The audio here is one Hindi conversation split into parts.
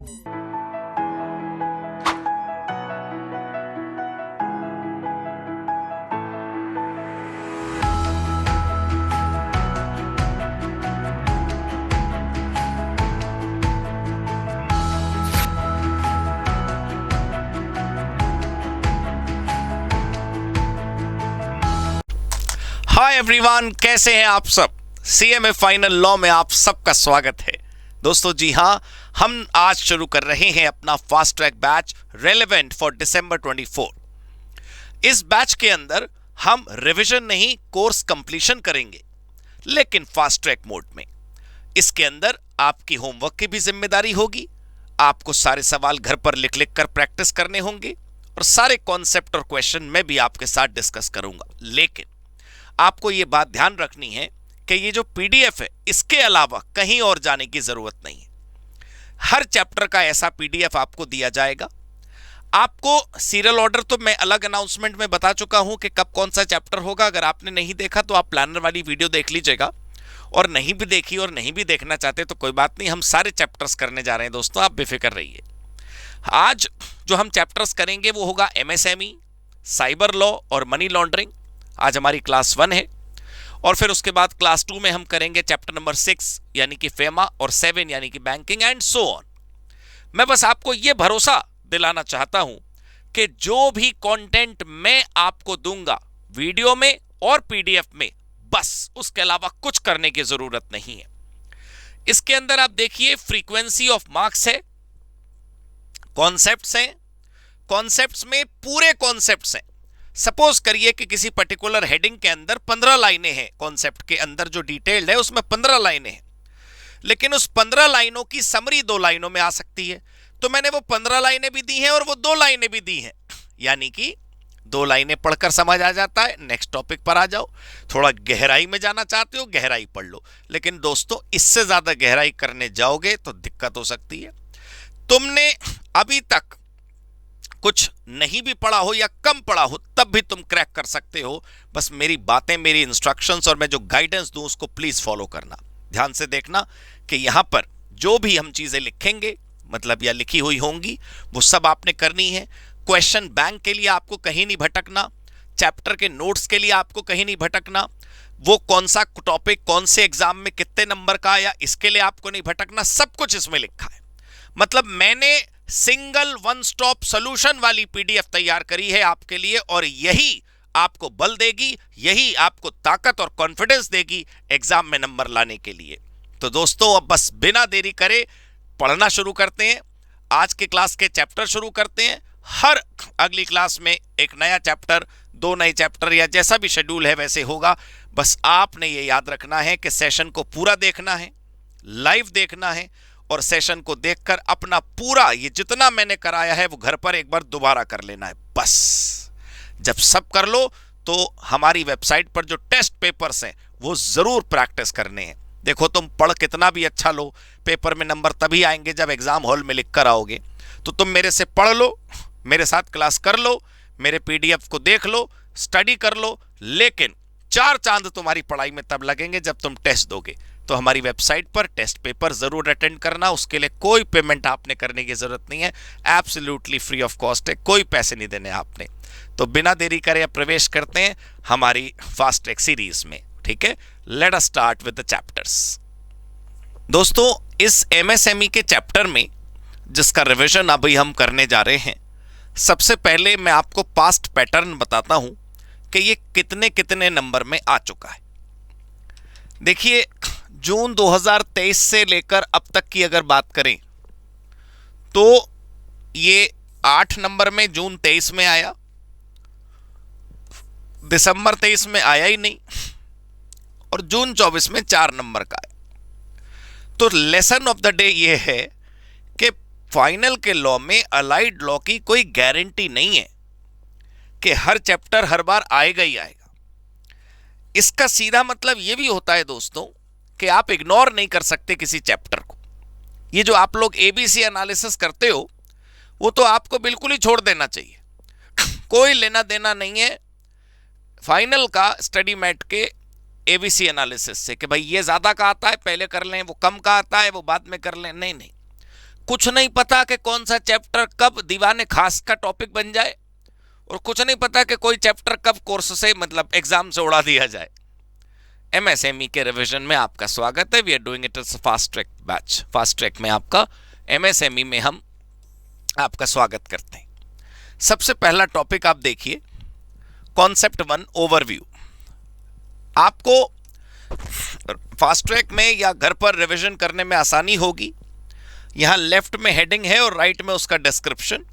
हाय एवरीवन, कैसे हैं आप सब। सीएमए फाइनल लॉ में आप सबका स्वागत है दोस्तों। जी हाँ, हम आज शुरू कर रहे हैं अपना fast track batch relevant for December 24। इस बैच के अंदर हम रिवीजन नहीं कोर्स कंप्लीशन करेंगे, लेकिन फास्ट ट्रैक मोड में। इसके अंदर आपकी होमवर्क की भी जिम्मेदारी होगी। आपको सारे सवाल घर पर लिख लिख कर प्रैक्टिस करने होंगे और सारे कॉन्सेप्ट और क्वेश्चन मैं भी आपके साथ डिस्कस करूंगा। लेकिन आपको यह बात ध्यान रखनी है कि ये जो पीडीएफ है, इसके अलावा कहीं और जाने की जरूरत नहीं है। हर चैप्टर का ऐसा पीडीएफ आपको दिया जाएगा। आपको सीरियल ऑर्डर तो मैं अलग अनाउंसमेंट में बता चुका हूं कि कब कौन सा चैप्टर होगा। अगर आपने नहीं देखा तो आप प्लानर वाली वीडियो देख लीजिएगा, और नहीं भी देखी और नहीं भी देखना चाहते तो कोई बात नहीं, हम सारे चैप्टर्स करने जा रहे हैं दोस्तों, आप बेफिक्र रहिए। आज जो हम चैप्टर्स करेंगे वो होगा एमएसएमई, साइबर लॉ और मनी लॉन्ड्रिंग। आज हमारी क्लास 1 है, और फिर उसके बाद क्लास 2 में हम करेंगे चैप्टर नंबर 6 यानी कि फेमा, और 7 यानी कि बैंकिंग एंड सो ऑन। मैं बस आपको यह भरोसा दिलाना चाहता हूं कि जो भी कंटेंट मैं आपको दूंगा वीडियो में और पीडीएफ में, बस उसके अलावा कुछ करने की जरूरत नहीं है। इसके अंदर आप देखिए फ्रीक्वेंसी ऑफ मार्क्स है, कॉन्सेप्ट्स हैं, कॉन्सेप्ट्स में पूरे कॉन्सेप्ट्स हैं। सपोज करिए कि किसी पर्टिकुलर हेडिंग के अंदर 15 लाइनें हैं, कॉन्सेप्ट के अंदर जो डिटेल्ड है उसमें 15 लाइनें हैं, लेकिन उस 15 लाइनों की समरी 2 लाइनों में आ सकती है। तो मैंने वो 15 लाइनें भी दी हैं और वो 2 लाइनें भी दी हैं, यानी कि 2 लाइनें पढ़कर समझ आ जाता है। नेक्स्ट टॉपिक पर आ जाओ। थोड़ा गहराई में जाना चाहते हो, गहराई पढ़ लो, लेकिन दोस्तों इससे ज्यादा गहराई करने जाओगे तो दिक्कत हो सकती है। तुमने अभी तक कुछ नहीं भी पढ़ा हो या कम पढ़ा हो, तब भी तुम क्रैक कर सकते हो। बस मेरी बातें, मेरी इंस्ट्रक्शंस और मैं जो गाइडेंस दूं उसको प्लीज फॉलो करना। ध्यान से देखना कि यहां पर जो भी हम चीजें लिखेंगे, मतलब या लिखी हुई होंगी, वो सब आपने करनी है। क्वेश्चन बैंक के लिए आपको कहीं नहीं भटकना, चैप्टर के नोट्स के लिए आपको कहीं नहीं भटकना, वो कौन सा टॉपिक कौन से एग्जाम में कितने नंबर का आया इसके लिए आपको नहीं भटकना। सब कुछ इसमें लिखा है। मतलब मैंने सिंगल वन स्टॉप सॉल्यूशन वाली पीडीएफ तैयार करी है आपके लिए, और यही आपको बल देगी, यही आपको ताकत और कॉन्फिडेंस देगी एग्जाम में नंबर लाने के लिए। तो दोस्तों अब बस बिना देरी करे पढ़ना शुरू करते हैं। आज के क्लास के चैप्टर शुरू करते हैं। हर अगली क्लास में एक नया चैप्टर, 2 नए चैप्टर, या जैसा भी शेड्यूल है वैसे होगा। बस आपने ये याद रखना है कि सेशन को पूरा देखना है, लाइव देखना है, और सेशन को देखकर अपना पूरा ये जितना मैंने कराया है वो घर पर एक बार दोबारा कर लेना है। बस जब सब कर लो तो हमारी वेबसाइट पर जो टेस्ट पेपर्स हैं वो जरूर प्रैक्टिस करने हैं। देखो तुम पढ़ कितना भी अच्छा लो, पेपर में नंबर तभी आएंगे जब एग्जाम हॉल में लिख कर आओगे। तो तुम मेरे से पढ़ लो, मेरे साथ क्लास कर लो, मेरे पीडीएफ को देख लो, स्टडी कर लो, लेकिन 4 चांद तुम्हारी पढ़ाई में तब लगेंगे जब तुम टेस्ट दोगे। तो हमारी वेबसाइट पर टेस्ट पेपर जरूर अटेंड करना। उसके लिए कोई पेमेंट आपने करने की जरूरत नहीं है, एब्सोल्युटली फ्री ऑफ कॉस्ट है, कोई पैसे नहीं देने आपने। तो बिना देरी करे प्रवेश करते हैं हमारी फास्ट ट्रैक सीरीज में। ठीक है, let us start with the chapters. दोस्तों इस एमएसएमई के चैप्टर में जिसका रिवीजन अभी हम करने जा रहे हैं, सबसे पहले मैं आपको पास्ट पैटर्न बताता हूं कि ये कितने कितने नंबर में आ चुका है। देखिए जून 2023 से लेकर अब तक की अगर बात करें तो ये 8 नंबर में जून 23 में आया, दिसंबर 23 में आया ही नहीं, और जून 24 में 4 नंबर का आया। तो लेसन ऑफ द डे ये है कि फाइनल के लॉ में अलाइड लॉ की कोई गारंटी नहीं है कि हर चैप्टर हर बार आएगा ही आएगा। इसका सीधा मतलब यह भी होता है दोस्तों कि आप इग्नोर नहीं कर सकते किसी चैप्टर को। ये जो आप लोग एबीसी एनालिसिस करते हो वो तो आपको बिल्कुल ही छोड़ देना चाहिए, कोई लेना देना नहीं है फाइनल का स्टडी मैट के एबीसी एनालिसिस से कि भाई ये ज्यादा का आता है पहले कर लें, वो कम का आता है वो बाद में कर लें। नहीं नहीं, कुछ नहीं पता कि कौन सा चैप्टर कब दीवाने खास का टॉपिक बन जाए, और कुछ नहीं पता कि कोई चैप्टर कब कोर्स से मतलब एग्जाम से उड़ा दिया जाए। एमएसएमई के रिवीजन में आपका स्वागत है। We are doing it as fast track batch. Fast track में आपका एमएसएमई में हम आपका स्वागत करते हैं। सबसे पहला टॉपिक आप देखिए, कॉन्सेप्ट 1 ओवरव्यू। आपको फास्ट ट्रैक में या घर पर रिवीजन करने में आसानी होगी। यहां लेफ्ट में हेडिंग है और राइट में उसका डिस्क्रिप्शन।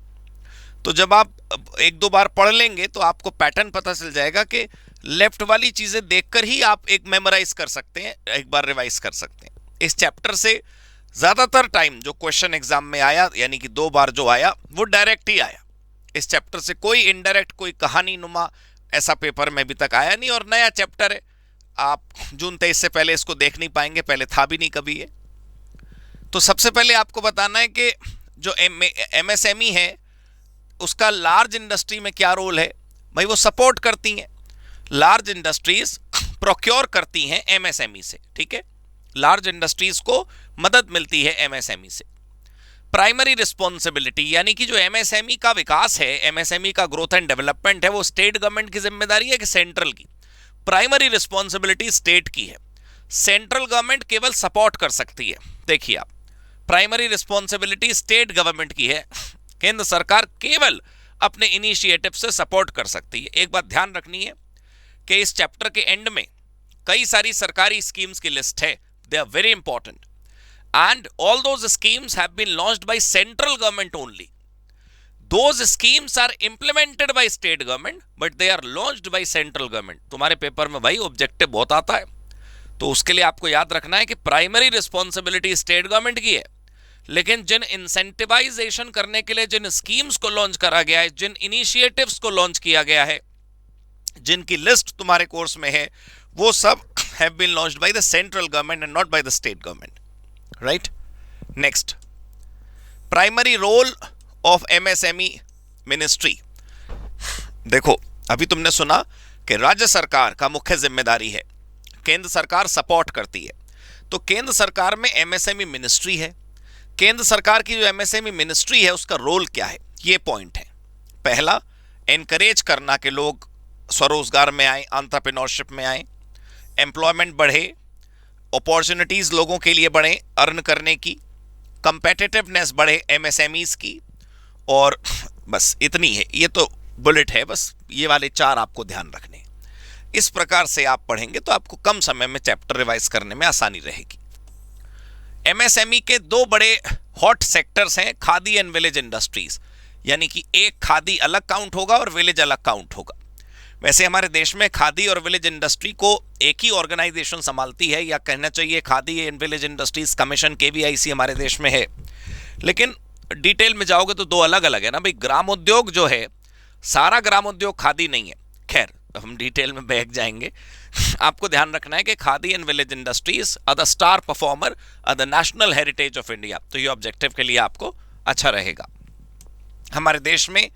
तो जब आप एक दो बार पढ़ लेंगे तो आपको पैटर्न पता चल जाएगा कि लेफ्ट वाली चीजें देखकर ही आप एक मेमोराइज कर सकते हैं, एक बार रिवाइज कर सकते हैं। इस चैप्टर से ज्यादातर टाइम जो क्वेश्चन एग्जाम में आया, यानी कि 2 बार जो आया, वो डायरेक्ट ही आया। इस चैप्टर से कोई इनडायरेक्ट, कोई कहानी नुमा ऐसा पेपर में अभी तक आया नहीं। और नया चैप्टर है, आप जून 23 से पहले इसको देख नहीं पाएंगे, पहले था भी नहीं कभी ये। तो सबसे पहले आपको बताना है कि जो एमएसएमई है उसका लार्ज इंडस्ट्री में क्या रोल है। भाई वो सपोर्ट करती हैं, लार्ज इंडस्ट्रीज प्रोक्योर करती हैं एमएसएमई से, ठीक है। लार्ज इंडस्ट्रीज को मदद मिलती है एमएसएमई से। प्राइमरी रिस्पॉन्सिबिलिटी, यानी कि जो एमएसएमई का विकास है, एमएसएमई का ग्रोथ एंड डेवलपमेंट है, वो स्टेट गवर्नमेंट की जिम्मेदारी है कि सेंट्रल की। प्राइमरी रिस्पॉन्सिबिलिटी स्टेट की है, सेंट्रल गवर्नमेंट केवल सपोर्ट कर सकती है। देखिए आप, प्राइमरी रिस्पॉन्सिबिलिटी स्टेट गवर्नमेंट की है, केंद्र सरकार केवल अपने इनिशिएटिव से सपोर्ट कर सकती है। एक बात ध्यान रखनी है कि इस चैप्टर के एंड में कई सारी सरकारी स्कीम्स की लिस्ट है। They are very important and all those schemes have been launched by central government only. Those schemes are implemented by state government but they are launched by central government. तुम्हारे पेपर में भाई ऑब्जेक्टिव बहुत आता है, तो उसके लिए आपको याद रखना है कि प्राइमरी रिस्पॉन्सिबिलिटी स्टेट गवर्नमेंट की है, लेकिन जिन इंसेंटिवाइजेशन करने के लिए जिन स्कीम्स को लॉन्च करा गया है, जिन इनिशिएटिव्स को लॉन्च किया गया है, जिनकी लिस्ट तुम्हारे कोर्स में है, वो सब have been launched by the central government and not by the state government, right. Next, primary role of MSME ministry. देखो, अभी तुमने सुना कि राज्य सरकार का मुख्य जिम्मेदारी है, केंद्र सरकार सपोर्ट करती है। तो केंद्र सरकार में एमएसएमई मिनिस्ट्री है। केंद्र सरकार की जो एमएसएमई मिनिस्ट्री है उसका रोल क्या है, ये पॉइंट है। पहला, एनकरेज करना कि लोग स्वरोजगार में आए, एंटरप्रेन्योरशिप में आए, एम्प्लॉयमेंट बढ़े, अपॉर्चुनिटीज लोगों के लिए बढ़े अर्न करने की, कंपेटिटिवनेस बढ़े एमएसएमईज की, और बस इतनी है। ये तो बुलेट है, बस ये वाले 4 आपको ध्यान रखने। इस प्रकार से आप पढ़ेंगे तो आपको कम समय में चैप्टर रिवाइज करने में आसानी रहेगी। एमएसएमई के 2 बड़े हॉट सेक्टर्स हैं, खादी एंड विलेज इंडस्ट्रीज, यानी कि एक खादी अलग काउंट होगा और विलेज अलग काउंट होगा। वैसे हमारे देश में खादी और विलेज इंडस्ट्री को एक ही ऑर्गेनाइजेशन संभालती है, या कहना चाहिए khadi and village industries commission, KVIC हमारे देश में है। लेकिन डिटेल में जाओगे तो 2 अलग अलग है ना भाई। ग्रामोद्योग जो है, सारा ग्रामोद्योग खादी नहीं है। खैर, हम डिटेल में बैठ जाएंगे। आपको ध्यान रखना है कि khadi and village industries are the star performer, are the national heritage of India. तो ये ऑब्जेक्टिव के लिए आपको अच्छा रहेगा। हमारे देश में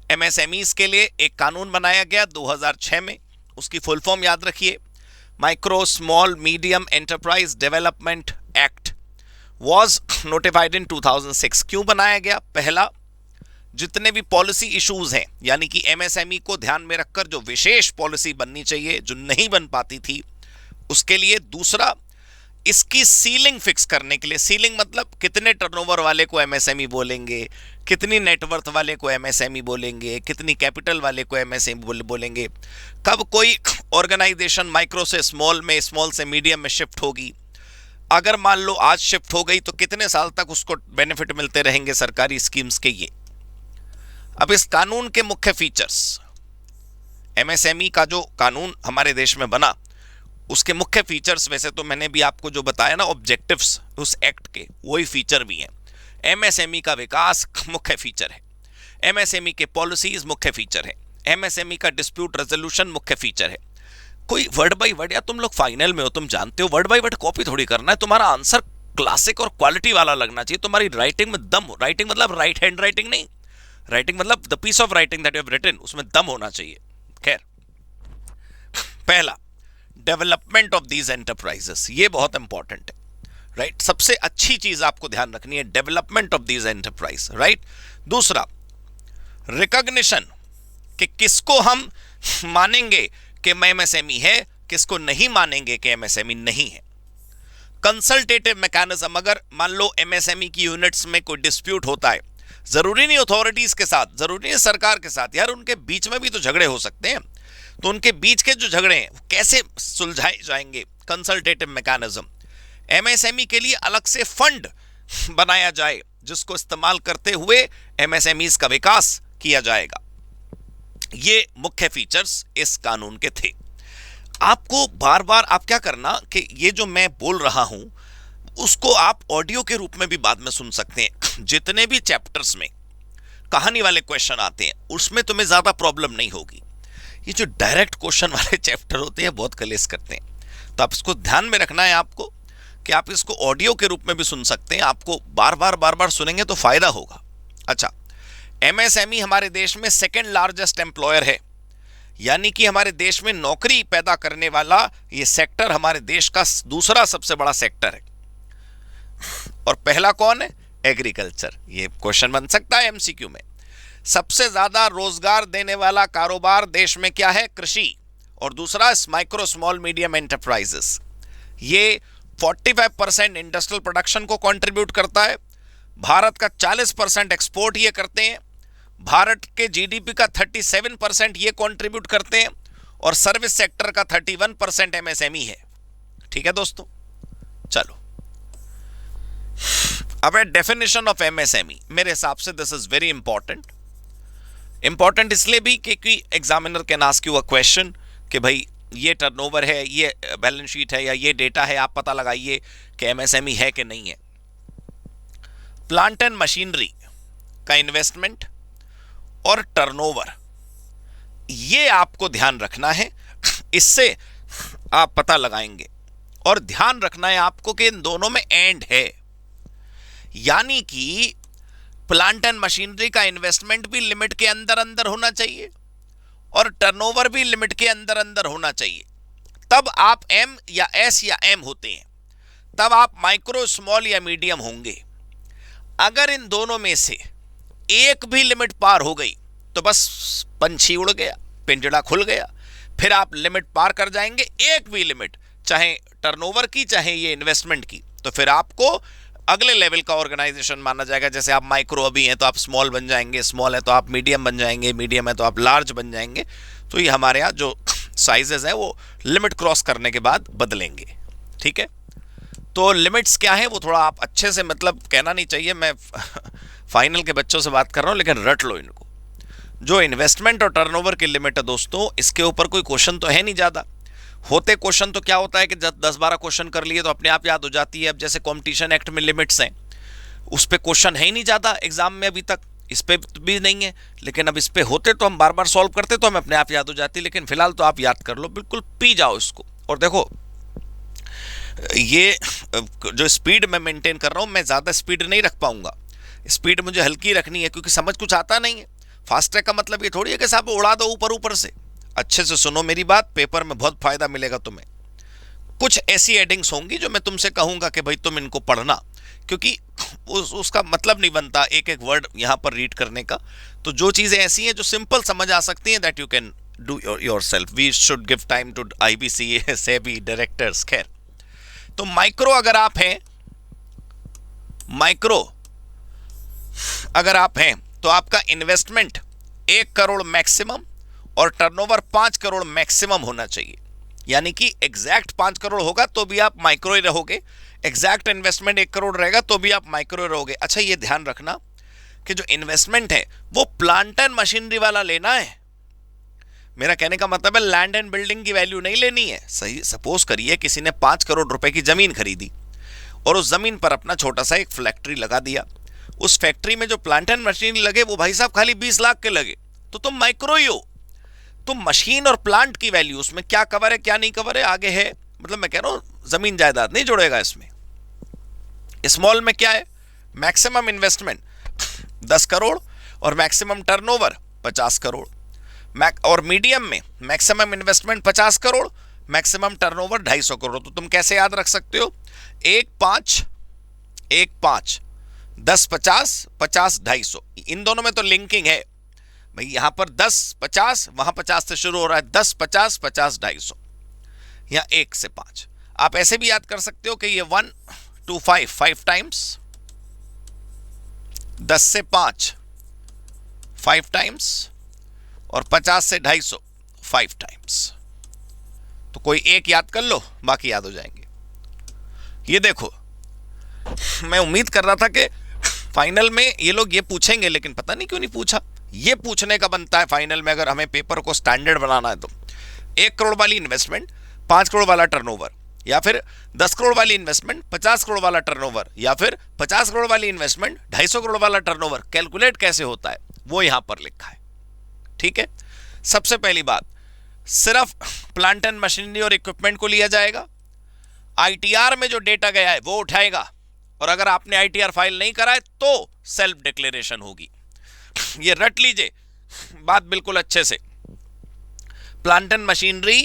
एमएसएमईज के लिए एक कानून बनाया गया 2006 में। उसकी फुल फॉर्म याद रखिए, micro small medium enterprise development act was notified in 2006। क्यों बनाया गया? पहला, जितने भी पॉलिसी इश्यूज हैं, यानी कि एमएसएमई को ध्यान में रखकर जो विशेष पॉलिसी बननी चाहिए, जो नहीं बन पाती थी, उसके लिए। दूसरा, इसकी सीलिंग फिक्स करने के लिए। सीलिंग मतलब कितने टर्नओवर वाले को एमएसएमई बोलेंगे, कितनी नेटवर्थ वाले को एमएसएमई बोलेंगे, कितनी कैपिटल वाले को एमएसएमई बोलेंगे, कब कोई ऑर्गेनाइजेशन माइक्रो से स्मॉल में, स्मॉल से मीडियम में शिफ्ट होगी, अगर मान लो आज शिफ्ट हो गई तो कितने साल तक उसको बेनिफिट मिलते रहेंगे सरकारी स्कीम्स के। ये अब इस कानून के मुख्य फीचर्स, एमएसएमई का जो कानून हमारे देश में बना, उसके मुख्य फीचर्स, वैसे तो मैंने भी आपको जो बताया ना ऑब्जेक्टिव्स उस एक्ट के, वही फीचर भी हैं। एमएसएमई का विकास मुख्य फीचर है, एमएसएमई के पॉलिसीज मुख्य फीचर है, एमएसएमई का डिस्प्यूट रेजोल्यूशन मुख्य फीचर है। कोई वर्ड बाय वर्ड, या तुम लोग फाइनल में हो, तुम जानते हो वर्ड बाय वर्ड कॉपी थोड़ी करना है, तुम्हारा आंसर क्लासिक और क्वालिटी वाला लगना चाहिए। तुम्हारी राइटिंग में दम हो, राइटिंग मतलब राइट हैंड राइटिंग नहीं, राइटिंग मतलब the piece of writing that you have written, उसमें दम होना चाहिए। खैर, पहला, डेवलपमेंट ऑफ दीज एंटरप्राइजेस, ये बहुत इंपॉर्टेंट है। राइट। सबसे अच्छी चीज आपको ध्यान रखनी है development of these enterprise, right. दूसरा रिकॉग्निशन, कि किसको हम मानेंगे कि एमएसएमई है, किसको नहीं मानेंगे कि एमएसएमई नहीं है। कंसल्टेटिव मैकेनिज्म, अगर मान लो एमएसएमई की यूनिट्स में कोई डिस्प्यूट होता है, जरूरी नहीं अथॉरिटीज के साथ, जरूरी नहीं सरकार के साथ, यार उनके बीच में भी तो झगड़े हो सकते हैं, तो उनके बीच के जो झगड़े हैं कैसे सुलझाए जाएंगे, कंसल्टेटिव मैकेनिज्म। एमएसएमई के लिए अलग से फंड बनाया जाए जिसको इस्तेमाल करते हुए एमएसएमईज का विकास किया जाएगा। ये मुख्य फीचर्स इस कानून के थे। आपको बार बार आप क्या करना कि ये जो मैं बोल रहा हूं उसको आप ऑडियो के रूप में भी बाद में सुन सकते हैं। जितने भी चैप्टर्स में कहानी वाले क्वेश्चन आते हैं उसमें तुम्हें ज्यादा प्रॉब्लम नहीं होगी। ये जो डायरेक्ट क्वेश्चन वाले चैप्टर होते हैं बहुत कलेश करते हैं, तो आप इसको ध्यान में रखना है आपको कि आप इसको ऑडियो के रूप में भी सुन सकते हैं। आपको बार बार सुनेंगे तो फायदा होगा। अच्छा, एमएसएमई हमारे देश में सेकेंड लार्जेस्ट एम्प्लॉयर है, यानी कि हमारे देश में नौकरी पैदा करने वाला ये सेक्टर हमारे देश का दूसरा सबसे बड़ा सेक्टर है। और पहला कौन है? एग्रीकल्चर। ये क्वेश्चन बन सकता है एमसीक्यू में। सबसे ज्यादा रोजगार देने वाला कारोबार देश में क्या है? कृषि। और दूसरा माइक्रो स्मॉल मीडियम एंटरप्राइजेस। ये 45% इंडस्ट्रियल प्रोडक्शन को कंट्रीब्यूट करता है। भारत का 40% एक्सपोर्ट ये करते हैं। भारत के जीडीपी का 37% ये कंट्रीब्यूट करते हैं। और सर्विस सेक्टर का 31% एमएसएमई है। ठीक है दोस्तों, चलो अब डेफिनेशन ऑफ एमएसएमई। मेरे हिसाब से दिस इज वेरी इंपॉर्टेंट इसलिए भी क्योंकि examiner can ask you a question कि भाई ये टर्नओवर है, ये बैलेंस शीट है या ये डेटा है, आप पता लगाइए कि एमएसएमई है कि नहीं है। प्लांट एंड मशीनरी का इन्वेस्टमेंट और टर्नओवर, ये आपको ध्यान रखना है, इससे आप पता लगाएंगे। और ध्यान रखना है आपको कि इन दोनों में एंड है, यानी कि प्लांट एंड मशीनरी का इन्वेस्टमेंट भी लिमिट के अंदर अंदर होना चाहिए और टर्नओवर भी लिमिट के अंदर अंदर होना चाहिए। तब आप एम या एस या एम होते हैं, तब आप माइक्रो स्मॉल या मीडियम होंगे। अगर इन दोनों में से एक भी लिमिट पार हो गई तो बस पंछी उड़ गया, पिंजड़ा खुल गया, फिर आप लिमिट पार कर जाएंगे। एक भी लिमिट, चाहे टर्नओवर की चाहे ये इन्वेस्टमेंट की, तो फिर आपको अगले लेवल का ऑर्गेनाइजेशन माना जाएगा। जैसे आप माइक्रो अभी हैं तो आप स्मॉल बन जाएंगे, स्मॉल है तो आप मीडियम बन जाएंगे, मीडियम है तो आप लार्ज बन जाएंगे। तो ये हमारे यहाँ जो साइजेस हैं वो लिमिट क्रॉस करने के बाद बदलेंगे। ठीक है, तो लिमिट्स क्या है वो थोड़ा आप अच्छे से, मतलब कहना नहीं चाहिए, मैं फाइनल के बच्चों से बात कर रहा हूँ, लेकिन रट लो इनको। जो इन्वेस्टमेंट और टर्नओवर की लिमिट है दोस्तों, इसके ऊपर कोई क्वेश्चन तो है नहीं ज़्यादा। होते क्वेश्चन तो क्या होता है कि जब 10-12 क्वेश्चन कर लिए तो अपने आप याद हो जाती है। अब जैसे कॉम्पिटिशन एक्ट में लिमिट्स हैं, उस पर क्वेश्चन है ही नहीं ज़्यादा एग्जाम में अभी तक, इस पर भी नहीं है, लेकिन अब इस पर होते तो हम बार बार सॉल्व करते तो हमें अपने आप याद हो जाती। लेकिन फिलहाल तो आप याद कर लो, बिल्कुल पी जाओ इसको। और देखो ये जो स्पीड मैं मेंटेन कर रहा हूँ, मैं ज़्यादा स्पीड नहीं रख पाऊंगा, स्पीड मुझे हल्की रखनी है क्योंकि समझ कुछ आता नहीं है। फास्ट ट्रैक का मतलब ये थोड़ी है कि साहब उड़ा दो ऊपर ऊपर से। अच्छे से सुनो मेरी बात, पेपर में बहुत फायदा मिलेगा तुम्हें। कुछ ऐसी एडिंग्स होंगी जो मैं तुमसे कहूंगा कि भाई तुम इनको पढ़ना, क्योंकि उसका मतलब नहीं बनता एक एक वर्ड यहां पर रीड करने का। तो जो चीजें ऐसी हैं जो सिंपल समझ आ सकती हैं, that you can do yourself. We should give time to IBCA, SEBI directors. खैर, तो माइक्रो अगर आप हैं, माइक्रो अगर आप हैं तो आपका इन्वेस्टमेंट 1 करोड़ मैक्सिमम और टर्नओवर 5 करोड़ मैक्सिमम होना चाहिए। यानी कि एग्जैक्ट 5 करोड़ होगा तो भी आप माइक्रो ही रहोगे, एग्जैक्ट इन्वेस्टमेंट 1 करोड़ रहेगा तो भी आप माइक्रो रहोगे। अच्छा, ये ध्यान रखना कि जो इन्वेस्टमेंट है वो प्लांट एंड मशीनरी वाला लेना है। मेरा कहने का मतलब है लैंड एंड बिल्डिंग की वैल्यू नहीं लेनी है। सही, सपोज करिए किसी ने 5 करोड़ रुपए की जमीन खरीदी और उस जमीन पर अपना छोटा सा एक फैक्ट्री लगा दिया। उस फैक्ट्री में जो प्लांट एंड मशीनरी लगे वो भाई साहब खाली 20 लाख के लगे, तो तुम माइक्रो ही हो। तुम मशीन और प्लांट की वैल्यू, उसमें क्या कवर है क्या नहीं कवर है आगे है, मतलब मैं कह रहा हूं जमीन जायदाद नहीं जुड़ेगा इसमें। स्मॉल में क्या है, मैक्सिमम इन्वेस्टमेंट 10 करोड़ और मैक्सिमम टर्नओवर 50 करोड़। और मीडियम में maximum investment 50 crore, maximum turnover 250 crore. तो तुम कैसे याद रख सकते हो, 1 5 1 5 10 50 50 250, इन दोनों में तो लिंकिंग है भाई। यहां पर 10 50, वहां 50 से शुरू हो रहा है, 10 50 50 250, यहां 1 से 5। आप ऐसे भी याद कर सकते हो कि ये 1 2 5 5 टाइम्स, 10 से 5 5 टाइम्स, और 50 से 250 5 टाइम्स। तो कोई एक याद कर लो, बाकी याद हो जाएंगे। ये देखो, मैं उम्मीद कर रहा था कि फाइनल में ये लोग ये पूछेंगे, लेकिन पता नहीं क्यों नहीं पूछा। ये पूछने का बनता है फाइनल में, अगर हमें पेपर को स्टैंडर्ड बनाना है तो। 1 करोड़ वाली इन्वेस्टमेंट, 5 करोड़ वाला टर्नओवर, या फिर 10 करोड़ वाली इन्वेस्टमेंट, 50 करोड़ वाला टर्नओवर, या फिर 50 करोड़ वाली इन्वेस्टमेंट, 250 करोड़ वाला टर्नओवर, कैलकुलेट कैसे होता है वो यहां पर लिखा है। ठीक है, सबसे पहली बात, सिर्फ प्लांट एंड मशीनरी और इक्विपमेंट को लिया जाएगा। आईटीआर में जो डेटा गया है वो उठाएगा, और अगर आपने आईटीआर फाइल नहीं करा है तो सेल्फ डिक्लेरेशन होगी। ये रट लीजिए बात बिल्कुल अच्छे से। प्लांट एंड मशीनरी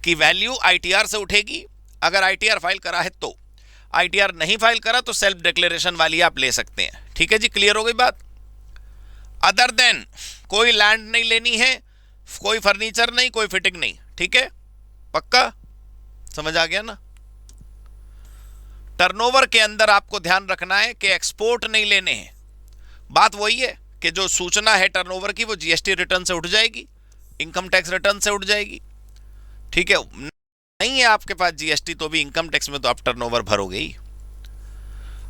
की वैल्यू आईटीआर से उठेगी, अगर आईटीआर फाइल करा है तो। आईटीआर नहीं फाइल करा तो सेल्फ डिक्लेरेशन वाली आप ले सकते हैं। ठीक है जी, क्लियर हो गई बात। अदर देन कोई लैंड नहीं लेनी है, कोई फर्नीचर नहीं, कोई फिटिंग नहीं। ठीक है, पक्का समझ आ गया ना। टर्नओवर के अंदर आपको ध्यान रखना है कि एक्सपोर्ट नहीं लेने हैं। बात वही है कि जो सूचना है टर्नओवर की वो जीएसटी रिटर्न से उठ जाएगी, इनकम टैक्स रिटर्न से उठ जाएगी। ठीक है, नहीं है आपके पास जीएसटी तो भी इनकम टैक्स में तो आप टर्नओवर भरोगे ही।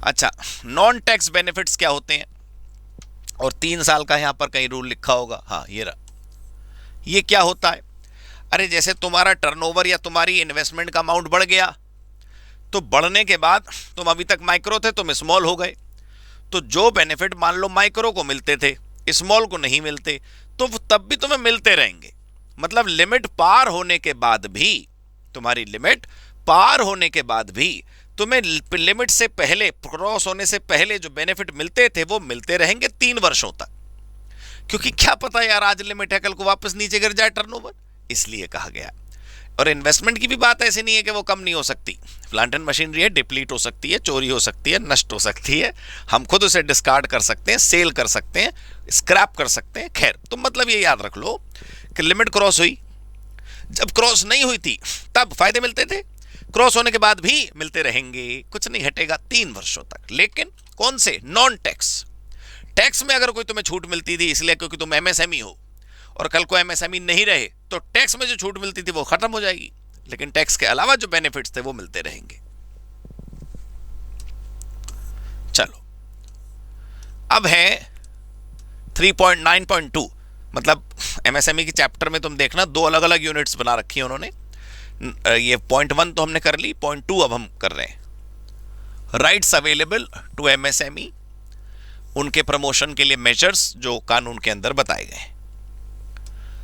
अच्छा, नॉन टैक्स बेनिफिट्स क्या होते हैं, और 3 साल का यहां पर कहीं रूल लिखा होगा। हाँ, ये रहा। ये क्या होता है, अरे जैसे तुम्हारा टर्नओवर या तुम्हारी इन्वेस्टमेंट का अमाउंट बढ़ गया, तो बढ़ने के बाद तुम अभी तक माइक्रो थे, तुम स्मॉल हो गए, तो जो बेनिफिट मान लो माइक्रो को मिलते थे स्मॉल को नहीं मिलते, तो तब भी तुम्हें मिलते रहेंगे। मतलब लिमिट पार होने के बाद भी, तुम्हारी लिमिट पार होने के बाद भी तुम्हें लिमिट से पहले, क्रॉस होने से पहले जो बेनिफिट मिलते थे वो मिलते रहेंगे 3 वर्षों तक। क्योंकि क्या पता यार, आज लिमिट है कल को वापस नीचे गिर जाए टर्नओवर, इसलिए कहा गया। और इन्वेस्टमेंट की भी बात ऐसी नहीं है कि वो कम नहीं हो सकती। प्लांट एंड मशीनरी है, डिप्लीट हो सकती है, चोरी हो सकती है, नष्ट हो सकती है, हम खुद उसे डिस्कार्ड कर सकते हैं, सेल कर सकते हैं, स्क्रैप कर सकते हैं। खैर, तुम मतलब ये याद रख लो कि लिमिट क्रॉस हुई, जब क्रॉस नहीं हुई थी तब फायदे मिलते थे, क्रॉस होने के बाद भी मिलते रहेंगे, कुछ नहीं हटेगा 3 वर्षों तक। लेकिन कौन से, नॉन टैक्स। टैक्स में अगर कोई तुम्हें छूट मिलती थी इसलिए क्योंकि तुम एमएसएमई हो, और कल को एमएसएमई नहीं रहे तो टैक्स में जो छूट मिलती थी वो खत्म हो जाएगी, लेकिन टैक्स के अलावा जो बेनिफिट्स थे वो मिलते रहेंगे। चलो, अब है 3.9.2, मतलब एमएसएमई के चैप्टर में तुम देखना 2 अलग अलग यूनिट्स बना रखी है उन्होंने। ये पॉइंट 1 तो हमने कर ली, पॉइंट 2 अब हम कर रहे हैं। राइट्स अवेलेबल टू एमएसएमई, उनके प्रमोशन के लिए मेजर्स जो कानून के अंदर बताए गए।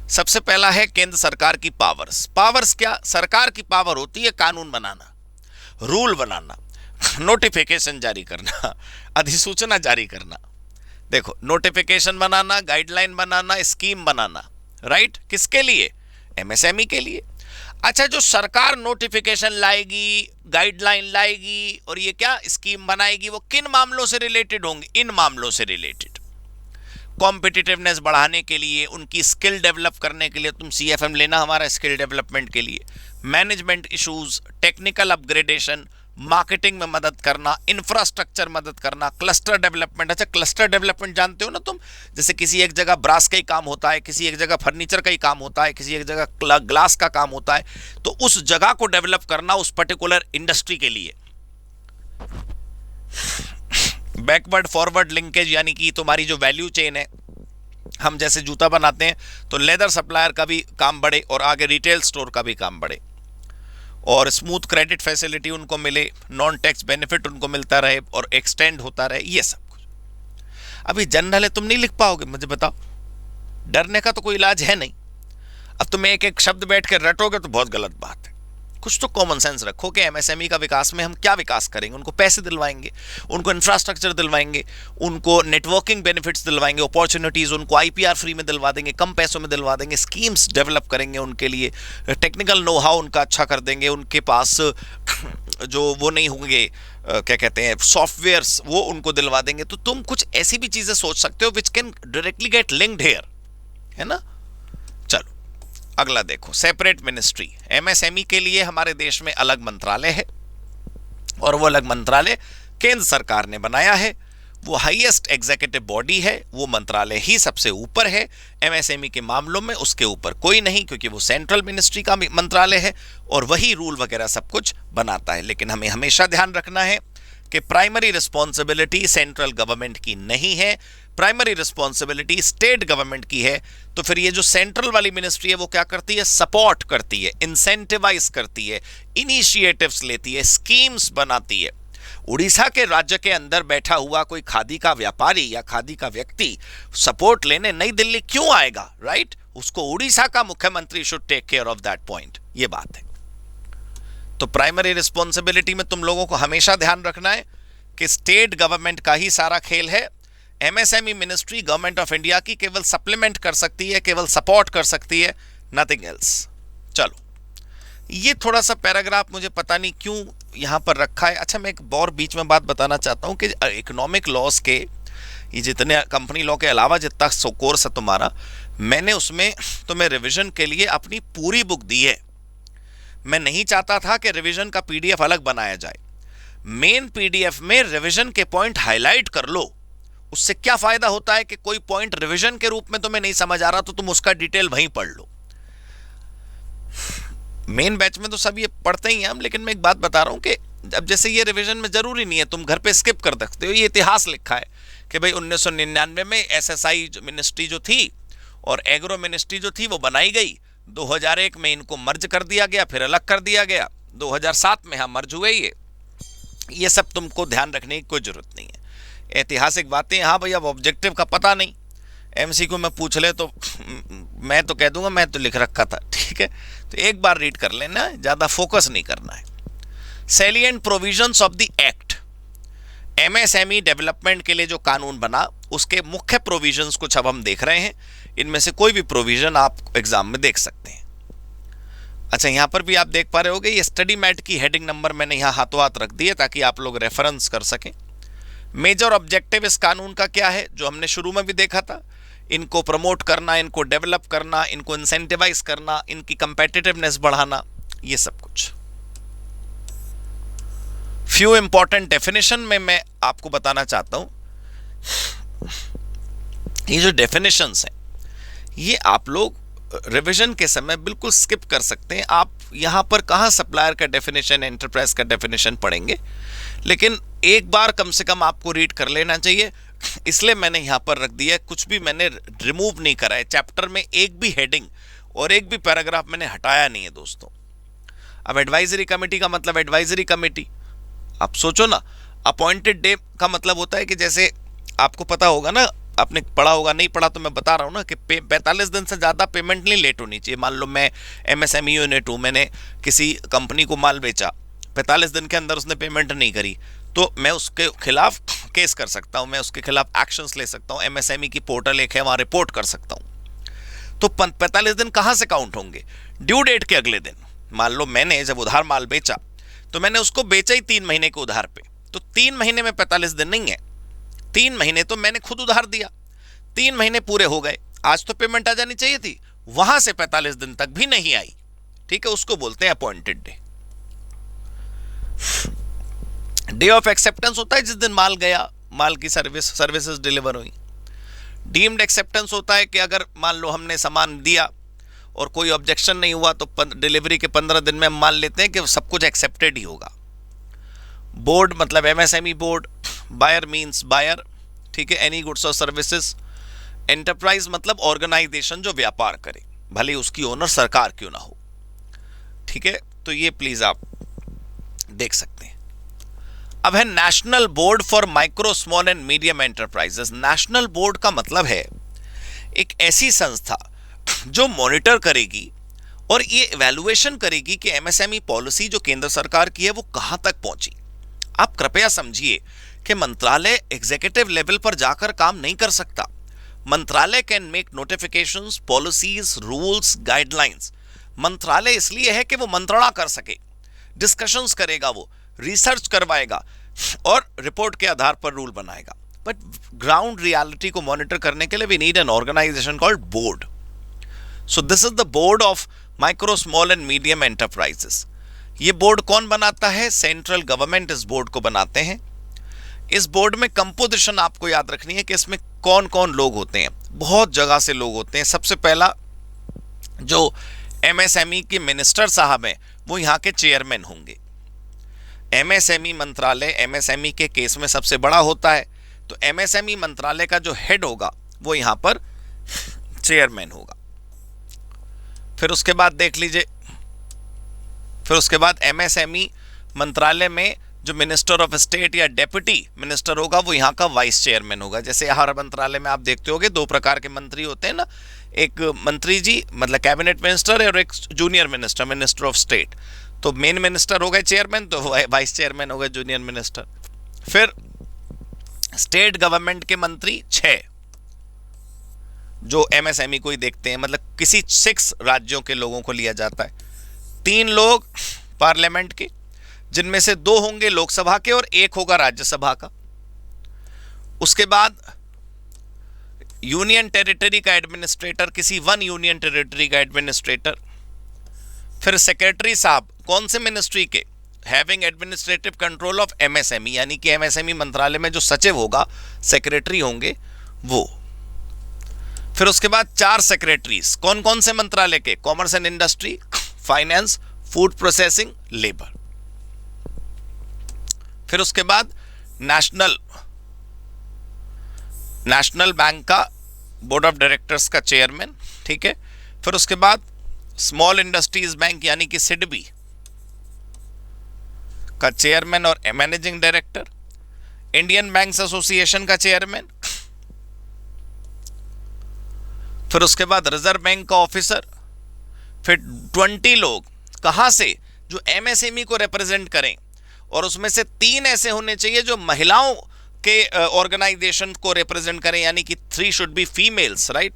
सबसे पहला है केंद्र सरकार की पावर्स। पावर्स क्या, सरकार की पावर होती है कानून बनाना, रूल बनाना, नोटिफिकेशन जारी करना, अधिसूचना जारी करना। देखो, नोटिफिकेशन बनाना, गाइडलाइन बनाना, स्कीम बनाना, राइट, किसके लिए, एमएसएमई के लिए। अच्छा, जो सरकार नोटिफिकेशन लाएगी, गाइडलाइन लाएगी और ये क्या स्कीम बनाएगी, वो किन मामलों से रिलेटेड होंगे, इन मामलों से रिलेटेड। कॉम्पिटिटिवनेस बढ़ाने के लिए, उनकी स्किल डेवलप करने के लिए, तुम सीएफएम लेना हमारा स्किल डेवलपमेंट के लिए, management issues, technical upgradation, marketing में मदद करना, इंफ्रास्ट्रक्चर मदद करना, क्लस्टर डेवलपमेंट। अच्छा, क्लस्टर डेवलपमेंट जानते हो ना तुम, जैसे किसी एक जगह ब्रास का ही काम होता है, किसी एक जगह फर्नीचर का ही काम होता है, किसी एक जगह ग्लास का काम होता है, तो उस जगह को डेवलप करना उस पर्टिकुलर इंडस्ट्री के लिए। बैकवर्ड फॉरवर्ड लिंकेज, यानी कि तुम्हारी जो वैल्यू चेन है, हम जैसे जूता बनाते हैं तो लेदर सप्लायर का भी काम बढ़े और आगे रिटेल स्टोर का भी काम बढ़े, और स्मूथ क्रेडिट फैसिलिटी उनको मिले, नॉन टैक्स बेनिफिट उनको मिलता रहे और एक्सटेंड होता रहे, ये सब कुछ। अभी जनरल है, तुम नहीं लिख पाओगे, मुझे बताओ, डरने का तो कोई इलाज है नहीं। अब तुम एक एक शब्द बैठ कर रटोगे तो बहुत गलत बात है। कुछ तो कॉमन सेंस रखो कि एमएसएमई का विकास में हम क्या विकास करेंगे। उनको पैसे दिलवाएंगे, उनको इंफ्रास्ट्रक्चर दिलवाएंगे, उनको नेटवर्किंग बेनिफिट्स दिलवाएंगे, अपॉर्चुनिटीज, उनको आईपीआर फ्री में दिलवा देंगे, कम पैसों में दिलवा देंगे, स्कीम्स डेवलप करेंगे उनके लिए, टेक्निकल नो हाउ उनका अच्छा कर देंगे, उनके पास जो वो नहीं होंगे क्या कहते हैं सॉफ्टवेयर्स, वो उनको दिलवा देंगे। तो तुम कुछ ऐसी भी चीजें सोच सकते हो which can directly get linked here, है ना। चलो अगला देखो, सेपरेट मिनिस्ट्री। एमएसएमई के लिए हमारे देश में अलग मंत्रालय है और वो अलग मंत्रालय केंद्र सरकार ने बनाया है। वो हाईएस्ट एग्जीक्यूटिव बॉडी है, वो मंत्रालय ही सबसे ऊपर है एमएसएमई के मामलों में, उसके ऊपर कोई नहीं, क्योंकि वो सेंट्रल मिनिस्ट्री का मंत्रालय है और वही रूल वगैरह सब कुछ बनाता है। लेकिन हमें हमेशा ध्यान रखना है कि प्राइमरी रिस्पॉन्सिबिलिटी सेंट्रल गवर्नमेंट की नहीं है, प्राइमरी रिस्पॉन्सिबिलिटी स्टेट गवर्नमेंट की है। तो फिर ये जो सेंट्रल वाली मिनिस्ट्री है वो क्या करती है, सपोर्ट करती है, इंसेंटिवाइज करती है, इनिशिएटिव्स लेती है, स्कीम्स बनाती है। उड़ीसा के राज्य के अंदर बैठा हुआ कोई खादी का व्यापारी या खादी का व्यक्ति सपोर्ट लेने नई दिल्ली क्यों आएगा, राइट? उसको उड़ीसा का मुख्यमंत्री should take care of that point, ये बात है। तो प्राइमरी रिस्पॉन्सिबिलिटी में तुम लोगों को हमेशा ध्यान रखना है कि स्टेट गवर्नमेंट का ही सारा खेल है। MSME ministry government of India की केवल सप्लीमेंट कर सकती है, केवल सपोर्ट कर सकती है, नथिंग एल्स। चलो, ये थोड़ा सा पैराग्राफ मुझे पता नहीं क्यों यहां पर रखा है। अच्छा, मैं एक और बीच में बात बताना चाहता हूं कि इकोनॉमिक लॉस के ये जितने कंपनी लॉ के अलावा जितना कोर्स है तुम्हारा, मैंने उसमें तुम्हें रिवीजन के लिए अपनी पूरी बुक दी है। मैं नहीं चाहता था कि रिवीजन का पीडीएफ अलग बनाया जाए। मेन पीडीएफ में रिवीजन के पॉइंट हाईलाइट कर लो। उससे क्या फायदा होता है कि कोई पॉइंट रिवीजन के रूप में तुम्हें नहीं समझ आ रहा तो तुम उसका डिटेल वहीं पढ़ लो। मेन बैच में तो सब ये पढ़ते ही हैं हम, लेकिन मैं एक बात बता रहा हूं कि अब जैसे ये रिवीजन में जरूरी नहीं है, तुम घर पे स्किप कर सकते हो। ये इतिहास लिखा है कि भाई 1999 में एसएसआई मिनिस्ट्री जो थी और एग्रो मिनिस्ट्री जो थी वो बनाई गई। 2001 में इनको मर्ज कर दिया गया, फिर अलग कर दिया गया। 2007 में हाँ मर्ज हुए ये सब तुमको ध्यान रखने की कोई जरूरत नहीं है। ऐतिहासिक बातें, हाँ भैया, अब ऑब्जेक्टिव का पता नहीं, एमसीक्यू में पूछ ले तो मैं तो कह दूंगा मैं तो लिख रखा था, ठीक है। तो एक बार रीड कर लेना, ज्यादा फोकस नहीं करना है। Salient provisions of the act, MSME development के लिए जो कानून बना उसके मुख्य प्रोविजंस कुछ अब हम देख रहे हैं। इनमें से कोई भी प्रोविजन आप एग्जाम में देख सकते हैं। अच्छा, यहां पर भी आप देख पा रहे होगे ये स्टडी मैट की हेडिंग नंबर मैंने यहां हाथों हाथ रख दिए ताकि आप लोग रेफरेंस कर सकें। मेजर ऑब्जेक्टिव इस कानून का क्या है, जो हमने शुरू में भी देखा था, इनको प्रमोट करना, इनको डेवलप करना, इनको इंसेंटिवाइज करना, इनकी कंपेटिटिवनेस बढ़ाना, ये सब कुछ। फ्यू इंपॉर्टेंट डेफिनेशन में मैं आपको बताना चाहता हूं। ये जो डेफिनेशंस हैं ये आप लोग रिवीजन के समय बिल्कुल स्किप कर सकते हैं। आप यहां पर कहां सप्लायर का डेफिनेशन, एंटरप्राइज का डेफिनेशन पढ़ेंगे, लेकिन एक बार कम से कम आपको रीड कर लेना चाहिए। इसलिए मैंने यहां पर रख दिया, कुछ भी मैंने रिमूव नहीं करा है। चैप्टर में एक भी हेडिंग और एक भी पैराग्राफ मैंने हटाया नहीं है दोस्तों। अब एडवाइजरी कमेटी का मतलब एडवाइजरी कमेटी, आप सोचो ना, अपॉइंटेड डे का मतलब होता है कि जैसे आपको पता होगा ना, आपने पढ़ा होगा, नहीं पढ़ा तो मैं बता रहा हूं ना कि 45 दिन से ज्यादा पेमेंट नहीं लेट होनी चाहिए। मान लो मैं एमएसएमई यूनिट हूं, मैंने किसी कंपनी को माल बेचा, 45 दिन के अंदर उसने पेमेंट नहीं करी तो मैं उसके खिलाफ केस कर सकता हूं, मैं उसके खिलाफ एक्शंस ले सकता हूं। एमएसएमई की पोर्टल एक है, वहां रिपोर्ट कर सकता हूं। तो 45 दिन कहां से काउंट होंगे, ड्यू डेट के अगले दिन। मान लो मैंने जब उधार माल बेचा तो मैंने उसको बेचा ही 3 महीने के उधार पे, तो 3 महीने में 45 दिन नहीं है, 3 महीने तो मैंने खुद उधार दिया, 3 महीने पूरे हो गए, आज तो पेमेंट आ जानी चाहिए थी, वहां से 45 दिन तक भी नहीं आई, ठीक है, उसको बोलते हैं appointed day. Day of acceptance होता है जिस दिन माल गया, माल की सर्विसेज डिलीवर हुई। डीम्ड एक्सेप्टेंस होता है कि अगर मान लो हमने सामान दिया और कोई ऑब्जेक्शन नहीं हुआ तो डिलीवरी के 15 दिन में हम मान लेते हैं कि सब कुछ एक्सेप्टेड ही होगा। बोर्ड मतलब MSME board, buyer means buyer, ठीक है, एनी गुड्स और सर्विसेज। एंटरप्राइज मतलब ऑर्गेनाइजेशन जो व्यापार करे, भले उसकी ओनर सरकार क्यों ना हो, ठीक है। तो ये प्लीज आप देख सकते हैं। अब है national board for micro small and medium enterprises. National board का मतलब है एक ऐसी संस्था जो मॉनिटर करेगी और ये इवैल्यूएशन करेगी कि एमएसएमई पॉलिसी जो केंद्र सरकार की है वो कहां तक पहुंची। आप कृपया समझिए कि मंत्रालय एग्जीक्यूटिव लेवल पर जाकर काम नहीं कर सकता। मंत्रालय can make notifications, policies, rules, guidelines. मंत्रालय इसलिए है कि वो मंत्रणा कर सके, डिस्कशंस करेगा, वो रिसर्च करवाएगा और रिपोर्ट के आधार पर रूल बनाएगा। बट ग्राउंड रियलिटी को मॉनिटर करने के लिए we need an organisation called board. So this is the board of micro, small and medium enterprises. ये बोर्ड कौन बनाता है? सेंट्रल गवर्नमेंट इस बोर्ड को बनाते हैं। इस बोर्ड में कंपोजिशन आपको याद रखनी है कि इसमें कौन कौन लोग होते हैं। बहुत जगह से लोग होते हैं। सबसे पहला जो एमएसएमई के मिनिस्टर साहब हैं वो यहाँ के चेयरमैन होंगे। एमएसएमई मंत्रालय एमएसएमई के केस में सबसे बड़ा होता है, तो एमएसएमई मंत्रालय का जो हेड होगा वो यहाँ पर चेयरमैन होगा। फिर उसके बाद देख लीजिए, फिर उसके बाद एमएसएमई मंत्रालय में जो मिनिस्टर ऑफ स्टेट या डेप्यूटी मिनिस्टर होगा वो यहाँ का वाइस चेयरमैन होगा। जैसे हर मंत्रालय में आप देखते होंगे दो प्रकार के मंत्री होते हैं ना, एक मंत्री जी मतलब कैबिनेट मिनिस्टर है और एक junior minister, minister of state. तो मेन मिनिस्टर हो गए चेयरमैन, तो वाइस चेयरमैन हो गए जूनियर मिनिस्टर। फिर स्टेट गवर्नमेंट के मंत्री 6 जो एमएसएमई को ही देखते हैं, मतलब किसी 6 राज्यों के लोगों को लिया जाता है। 3 लोग पार्लियामेंट के, जिनमें से 2 होंगे लोकसभा के और 1 होगा राज्यसभा का। उसके बाद यूनियन टेरिटरी का एडमिनिस्ट्रेटर, किसी 1 यूनियन टेरिटरी का एडमिनिस्ट्रेटर। फिर सेक्रेटरी साहब कौन से मिनिस्ट्री के? Having administrative control of MSME, यानी कि एमएसएमई मंत्रालय में जो सचिव होगा, सेक्रेटरी होंगे वो। फिर उसके बाद 4 सेक्रेटरीज कौन कौन से मंत्रालय के? Commerce and industry, finance, food processing, labour. फिर उसके बाद नेशनल बैंक का बोर्ड ऑफ डायरेक्टर्स का चेयरमैन, ठीक है। फिर उसके बाद स्मॉल इंडस्ट्रीज बैंक यानी कि सिडबी का चेयरमैन और managing director, Indian banks association का चेयरमैन। फिर उसके बाद रिजर्व बैंक का ऑफिसर। फिर 20 लोग कहां से? जो एमएसएमई को रिप्रेजेंट करें, और उसमें से 3 ऐसे होने चाहिए जो महिलाओं के ऑर्गेनाइजेशन को रिप्रेजेंट करें, यानी कि 3 शुड बी फीमेल्स, राइट।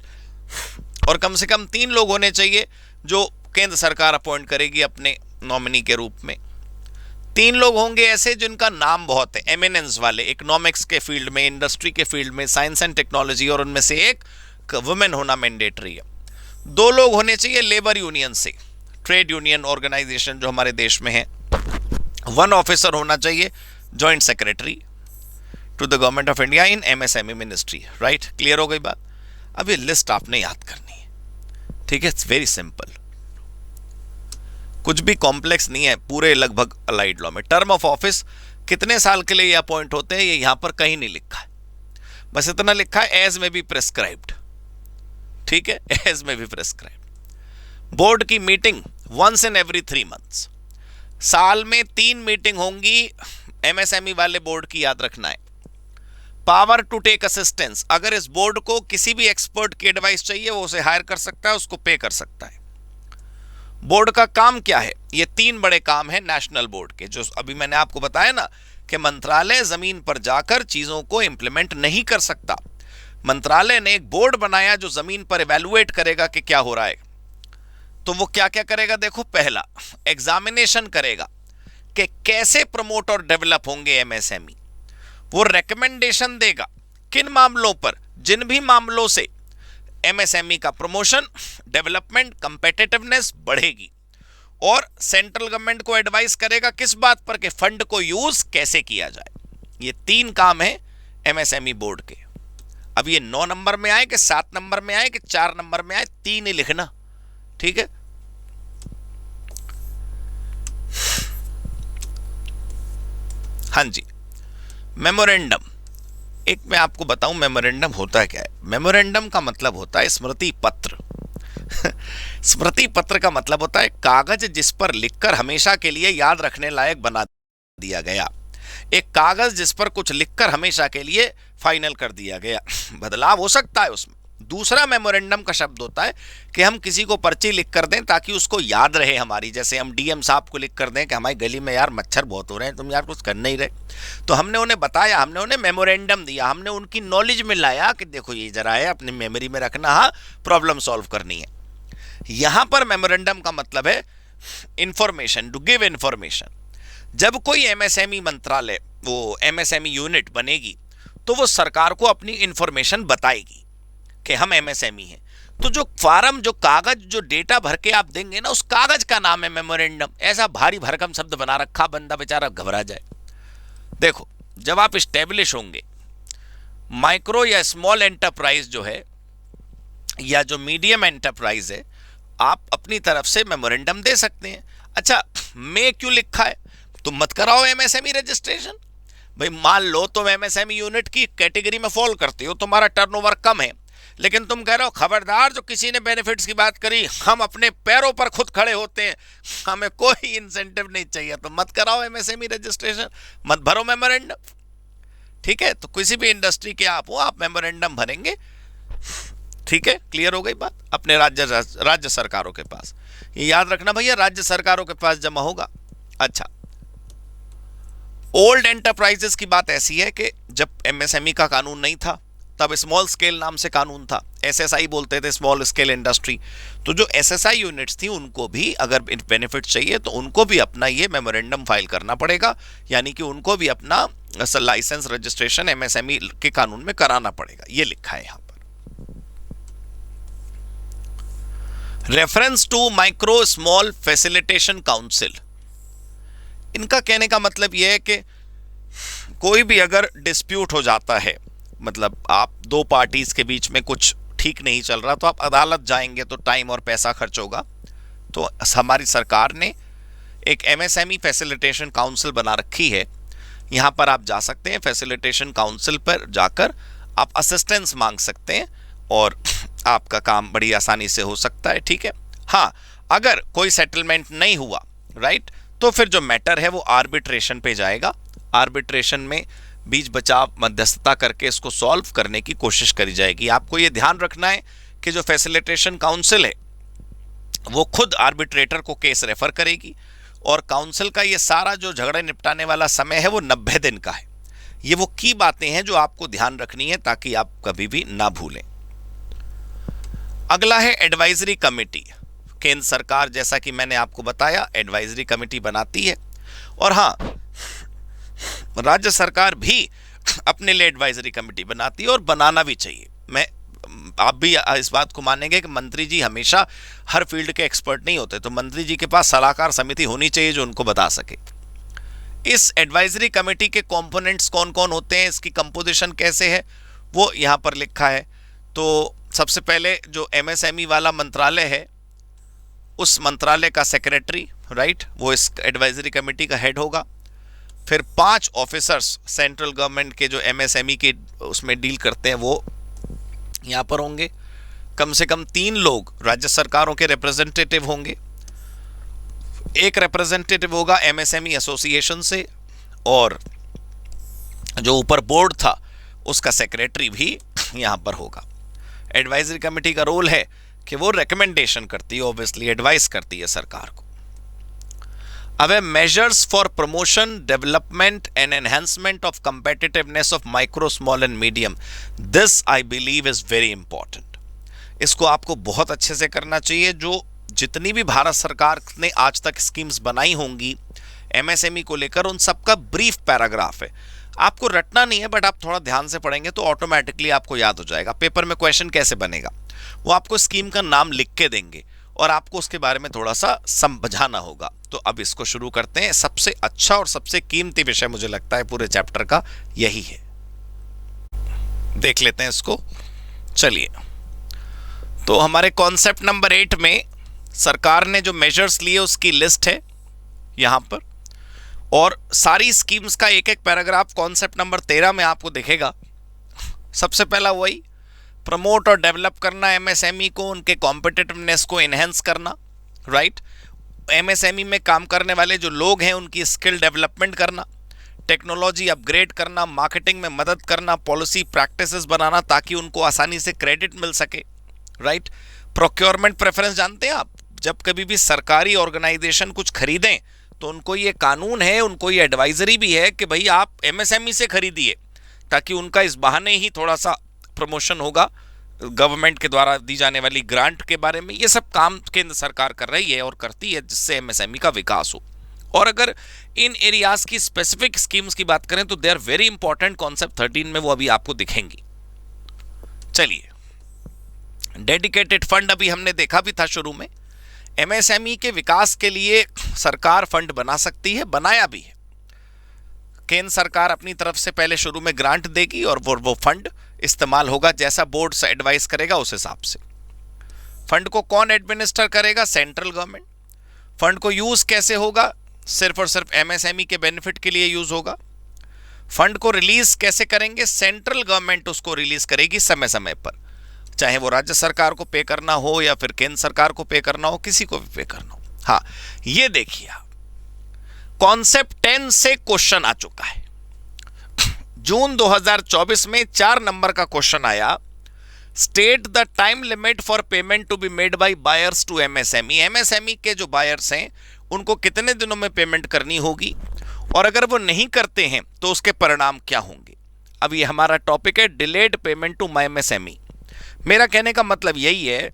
और कम से कम 3 लोग होने चाहिए जो केंद्र सरकार अपॉइंट करेगी अपने नॉमिनी के रूप में। 3 लोग होंगे ऐसे जिनका नाम बहुत है, एमिनेंस वाले, इकोनॉमिक्स के फील्ड में, इंडस्ट्री के फील्ड में, साइंस एंड टेक्नोलॉजी, और उनमें से एक वुमेन होना मैंडेटरी है। 2 लोग होने चाहिए लेबर यूनियन से, ट्रेड यूनियन ऑर्गेनाइजेशन जो हमारे देश में है। 1 ऑफिसर होना चाहिए joint secretary to the government of India in MSME ministry, right. Clear हो गई बात? अब ये लिस्ट आपने याद करनी है, ठीक है। इट्स वेरी सिंपल, कुछ भी कॉम्प्लेक्स नहीं है, पूरे लगभग अलाइड लॉ में। टर्म ऑफ ऑफिस कितने साल के लिए ये अपॉइंट होते हैं ये यहां पर कहीं नहीं लिखा है, बस इतना लिखा है एज में बी प्रेस्क्राइब्ड, ठीक है, as may be prescribed. Board की meeting once in every 3 months, साल में 3 मीटिंग होंगी एमएसएमई वाले बोर्ड की, याद रखना है। पावर टू टेक असिस्टेंस, अगर इस बोर्ड को किसी भी एक्सपर्ट की एडवाइस चाहिए वो उसे हायर कर सकता है, उसको पे कर सकता है। बोर्ड का काम क्या है? ये 3 बड़े काम है नेशनल बोर्ड के, जो अभी मैंने आपको बताया ना कि मंत्रालय जमीन पर जाकर चीजों को इंप्लीमेंट नहीं कर सकता। मंत्रालय ने एक बोर्ड बनाया जो जमीन पर इवैल्यूएट करेगा कि क्या हो रहा है। तो वो क्या क्या करेगा? देखो, पहला एग्जामिनेशन करेगा कि कैसे प्रमोट और डेवलप होंगे एमएसएमई। वो रेकमेंडेशन देगा किन मामलों पर? जिन भी मामलों से एमएसएमई का प्रमोशन, डेवलपमेंट, कंपेटिटिवनेस बढ़ेगी। और सेंट्रल गवर्नमेंट को एडवाइस करेगा किस बात पर? कि फंड को यूज कैसे किया जाए। ये 3 काम है एमएसएमई बोर्ड के। अब ये 9 नंबर में आए कि 7 नंबर में आए कि 4 नंबर में आए, 3 ही लिखना, ठीक है। हाँ जी, मेमोरेंडम। एक मैं आपको बताऊं मेमोरेंडम होता क्या है। मेमोरेंडम का मतलब होता है स्मृति पत्र। स्मृति पत्र का मतलब होता है कागज जिस पर लिखकर हमेशा के लिए याद रखने लायक बना दिया गया। एक कागज जिस पर कुछ लिखकर हमेशा के लिए फाइनल कर दिया गया। बदलाव हो सकता है उसमें, दूसरा मेमोरेंडम का शब्द होता है कि हम किसी को पर्ची लिख कर दें ताकि उसको याद रहे हमारी, जैसे हम डीएम साहब को लिख कर दें कि हमारी गली में यार मच्छर बहुत हो रहे हैं, तुम यार कुछ कर नहीं रहे, तो हमने उन्हें बताया, हमने उन्हें मेमोरेंडम दिया, हमने उनकी नॉलेज में लाया कि देखो ये जरा है, अपनी मेमोरी में रखना, हाँ प्रॉब्लम सॉल्व करनी है। यहां पर मेमोरेंडम का मतलब है इंफॉर्मेशन, टू गिव इंफॉर्मेशन। जब कोई एमएसएमई मंत्रालय, वो एमएसएमई यूनिट बनेगी, तो वो सरकार को अपनी इंफॉर्मेशन बताएगी कि हम एमएसएमई हैं। तो जो फार्म, जो कागज, जो डेटा भर के आप देंगे ना, उस कागज का नाम है मेमोरेंडम। ऐसा भारी भरकम शब्द बना रखा, बंदा बेचारा घबरा जाए। देखो, जब आप स्टेब्लिश होंगे, माइक्रो या स्मॉल एंटरप्राइज जो है, या जो मीडियम एंटरप्राइज है, आप अपनी तरफ से मेमोरेंडम दे सकते हैं। अच्छा, मैं क्यों लिखा है? तुम मत कराओ एमएसएमई रजिस्ट्रेशन। भाई मान लो तुम एमएसएमई यूनिट की कैटेगरी में फॉल करते हो, तुम्हारा टर्नओवर कम है, लेकिन तुम कह रहे हो खबरदार, जो किसी ने बेनिफिट्स की बात करी, हम अपने पैरों पर खुद खड़े होते हैं, हमें कोई इंसेंटिव नहीं चाहिए, तो मत कराओ एमएसएमई रजिस्ट्रेशन, मत भरो मेमोरेंडम। ठीक है, तो किसी भी इंडस्ट्री के आप हो, आप मेमोरेंडम भरेंगे। ठीक है, क्लियर हो गई बात? अपने राज्य सरकारों के पास, ये याद रखना भैया, राज्य सरकारों के पास जमा होगा। अच्छा, ओल्ड एंटरप्राइजेस की बात ऐसी है कि जब एमएसएमई का कानून नहीं था, तब स्मॉल स्केल नाम से कानून था, एसएसआई बोलते थे, स्मॉल स्केल इंडस्ट्री। तो जो एसएसआई यूनिट्स थी, उनको भी अगर बेनिफिट चाहिए तो उनको भी अपना ये मेमोरेंडम फाइल करना पड़ेगा, यानी कि उनको भी अपना लाइसेंस रजिस्ट्रेशन एमएसएमई के कानून में कराना पड़ेगा। ये लिखा है यहां पर। Reference to micro small facilitation council, इनका कहने का मतलब यह है कि कोई भी अगर डिस्प्यूट हो जाता है, मतलब आप दो पार्टीज के बीच में कुछ ठीक नहीं चल रहा, तो आप अदालत जाएंगे तो टाइम और पैसा खर्च होगा। तो हमारी सरकार ने एक एमएसएमई फैसिलिटेशन काउंसिल बना रखी है, यहां पर आप जा सकते हैं। फैसिलिटेशन काउंसिल पर जाकर आप असिस्टेंस मांग सकते हैं और आपका काम बड़ी आसानी से हो सकता है। ठीक है, हाँ, अगर कोई सेटलमेंट नहीं हुआ, राइट, तो फिर जो मैटर है वो आर्बिट्रेशन पे जाएगा। आर्बिट्रेशन में बीच बचाव मध्यस्थता करके इसको सॉल्व करने की कोशिश करी जाएगी। आपको ये ध्यान रखना है कि जो फैसिलिटेशन काउंसिल है वो खुद आर्बिट्रेटर को केस रेफर करेगी, और काउंसिल का ये सारा जो झगड़े निपटाने वाला समय है वो 90 दिन का है। ये वो की बातें हैं जो आपको ध्यान रखनी है ताकि आप कभी भी ना भूलें। अगला है एडवाइजरी कमेटी। केंद्र सरकार, जैसा कि मैंने आपको बताया, एडवाइजरी कमेटी बनाती है, और हाँ, राज्य सरकार भी अपने लिए एडवाइजरी कमेटी बनाती है, और बनाना भी चाहिए। आप भी इस बात को मानेंगे कि मंत्री जी हमेशा हर फील्ड के एक्सपर्ट नहीं होते, तो मंत्री जी के पास सलाहकार समिति होनी चाहिए जो उनको बता सके। इस एडवाइजरी कमेटी के कंपोनेंट्स कौन कौन होते हैं, इसकी कंपोजिशन कैसे है, वो यहाँ पर लिखा है। तो सबसे पहले जो एमएसएमई वाला मंत्रालय है, उस मंत्रालय का सेक्रेटरी, राइट, वो इस एडवाइजरी कमेटी का हेड होगा। फिर 5 ऑफिसर्स सेंट्रल गवर्नमेंट के जो एमएसएमई के उसमें डील करते हैं वो यहाँ पर होंगे। कम से कम 3 लोग राज्य सरकारों के रिप्रेजेंटेटिव होंगे। एक रिप्रेजेंटेटिव होगा एमएसएमई एसोसिएशन से, और जो ऊपर बोर्ड था उसका सेक्रेटरी भी यहाँ पर होगा। एडवाइजरी कमेटी का रोल है कि वो रिकमेंडेशन करती है, ऑब्वियसली एडवाइस करती है सरकार को। अब है measures for promotion, development and enhancement of competitiveness of micro, small and medium. This I believe is very important. इसको आपको बहुत अच्छे से करना चाहिए। जो जितनी भी भारत सरकार ने आज तक स्कीम्स बनाई होंगी एमएसएमई को लेकर, उन सबका ब्रीफ पैराग्राफ है। आपको रटना नहीं है, बट आप थोड़ा ध्यान से पढ़ेंगे तो ऑटोमेटिकली आपको याद हो जाएगा। पेपर में क्वेश्चन कैसे बनेगा, वो आपको स्कीम का नाम लिख के देंगे और आपको उसके बारे में थोड़ा सा समझाना होगा। तो अब इसको शुरू करते हैं। सबसे अच्छा और सबसे कीमती विषय मुझे लगता है पूरे चैप्टर का यही है। देख लेते हैं इसको। चलिए, तो हमारे कॉन्सेप्ट नंबर 8 में सरकार ने जो मेजर्स लिए उसकी लिस्ट है यहां पर, और सारी स्कीम्स का एक एक पैराग्राफ कॉन्सेप्ट नंबर 13 में आपको दिखेगा। सबसे पहला वही प्रमोट और डेवलप करना एमएसएमई को, उनके कॉम्पिटिटिवनेस को एनहेंस करना, राइट। एमएसएमई में काम करने वाले जो लोग हैं उनकी स्किल डेवलपमेंट करना, टेक्नोलॉजी अपग्रेड करना, मार्केटिंग में मदद करना, पॉलिसी प्रैक्टिसेस बनाना ताकि उनको आसानी से क्रेडिट मिल सके, राइट। प्रोक्योरमेंट प्रेफरेंस जानते हैं आप, जब कभी भी सरकारी ऑर्गेनाइजेशन कुछ खरीदें तो उनको ये कानून है, उनको ये एडवाइजरी भी है कि भाई आप एमएसएमई से खरीदिए, ताकि उनका इस बहाने ही थोड़ा सा प्रमोशन होगा गवर्नमेंट के द्वारा दी जाने वाली ग्रांट के बारे में। ये सब काम केंद्र सरकार कर रही है और करती है जिससे एमएसएमई का विकास हो। और अगर इन एरियाज की स्पेसिफिक स्कीम्स की बात करें तो they are very important, concept 13 में वो अभी आपको दिखेंगी। चलिए, डेडिकेटेड फंड अभी हमने देखा भी था शुरू में। एमएसएमई के विकास के लिए सरकार फंड बना सकती है, बनाया भी है। केंद्र सरकार अपनी तरफ से पहले शुरू में ग्रांट देगी और वो फंड इस्तेमाल होगा जैसा बोर्ड से एडवाइस करेगा उस हिसाब से। फंड को कौन एडमिनिस्टर करेगा? Central government. फंड को यूज कैसे होगा? सिर्फ और सिर्फ एमएसएमई के बेनिफिट के लिए यूज होगा। फंड को रिलीज कैसे करेंगे? सेंट्रल गवर्नमेंट उसको रिलीज करेगी समय समय पर, चाहे वो राज्य सरकार को पे करना हो या फिर केंद्र सरकार को पे करना हो, किसी को भी पे करना हो। हाँ, ये देखिए कॉन्सेप्ट 10 से क्वेश्चन आ चुका है। जून 2024 में 4 नंबर का क्वेश्चन आया, state the time limit for payment to be made by buyers to MSME. MSME के जो बायर्स हैं उनको कितने दिनों में पेमेंट करनी होगी, और अगर वो नहीं करते हैं तो उसके परिणाम क्या होंगे। अब ये हमारा टॉपिक है डिलेड पेमेंट टू एमएसएमई। मेरा कहने का मतलब यही है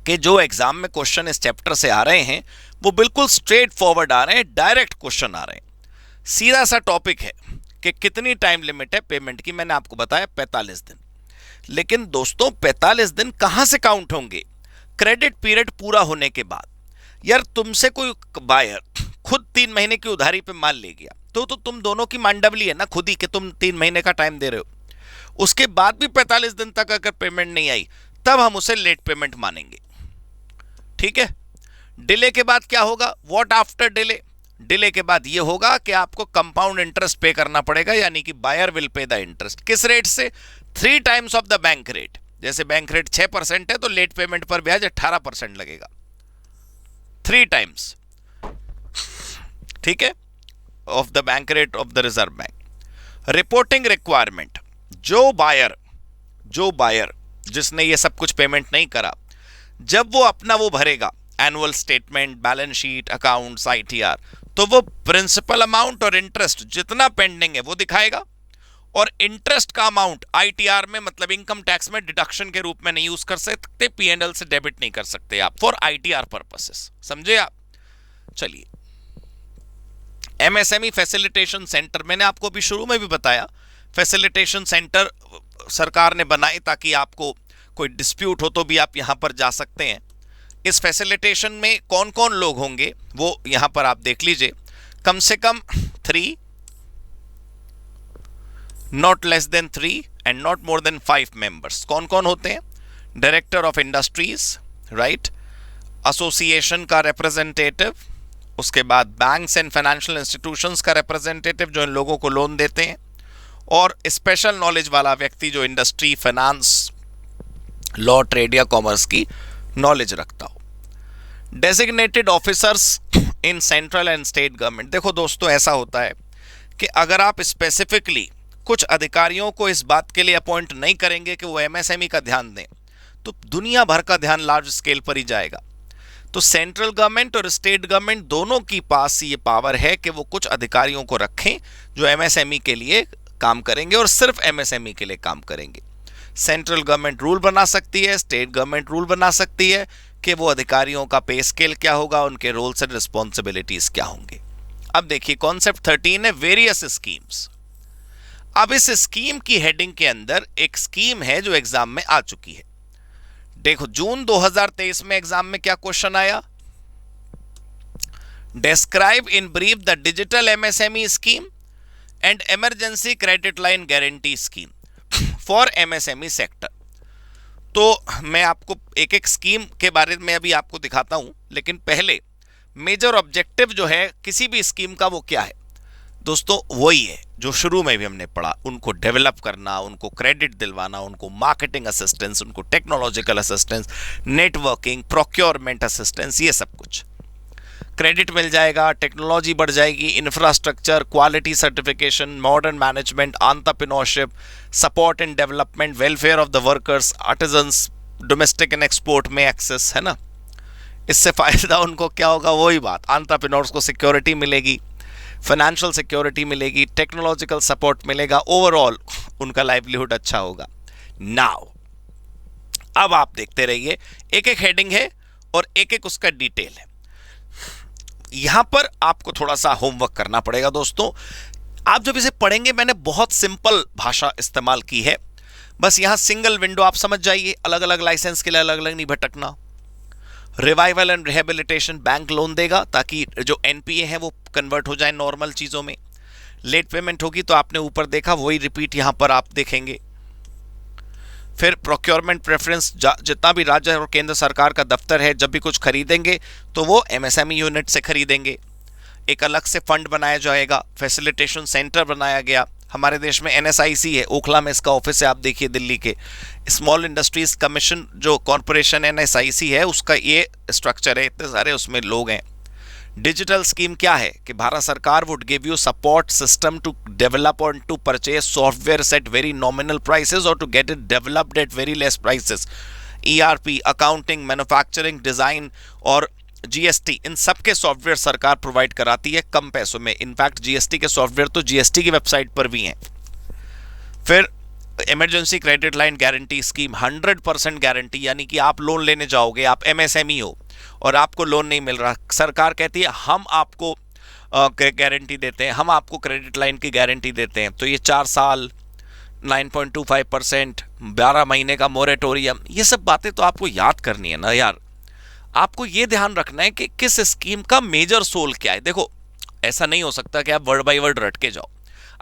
कि जो एग्जाम में क्वेश्चन इस चैप्टर से आ रहे हैं वो बिल्कुल स्ट्रेट फॉरवर्ड आ रहे हैं, डायरेक्ट क्वेश्चन आ रहे हैं। सीधा सा टॉपिक है कि कितनी टाइम लिमिट है पेमेंट की। मैंने आपको बताया 45 दिन। लेकिन दोस्तों 45 दिन कहां से काउंट होंगे? क्रेडिट पीरियड पूरा होने के बाद। यार तुमसे कोई बायर खुद 3 महीने की उधारी पे माल ले गया तो तुम दोनों की मांडवली है ना खुद ही, कि तुम 3 महीने का टाइम दे रहे हो। उसके बाद भी 45 दिन तक अगर पेमेंट नहीं आई तब हम उसे लेट पेमेंट मानेंगे, ठीक है। डिले के बाद क्या होगा? What after delay? डिले के बाद यह होगा कि आपको कंपाउंड इंटरेस्ट पे करना पड़ेगा, यानी कि buyer will pay the interest. किस रेट से? 3 times of the bank rate. जैसे बैंक रेट 6% है तो लेट पेमेंट पर ब्याज 18% लगेगा, 3 टाइम्स, ठीक है, of the bank rate of the reserve bank. Reporting requirement, जो बायर जिसने ये सब कुछ पेमेंट नहीं करा, जब वो अपना वो भरेगा annual statement, balance sheet, accounts, ITR, तो वो प्रिंसिपल अमाउंट और इंटरेस्ट जितना पेंडिंग है वो दिखाएगा, और इंटरेस्ट का अमाउंट आईटीआर में, मतलब इनकम टैक्स में डिडक्शन के रूप में नहीं यूज कर सकते, पीएनएल से डेबिट नहीं कर सकते आप फॉर आईटीआर पर्पसेस, समझे आप। चलिए, एमएसएमई फैसिलिटेशन सेंटर, मैंने आपको अभी शुरू में भी बताया, फैसिलिटेशन सेंटर सरकार ने बनाए ताकि आपको कोई डिस्प्यूट हो तो भी आप यहां पर जा सकते हैं। इस फैसिलिटेशन में कौन कौन लोग होंगे वो यहां पर आप देख लीजिए। कम से कम 3, not less than 3 and not more than 5 members. कौन कौन होते हैं? Director of industries, right, association का रिप्रेजेंटेटिव, उसके बाद बैंक्स एंड फाइनेंशियल इंस्टीट्यूशंस का रिप्रेजेंटेटिव जो इन लोगों को लोन देते हैं, और स्पेशल नॉलेज वाला व्यक्ति जो इंडस्ट्री, फाइनेंस, लॉ, ट्रेड या कॉमर्स की नॉलेज रखता हो। Designated officers in central and state government. देखो दोस्तों, ऐसा होता है कि अगर आप स्पेसिफिकली कुछ अधिकारियों को इस बात के लिए अपॉइंट नहीं करेंगे कि वो एमएसएमई का ध्यान दें, तो दुनिया भर का ध्यान लार्ज स्केल पर ही जाएगा। तो सेंट्रल गवर्नमेंट और स्टेट गवर्नमेंट दोनों की पास ये पावर है कि वो कुछ अधिकारियों को रखें जो एमएसएमई के लिए काम करेंगे और सिर्फ एमएसएमई के लिए काम करेंगे। सेंट्रल गवर्नमेंट रूल बना सकती है, स्टेट गवर्नमेंट रूल बना सकती है कि वो अधिकारियों का पे स्केल क्या होगा, उनके रोल्स एंड रिस्पॉन्सिबिलिटीज क्या होंगे। अब देखिए, कॉन्सेप्ट 13 है वेरियस स्कीम्स। अब इस स्कीम की हेडिंग के अंदर एक स्कीम है जो एग्जाम में आ चुकी है। देखो, जून 2023 में एग्जाम में क्या क्वेश्चन आया? Describe in brief the digital MSME scheme and emergency credit line guarantee scheme for MSME sector. तो मैं आपको एक एक स्कीम के बारे में अभी आपको दिखाता हूं, लेकिन पहले मेजर ऑब्जेक्टिव जो है किसी भी स्कीम का वो क्या है दोस्तों? वही है जो शुरू में भी हमने पढ़ा, उनको डेवलप करना, उनको क्रेडिट दिलवाना, उनको मार्केटिंग असिस्टेंस, उनको technological assistance, networking, procurement assistance, ये सब कुछ। क्रेडिट मिल जाएगा, टेक्नोलॉजी बढ़ जाएगी, infrastructure, quality certification, modern management, entrepreneurship, support and development, welfare of the workers, artisans, domestic and export में एक्सेस, है ना। इससे फायदा उनको क्या होगा, वही बात, एंटरप्रेन्योर्स को सिक्योरिटी मिलेगी, फाइनेंशियल सिक्योरिटी मिलेगी, टेक्नोलॉजिकल सपोर्ट मिलेगा, ओवरऑल उनका लाइवलीहुड अच्छा होगा। नाउ अब आप देखते रहिए, एक एक हेडिंग है और एक एक उसका डिटेल है। यहां पर आपको थोड़ा सा होमवर्क करना पड़ेगा दोस्तों। आप जब इसे पढ़ेंगे, मैंने बहुत सिंपल भाषा इस्तेमाल की है, बस यहां सिंगल विंडो आप समझ जाइए, अलग अलग लाइसेंस के लिए अलग अलग नहीं भटकना। Revival and rehabilitation, bank loan देगा ताकि जो एनपीए है वो कन्वर्ट हो जाए नॉर्मल चीजों में। लेट पेमेंट होगी तो आपने ऊपर देखा, वही रिपीट यहां पर आप देखेंगे। फिर प्रोक्योरमेंट प्रेफरेंस, जितना भी राज्य और केंद्र सरकार का दफ्तर है, जब भी कुछ खरीदेंगे तो वो एमएसएमई यूनिट से खरीदेंगे। एक अलग से फंड बनाया जाएगा, फैसिलिटेशन सेंटर बनाया गया। हमारे देश में एनएसआईसी है, ओखला में इसका ऑफिस है, आप देखिए दिल्ली के। स्मॉल इंडस्ट्रीज कमीशन जो कॉरपोरेशन एनएसआईसी है, उसका ये स्ट्रक्चर है, इतने सारे उसमें लोग हैं। डिजिटल स्कीम क्या है कि भारत सरकार would give you support system to develop और to purchase software at very nominal prices और to get it developed at very less prices. ERP, accounting, manufacturing, design और जीएसटी, इन सब के सॉफ्टवेयर सरकार प्रोवाइड कराती है कम पैसों में। इनफैक्ट जीएसटी के सॉफ्टवेयर तो जीएसटी की वेबसाइट पर भी हैं। फिर emergency credit line guarantee scheme, 100% guarantee, यानी कि आप लोन लेने जाओगे, आप एमएसएमई हो और आपको लोन नहीं मिल रहा, सरकार कहती है हम आपको गारंटी देते हैं, हम आपको क्रेडिट लाइन की गारंटी देते हैं। तो ये 4 साल, 9.25%, 12 महीने का मोरेटोरियम, ये सब बातें तो आपको याद करनी है ना यार। आपको ये ध्यान रखना है कि किस स्कीम का मेजर सोल क्या है। देखो, ऐसा नहीं हो सकता कि आप वर्ड बाय वर्ड रट के जाओ,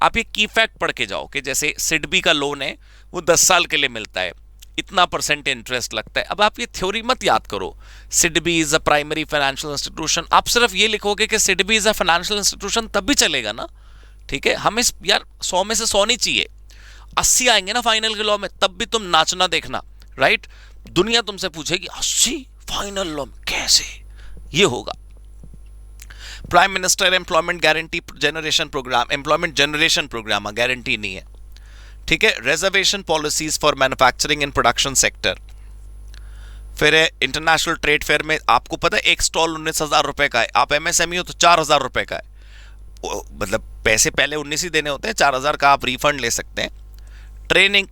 आप ये की फैक्ट पढ़ के जाओ कि जैसे सिडबी का लोन है वो 10 साल के लिए मिलता है, इतना % इंटरेस्ट लगता है। अब आप ये थ्योरी मत याद करो, SIDBI is a primary financial institution, आप सिर्फ ये लिखोगे कि SIDBI is a financial institution, तब भी चलेगा ना, ठीक है। हमें यार 100 में से 100 नहीं चाहिए, 80 आएंगे ना फाइनल के लॉ में, तब भी तुम नाचना देखना, राइट। दुनिया तुमसे पूछेगी 80 फाइनल लॉ में कैसे, ये होगा। Prime minister employment guarantee generation programme, employment generation programme, guarantee नहीं है, ठीक है। Reservation policies for manufacturing and production sector. फिर है इंटरनेशनल ट्रेड फेयर में, आपको पता है एक स्टॉल 19,000 रुपए का है, आप एमएसएमई हो तो 4,000 रुपए का है, मतलब पैसे पहले 19 ही देने होते हैं, 4,000 का आप रिफंड ले सकते हैं। ट्रेनिंग,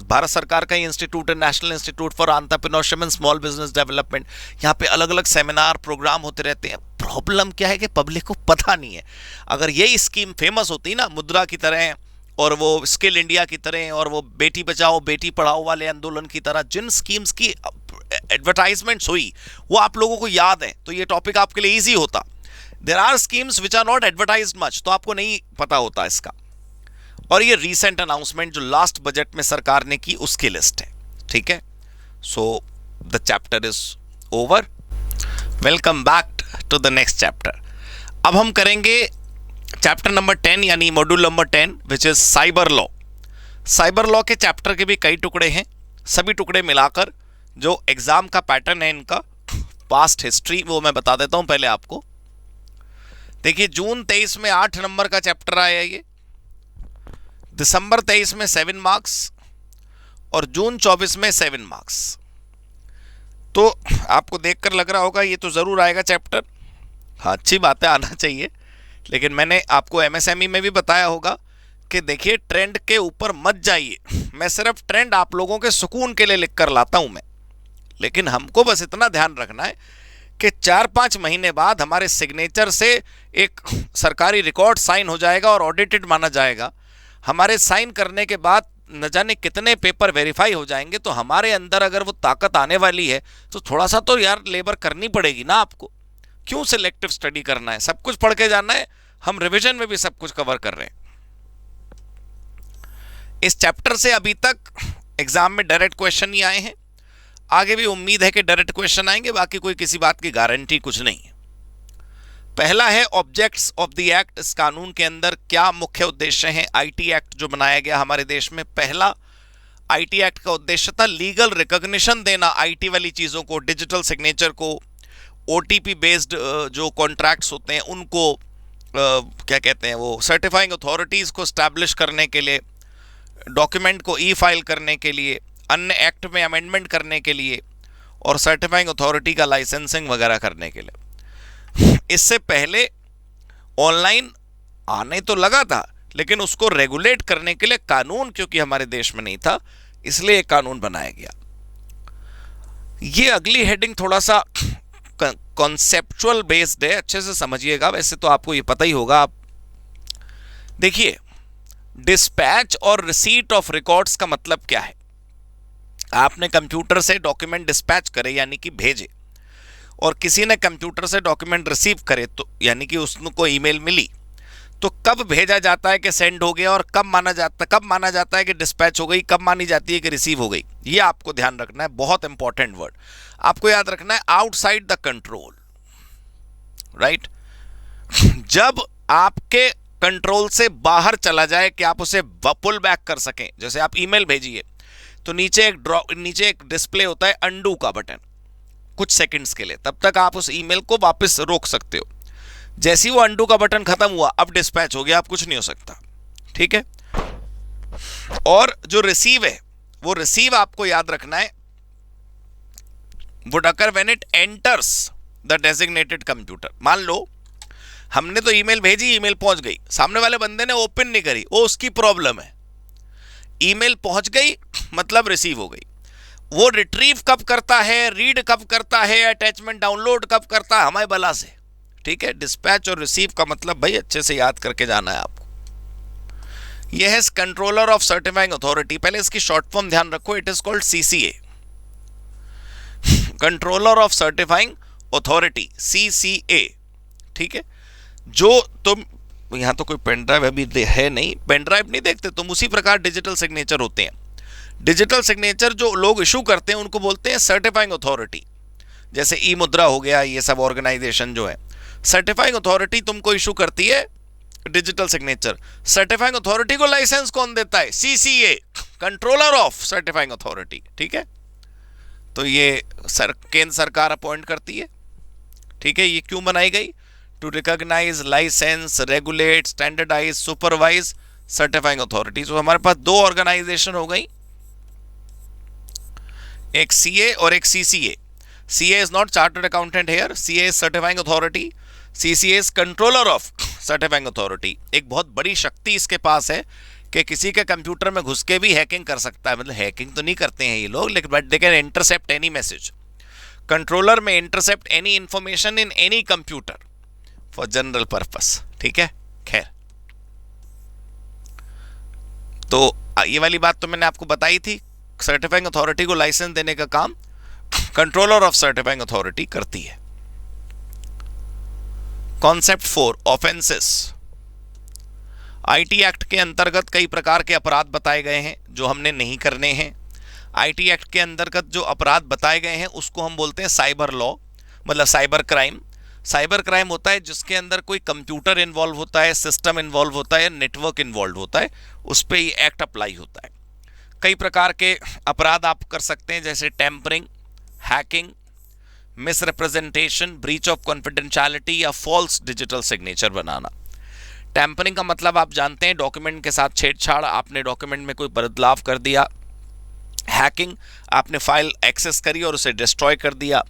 भारत सरकार का ही इंस्टीट्यूट है, national institute for entrepreneurship and small business development, यहाँ पे अलग अलग सेमिनार प्रोग्राम होते रहते हैं। प्रॉब्लम क्या है कि पब्लिक को पता नहीं है। अगर यही स्कीम फेमस होती ना, मुद्रा की तरह और वो स्किल इंडिया की तरह और वो बेटी बचाओ बेटी पढ़ाओ वाले आंदोलन की तरह, जिन स्कीम्स की एडवर्टाइजमेंट्स हुई वो आप लोगों को याद है, तो ये टॉपिक आपके लिए इजी होता। There are schemes which are not advertised much, तो आपको नहीं पता होता इसका। और ये रीसेंट अनाउंसमेंट जो लास्ट बजट में सरकार ने की, उसकी लिस्ट है, ठीक है। So the chapter is over, welcome back to the next chapter. अब हम करेंगे चैप्टर नंबर 10 यानी module number 10 which is cyber law. Cyber law के चैप्टर के भी कई टुकड़े हैं, सभी टुकड़े मिलाकर जो एग्जाम का पैटर्न है इनका, पास्ट हिस्ट्री, वो मैं बता देता हूं पहले आपको। देखिए, जून 23 में 8 नंबर का चैप्टर आया ये, दिसंबर 23 में 7 मार्क्स और जून 24 में 7 मार्क्स। तो आपको देखकर लग रहा होगा ये तो जरूर आएगा चैप्टर, हाँ अच्छी बात है, आना चाहिए। लेकिन मैंने आपको एमएसएमई में भी बताया होगा कि देखिए ट्रेंड के ऊपर मत जाइए, मैं सिर्फ ट्रेंड आप लोगों के सुकून के लिए लिख कर लाता हूं मैं। लेकिन हमको बस इतना ध्यान रखना है कि 4-5 महीने बाद हमारे सिग्नेचर से एक सरकारी रिकॉर्ड साइन हो जाएगा और ऑडिटेड माना जाएगा। हमारे साइन करने के बाद न जाने कितने पेपर वेरीफाई हो जाएंगे, तो हमारे अंदर अगर वो ताकत आने वाली है तो थोड़ा सा तो यार लेबर करनी पड़ेगी ना आपको। क्यों सिलेक्टिव स्टडी करना है, सब कुछ पढ़ के जाना है, हम रिवीजन में भी सब कुछ कवर कर रहे हैं। इस चैप्टर से अभी तक एग्जाम में डायरेक्ट क्वेश्चन ही आए हैं, आगे भी उम्मीद है कि डायरेक्ट क्वेश्चन आएंगे, बाकी कोई किसी बात की गारंटी कुछ नहीं है। पहला है ऑब्जेक्ट्स ऑफ द एक्ट, इस कानून के अंदर क्या मुख्य उद्देश्य हैं। आईटी एक्ट जो बनाया गया हमारे देश में, पहला आईटी एक्ट का उद्देश्य था लीगल रिकॉग्निशन देना आईटी वाली चीजों को, डिजिटल सिग्नेचर को, OTP बेस्ड जो कॉन्ट्रैक्ट्स होते हैं उनको क्या कहते हैं, वो सर्टिफाइंग अथॉरिटीज़ को स्टैब्लिश करने के लिए, डॉक्यूमेंट को ई फाइल करने के लिए, अन्य एक्ट में अमेंडमेंट करने के लिए, और सर्टिफाइंग अथॉरिटी का लाइसेंसिंग वगैरह करने के लिए। इससे पहले ऑनलाइन आने तो लगा था, लेकिन उसको रेगुलेट करने के लिए कानून क्योंकि हमारे देश में नहीं था, इसलिए एक कानून बनाया गया। ये अगली हेडिंग थोड़ा सा कॉन्सेप्चुअल बेस्ड है, अच्छे से समझिएगा, वैसे तो आपको ये पता ही होगा। आप देखिए, डिस्पैच और रिसीट ऑफ रिकॉर्ड्स का मतलब क्या है। आपने कंप्यूटर से डॉक्यूमेंट डिस्पैच करे यानी कि भेजे, और किसी ने कंप्यूटर से डॉक्यूमेंट रिसीव करे तो यानी कि उसको ईमेल मिली, तो कब भेजा जाता है कि सेंड हो गया, और कब माना जाता है कि डिस्पैच हो गई, कब मानी जाती है कि रिसीव हो गई। ये आपको ध्यान रखना है, बहुत इंपॉर्टेंट वर्ड आपको याद रखना है, आउटसाइड द कंट्रोल, राइट। जब आपके कंट्रोल से बाहर चला जाए कि आप उसे पुल बैक कर सकें, जैसे आप ईमेल भेजिए तो नीचे एक डिस्प्ले होता है अंडू का बटन कुछ सेकंड्स के लिए, तब तक आप उस ईमेल को वापस रोक सकते हो। जैसे ही वो अंडू का बटन खत्म हुआ, अब डिस्पैच हो गया, अब कुछ नहीं हो सकता, ठीक है। और जो रिसीव है, वो रिसीव आपको याद रखना है, would occur when it enters the designated computer. मान लो हमने तो ईमेल भेजी, ईमेल पहुंच गई, सामने वाले बंदे ने ओपन नहीं करी, वो उसकी प्रॉब्लम है। ईमेल पहुंच गई मतलब रिसीव हो गई। वो रिट्रीव कब करता है, रीड कब करता है, अटैचमेंट डाउनलोड कब करता है, हमारे बला से, ठीक है। डिस्पैच और रिसीव का मतलब भाई अच्छे से याद करके जाना है आपको। यह है कंट्रोलर ऑफ सर्टिफाइंग अथॉरिटी। पहले इसकी शॉर्ट फॉर्म ध्यान रखो, it is called CCA, controller of certifying authority, CCA, ठीक है। जो तुम यहां तो कोई पेन ड्राइव अभी है नहीं, पेन ड्राइव नहीं देखते तुम, उसी प्रकार डिजिटल सिग्नेचर होते हैं। डिजिटल सिग्नेचर जो लोग इशू करते हैं उनको बोलते हैं सर्टिफाइंग अथॉरिटी। जैसे ई मुद्रा हो गया, ये सब ऑर्गेनाइजेशन जो है, सर्टिफाइंग अथॉरिटी तुमको इशू करती है डिजिटल सिग्नेचर। सर्टिफाइंग अथॉरिटी को लाइसेंस कौन देता है? CCA, controller of certifying authority, ठीक है। तो ये केंद्र सरकार अपॉइंट करती है, ठीक है। ये क्यों बनाई गई? To recognise, licence, regulate, standardise, supervise certifying authority. तो हमारे पास दो ऑर्गेनाइजेशन हो गई, एक CA और एक CCA। CA is not chartered accountant here, CA is certifying authority, CCA is controller of certifying authority। एक बहुत बड़ी शक्ति इसके पास है कि किसी के कंप्यूटर में घुस के भी हैकिंग कर सकता है। मतलब हैकिंग तो नहीं करते हैं ये लोग, लेकिन but they can intercept any message. Controller में intercept any information in any computer for general purpose, ठीक है। खैर, तो ये वाली बात तो मैंने आपको बताई थी। सर्टिफाइंग अथॉरिटी को लाइसेंस देने का काम कंट्रोलर ऑफ सर्टिफाइंग अथॉरिटी करती है। Concept 4, offences. IT एक्ट के अंतर्गत कई प्रकार के अपराध बताए गए हैं जो हमने नहीं करने हैं। IT एक्ट के अंतर्गत जो अपराध बताए गए हैं उसको हम बोलते हैं साइबर लॉ, मतलब साइबर क्राइम। साइबर क्राइम होता है जिसके अंदर कोई कंप्यूटर इन्वॉल्व होता है, सिस्टम इन्वॉल्व होता है, नेटवर्क इन्वॉल्व होता है, उस पर ये एक्ट अप्लाई होता है। कई प्रकार के अपराध आप कर सकते हैं, जैसे tampering, hacking, misrepresentation, breach of confidentiality या फॉल्स डिजिटल सिग्नेचर बनाना। टेम्परिंग का मतलब आप जानते हैं, डॉक्यूमेंट के साथ छेड़छाड़, आपने डॉक्यूमेंट में कोई बदलाव कर दिया। हैकिंग, आपने फाइल एक्सेस करी और उसे डिस्ट्रॉय कर दिया,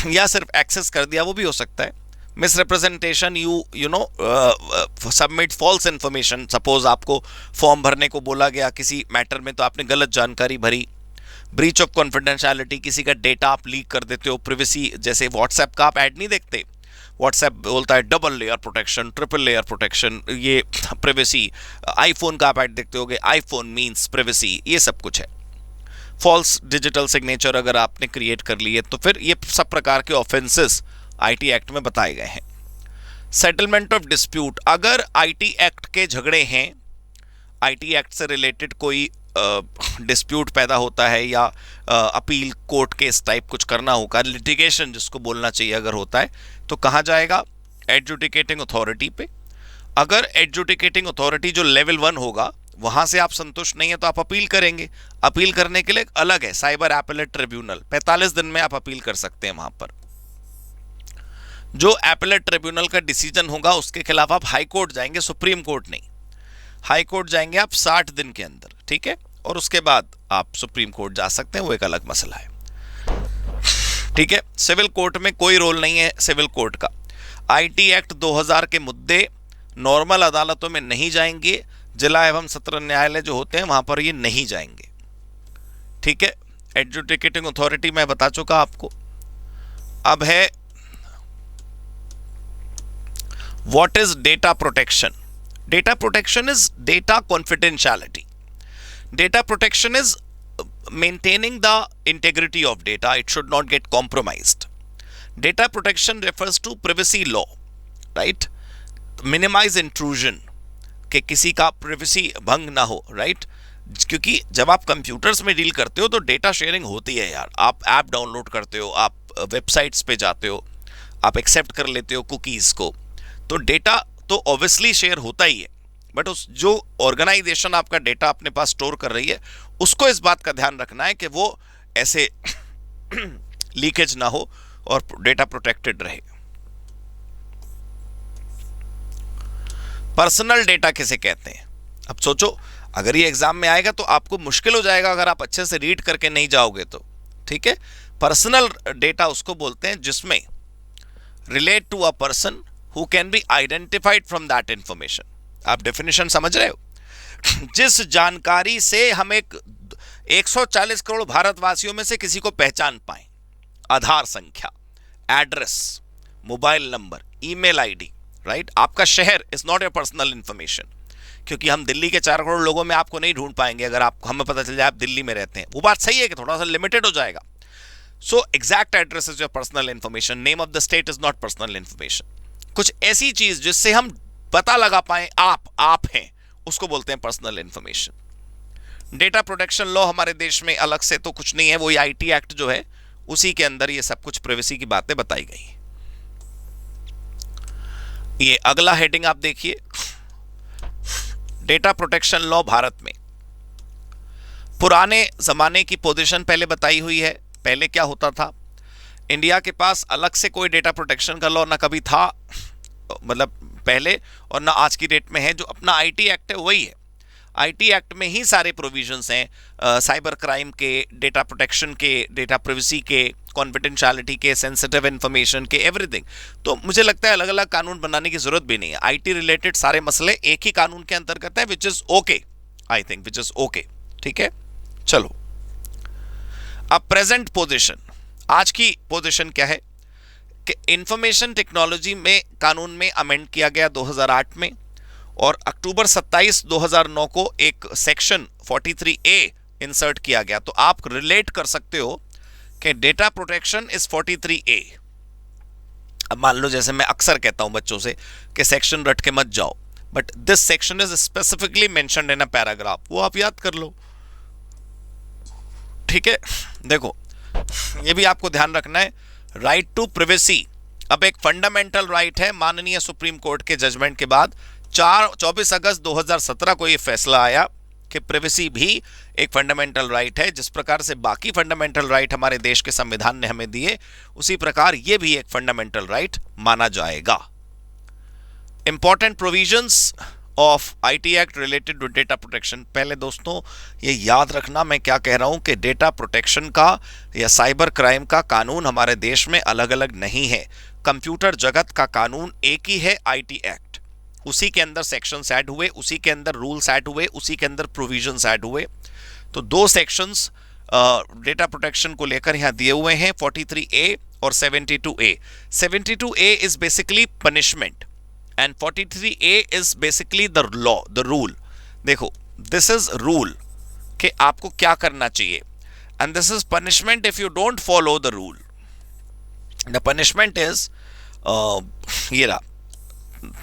या सिर्फ एक्सेस कर दिया, वो भी हो सकता है। Misrepresentation, you know submit false information. Suppose आपको फॉर्म भरने को बोला गया किसी मैटर में, तो आपने गलत जानकारी भरी। ब्रीच ऑफ कॉन्फिडेंशियलिटी, किसी का डेटा आप लीक कर देते हो। प्रिवेसी, जैसे व्हाट्सएप का आप ऐड नहीं देखते, व्हाट्सएप बोलता है double layer protection, triple layer protection, ये प्रिवेसी। आईफोन का आप ऐड देखते होगे, आईफोन मीन्स प्रिवेसी, ये सब कुछ है। फॉल्स डिजिटल सिग्नेचर अगर आपने क्रिएट कर लिए तो फिर ये सब प्रकार के ऑफेंसेस IT एक्ट में बताए गए हैं। सेटलमेंट ऑफ डिस्प्यूट, अगर IT एक्ट के झगड़े हैं, IT एक्ट से रिलेटेड कोई डिस्प्यूट पैदा होता है या अपील, कोर्ट केस टाइप कुछ करना होगा, लिटिगेशन जिसको बोलना चाहिए अगर होता है, तो कहाँ जाएगा? एडजुडिकेटिंग अथॉरिटी पे। अगर एडजुडिकेटिंग अथॉरिटी जो लेवल 1 होगा वहाँ से आप संतुष्ट नहीं है तो आप अपील करेंगे। अपील करने के लिए अलग है साइबर अपीलेट ट्रिब्यूनल, 45 दिन में आप अपील कर सकते हैं वहाँ पर। जो एपेलेट ट्रिब्यूनल का डिसीजन होगा उसके खिलाफ आप हाई कोर्ट जाएंगे, सुप्रीम कोर्ट नहीं, हाई कोर्ट जाएंगे आप 60 दिन के अंदर, ठीक है, और उसके बाद आप सुप्रीम कोर्ट जा सकते हैं, वो एक अलग मसला है, ठीक है। सिविल कोर्ट में कोई रोल नहीं है सिविल कोर्ट का। आईटी एक्ट 2000 के मुद्दे नॉर्मल अदालतों में नहीं जाएंगे, जिला एवं सत्र न्यायालय जो होते हैं वहां पर ये नहीं जाएंगे, ठीक है। एडजुडिकेटिंग अथॉरिटी मैं बता चुका आपको। अब है what is data protection. Data protection is data confidentiality. Data protection is maintaining the integrity of data. It should not get compromised. Data protection refers to privacy law, right? Minimize intrusion, कि किसी का privacy भंग ना हो, right? क्योंकि जब आप कंप्यूटर्स में डील करते हो तो डेटा शेयरिंग होती है यार। आप ऐप डाउनलोड करते हो, आप वेबसाइट्स पे जाते हो, आप एक्सेप्ट कर लेते हो कुकीज़ को, तो डेटा तो ऑब्वियसली शेयर होता ही है, बट उस जो ऑर्गेनाइजेशन आपका डेटा अपने पास स्टोर कर रही है उसको इस बात का ध्यान रखना है कि वो ऐसे लीकेज ना हो और डेटा प्रोटेक्टेड रहे। पर्सनल डेटा किसे कहते हैं? अब सोचो, अगर ये एग्जाम में आएगा तो आपको मुश्किल हो जाएगा अगर आप अच्छे से रीड करके नहीं जाओगे तो, ठीक है। पर्सनल डेटा उसको बोलते हैं जिसमें relate to a person who can be identified from that information. आप डेफिनेशन समझ रहे हो? जिस जानकारी से हम एक 140 करोड़ भारतवासियों में से किसी को पहचान पाए, आधार संख्या, address, mobile number, email ID, right. आपका शहर is not a personal information, क्योंकि हम दिल्ली के 4 करोड़ लोगों में आपको नहीं ढूंढ पाएंगे अगर आप हमें पता चल जाए आप दिल्ली में रहते हैं। वो बात सही है कि थोड़ा सा लिमिटेड हो जाएगा। So exact address is your personal information, name of the state is not personal information. कुछ ऐसी चीज जिससे हम पता लगा पाए आप हैं, उसको बोलते हैं personal information. Data protection law हमारे देश में अलग से तो कुछ नहीं है, वही आईटी एक्ट जो है उसी के अंदर ये सब कुछ प्राइवेसी की बातें बताई गई। ये अगला हेडिंग आप देखिए, डेटा प्रोटेक्शन लॉ भारत में। पुराने जमाने की पोजीशन पहले बताई हुई है। पहले क्या होता था, इंडिया के पास अलग से कोई डेटा प्रोटेक्शन का लॉ ना कभी था, मतलब पहले, और ना आज की डेट में है। जो अपना आईटी एक्ट है वही है। आईटी एक्ट में ही सारे प्रोविजंस हैं, साइबर क्राइम के, डेटा प्रोटेक्शन के, डेटा प्राइवेसी के, कॉन्फिडेंशियलिटी के, सेंसिटिव इंफॉर्मेशन के, एवरीथिंग। तो मुझे लगता है अलग अलग कानून बनाने की जरूरत भी नहीं है। आईटी रिलेटेड सारे मसले एक ही कानून के अंतर्गत है, which is okay, I think which is okay, ठीक है। चलो अब प्रेजेंट पोजीशन, आज की पोजीशन क्या है कि इंफॉर्मेशन टेक्नोलॉजी में कानून में अमेंड किया गया 2008 में, और अक्टूबर 27 2009 को एक सेक्शन 43A इंसर्ट किया गया। तो आप रिलेट कर सकते हो कि डेटा प्रोटेक्शन इज 43A। अब मान लो जैसे मैं अक्सर कहता हूं बच्चों से कि सेक्शन रट के मत जाओ, but this section is specifically mentioned in a paragraph, वो आप याद कर लो, ठीक है। देखो ये भी आपको ध्यान रखना है, राइट टू प्राइवेसी अब एक फंडामेंटल राइट है। माननीय सुप्रीम कोर्ट के जजमेंट के बाद 24 अगस्त 2017 को यह फैसला आया कि प्राइवेसी भी एक फंडामेंटल राइट है। जिस प्रकार से बाकी फंडामेंटल राइट हमारे देश के संविधान ने हमें दिए, उसी प्रकार यह भी एक फंडामेंटल राइट माना जाएगा। Important provisions of IT act related to data protection. पहले दोस्तों ये याद रखना मैं क्या कह रहा हूं कि डेटा प्रोटेक्शन का या साइबर क्राइम का कानून हमारे देश में अलग अलग नहीं है। कंप्यूटर जगत का कानून एक ही है, आईटी एक्ट। उसी के अंदर सेक्शंस ऐड हुए, उसी के अंदर रूल्स ऐड हुए, उसी के अंदर प्रोविजंस ऐड हुए। तो 2 सेक्शंस डेटा प्रोटेक्शन को लेकर यहां दिए हुए हैं, 43A और 72A। 72A is basically punishment and 43A is basically the law, the rule। देखो this is rule कि आपको क्या करना चाहिए, and this is punishment if you don't follow the rule। the punishment is ये रहा,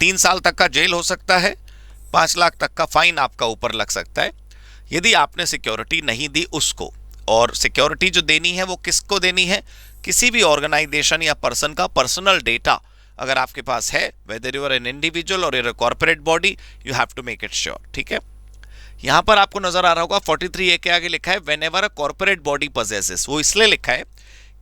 3 साल तक का जेल हो सकता है, 5 लाख तक का फाइन आपका ऊपर लग सकता है यदि आपने सिक्योरिटी नहीं दी उसको। और सिक्योरिटी जो देनी है वो किसको देनी है? किसी भी ऑर्गेनाइजेशन या पर्सन का पर्सनल डेटा अगर आपके पास है, whether you are an individual और a corporate body, you have to make it sure, ठीक है। यहां पर आपको नजर आ रहा होगा 43A के आगे लिखा है whenever a corporate body possesses. वो इसलिए लिखा है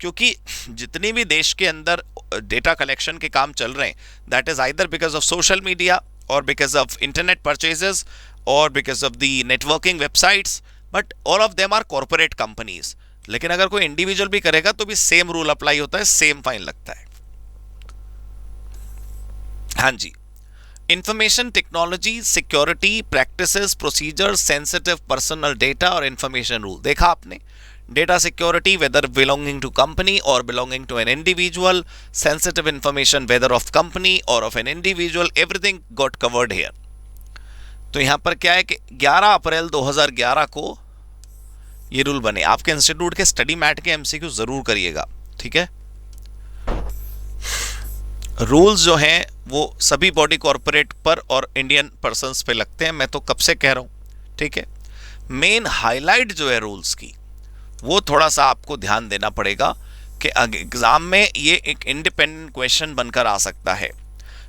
क्योंकि जितनी भी देश के अंदर डेटा कलेक्शन के काम चल रहे हैं, that is either because of social media और बिकॉज ऑफ इंटरनेट परचेजेस और because of the networking websites, but all of them are corporate companies. लेकिन अगर कोई इंडिविजुअल भी करेगा तो भी सेम रूल अप्लाई होता है, सेम फाइन लगता है। हाँ जी, information technology security practices procedures sensitive personal data और इंफॉर्मेशन रूल। देखा आपने, data security whether belonging to company और belonging to an individual, sensitive information whether of company और of an individual, everything got covered here. तो यहां पर क्या है कि 11 अप्रैल 2011 को ये रूल बने। आपके इंस्टीट्यूट के स्टडी मैट के एमसीक्यू जरूर करिएगा, ठीक है। रूल्स जो हैं वो सभी बॉडी कॉर्पोरेट पर और इंडियन पर्सन्स पे लगते हैं, मैं तो कब से कह रहा हूं, ठीक है। मेन हाईलाइट जो है रूल्स की वो थोड़ा सा आपको ध्यान देना पड़ेगा कि एग्जाम में ये एक इंडिपेंडेंट क्वेश्चन बनकर आ सकता है।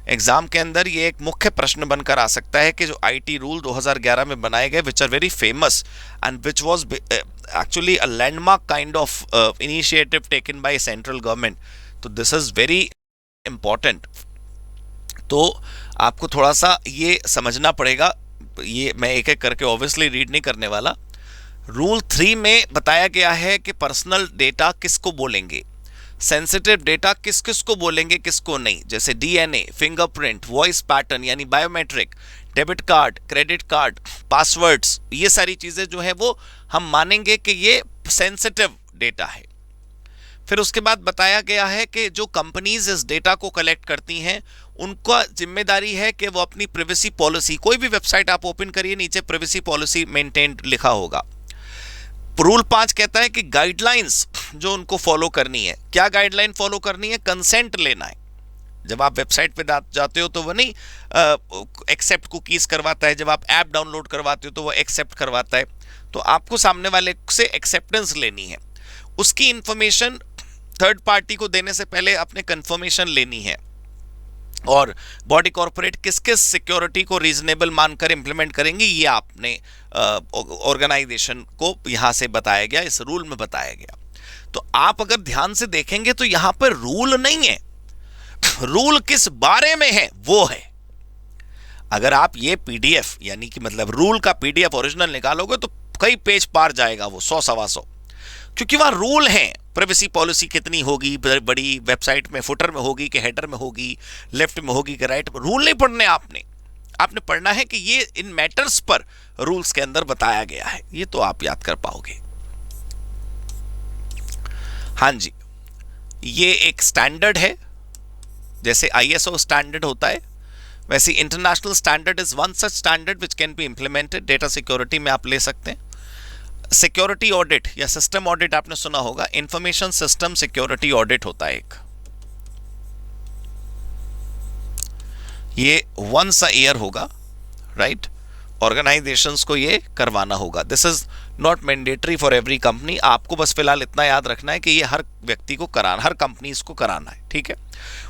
एग्जाम के अंदर ये एक मुख्य प्रश्न बनकर आ सकता है कि जो आईटी रूल 2011 में बनाए गए, which are very famous and which was actually a landmark kind of initiative taken by central government, तो दिस इज वेरी इंपॉर्टेंट। तो आपको थोड़ा सा ये समझना पड़ेगा, ये मैं एक एक करके ऑब्वियसली रीड नहीं करने वाला। रूल 3 में बताया गया है कि पर्सनल डेटा किसको बोलेंगे, सेंसिटिव डेटा किस किस को बोलेंगे, किसको नहीं। जैसे डीएनए, फिंगरप्रिंट, वॉइस पैटर्न यानी biometric, debit card, credit card, passwords, ये सारी चीजें जो है वो हम मानेंगे कि ये सेंसिटिव डेटा है। फिर उसके बाद बताया गया है कि जो कंपनीज इस डेटा को कलेक्ट करती हैं उनका जिम्मेदारी है कि वो अपनी प्राइवेसी पॉलिसी, कोई भी वेबसाइट आप ओपन करिए नीचे प्राइवेसी पॉलिसी मेंटेन लिखा होगा। रूल 5 कहता है कि गाइडलाइंस जो उनको फॉलो करनी है, क्या गाइडलाइन फॉलो करनी है, कंसेंट लेना है। जब आप वेबसाइट पे जाते हो तो वो नहीं एक्सेप्ट कुकीज करवाता है, जब आप ऐप डाउनलोड करवाते हो तो वो एक्सेप्ट करवाता है। तो आपको सामने वाले से एक्सेप्टेंस लेनी है, उसकी इंफॉर्मेशन थर्ड पार्टी को देने से पहले अपने कंफर्मेशन लेनी है। और बॉडी कॉर्पोरेट किस किस सिक्योरिटी को रीजनेबल मानकर इंप्लीमेंट करेंगे, ये आपने ऑर्गेनाइजेशन को यहां से बताया गया, इस रूल में बताया गया। तो आप अगर ध्यान से देखेंगे तो यहां पर रूल नहीं है, रूल किस बारे में है वो है। अगर आप ये पीडीएफ यानी कि मतलब रूल का पीडीएफ ओरिजिनल निकालोगे तो कई पेज पार जाएगा वो, 100-125, क्योंकि वहां रूल हैं। प्राइवेसी पॉलिसी कितनी होगी, बड़ी वेबसाइट में फुटर में होगी कि हेडर में होगी, लेफ्ट में होगी कि राइट में, रूल नहीं पढ़ने आपने पढ़ना है कि ये इन मैटर्स पर रूल्स के अंदर बताया गया है, ये तो आप याद कर पाओगे। हाँ जी, ये एक स्टैंडर्ड है, जैसे आईएसओ स्टैंडर्ड होता है वैसे international standard is one such standard which can be implemented. Data security में आप ले सकते हैं। सिक्योरिटी ऑडिट या सिस्टम ऑडिट आपने सुना होगा, इंफॉर्मेशन सिस्टम सिक्योरिटी ऑडिट होता है एक, ये वंस अ ईयर होगा, राइट। ऑर्गेनाइजेशंस को ये करवाना होगा। This is not mandatory for every company, आपको बस फिलहाल इतना याद रखना है कि ये हर व्यक्ति को कराना, हर कंपनीज को कराना है, ठीक है।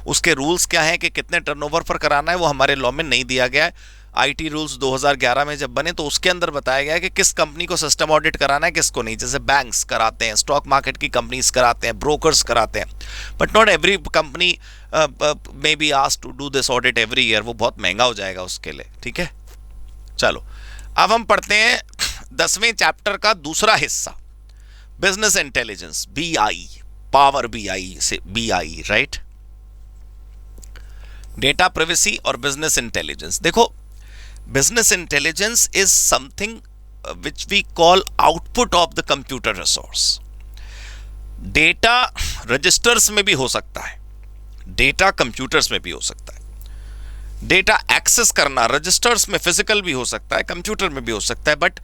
उसके रूल्स क्या है कि कितने टर्नओवर पर कराना है वो हमारे लॉ में नहीं दिया गया है। आईटी रूल्स 2011 में जब बने तो उसके अंदर बताया गया है कि किस कंपनी को सिस्टम ऑडिट कराना है, किसको नहीं। जैसे बैंक्स कराते हैं, स्टॉक मार्केट की कंपनीज कराते हैं, ब्रोकर्स कराते हैं, but not every company may be asked to do this audit every year, वो बहुत महंगा हो जाएगा उसके लिए, ठीक है। चलो अब हम पढ़ते हैं 10वें चैप्टर का दूसरा हिस्सा, business intelligence, BI, power BI से बीआई, राइट। डेटा प्राइवेसी और बिजनेस इंटेलिजेंस। देखो, business intelligence is something which we call output of the computer resource. Data registers में भी हो सकता है, डेटा कंप्यूटर्स में भी हो सकता है। डेटा एक्सेस करना रजिस्टर्स में फिजिकल भी हो सकता है, कंप्यूटर में भी हो सकता है, but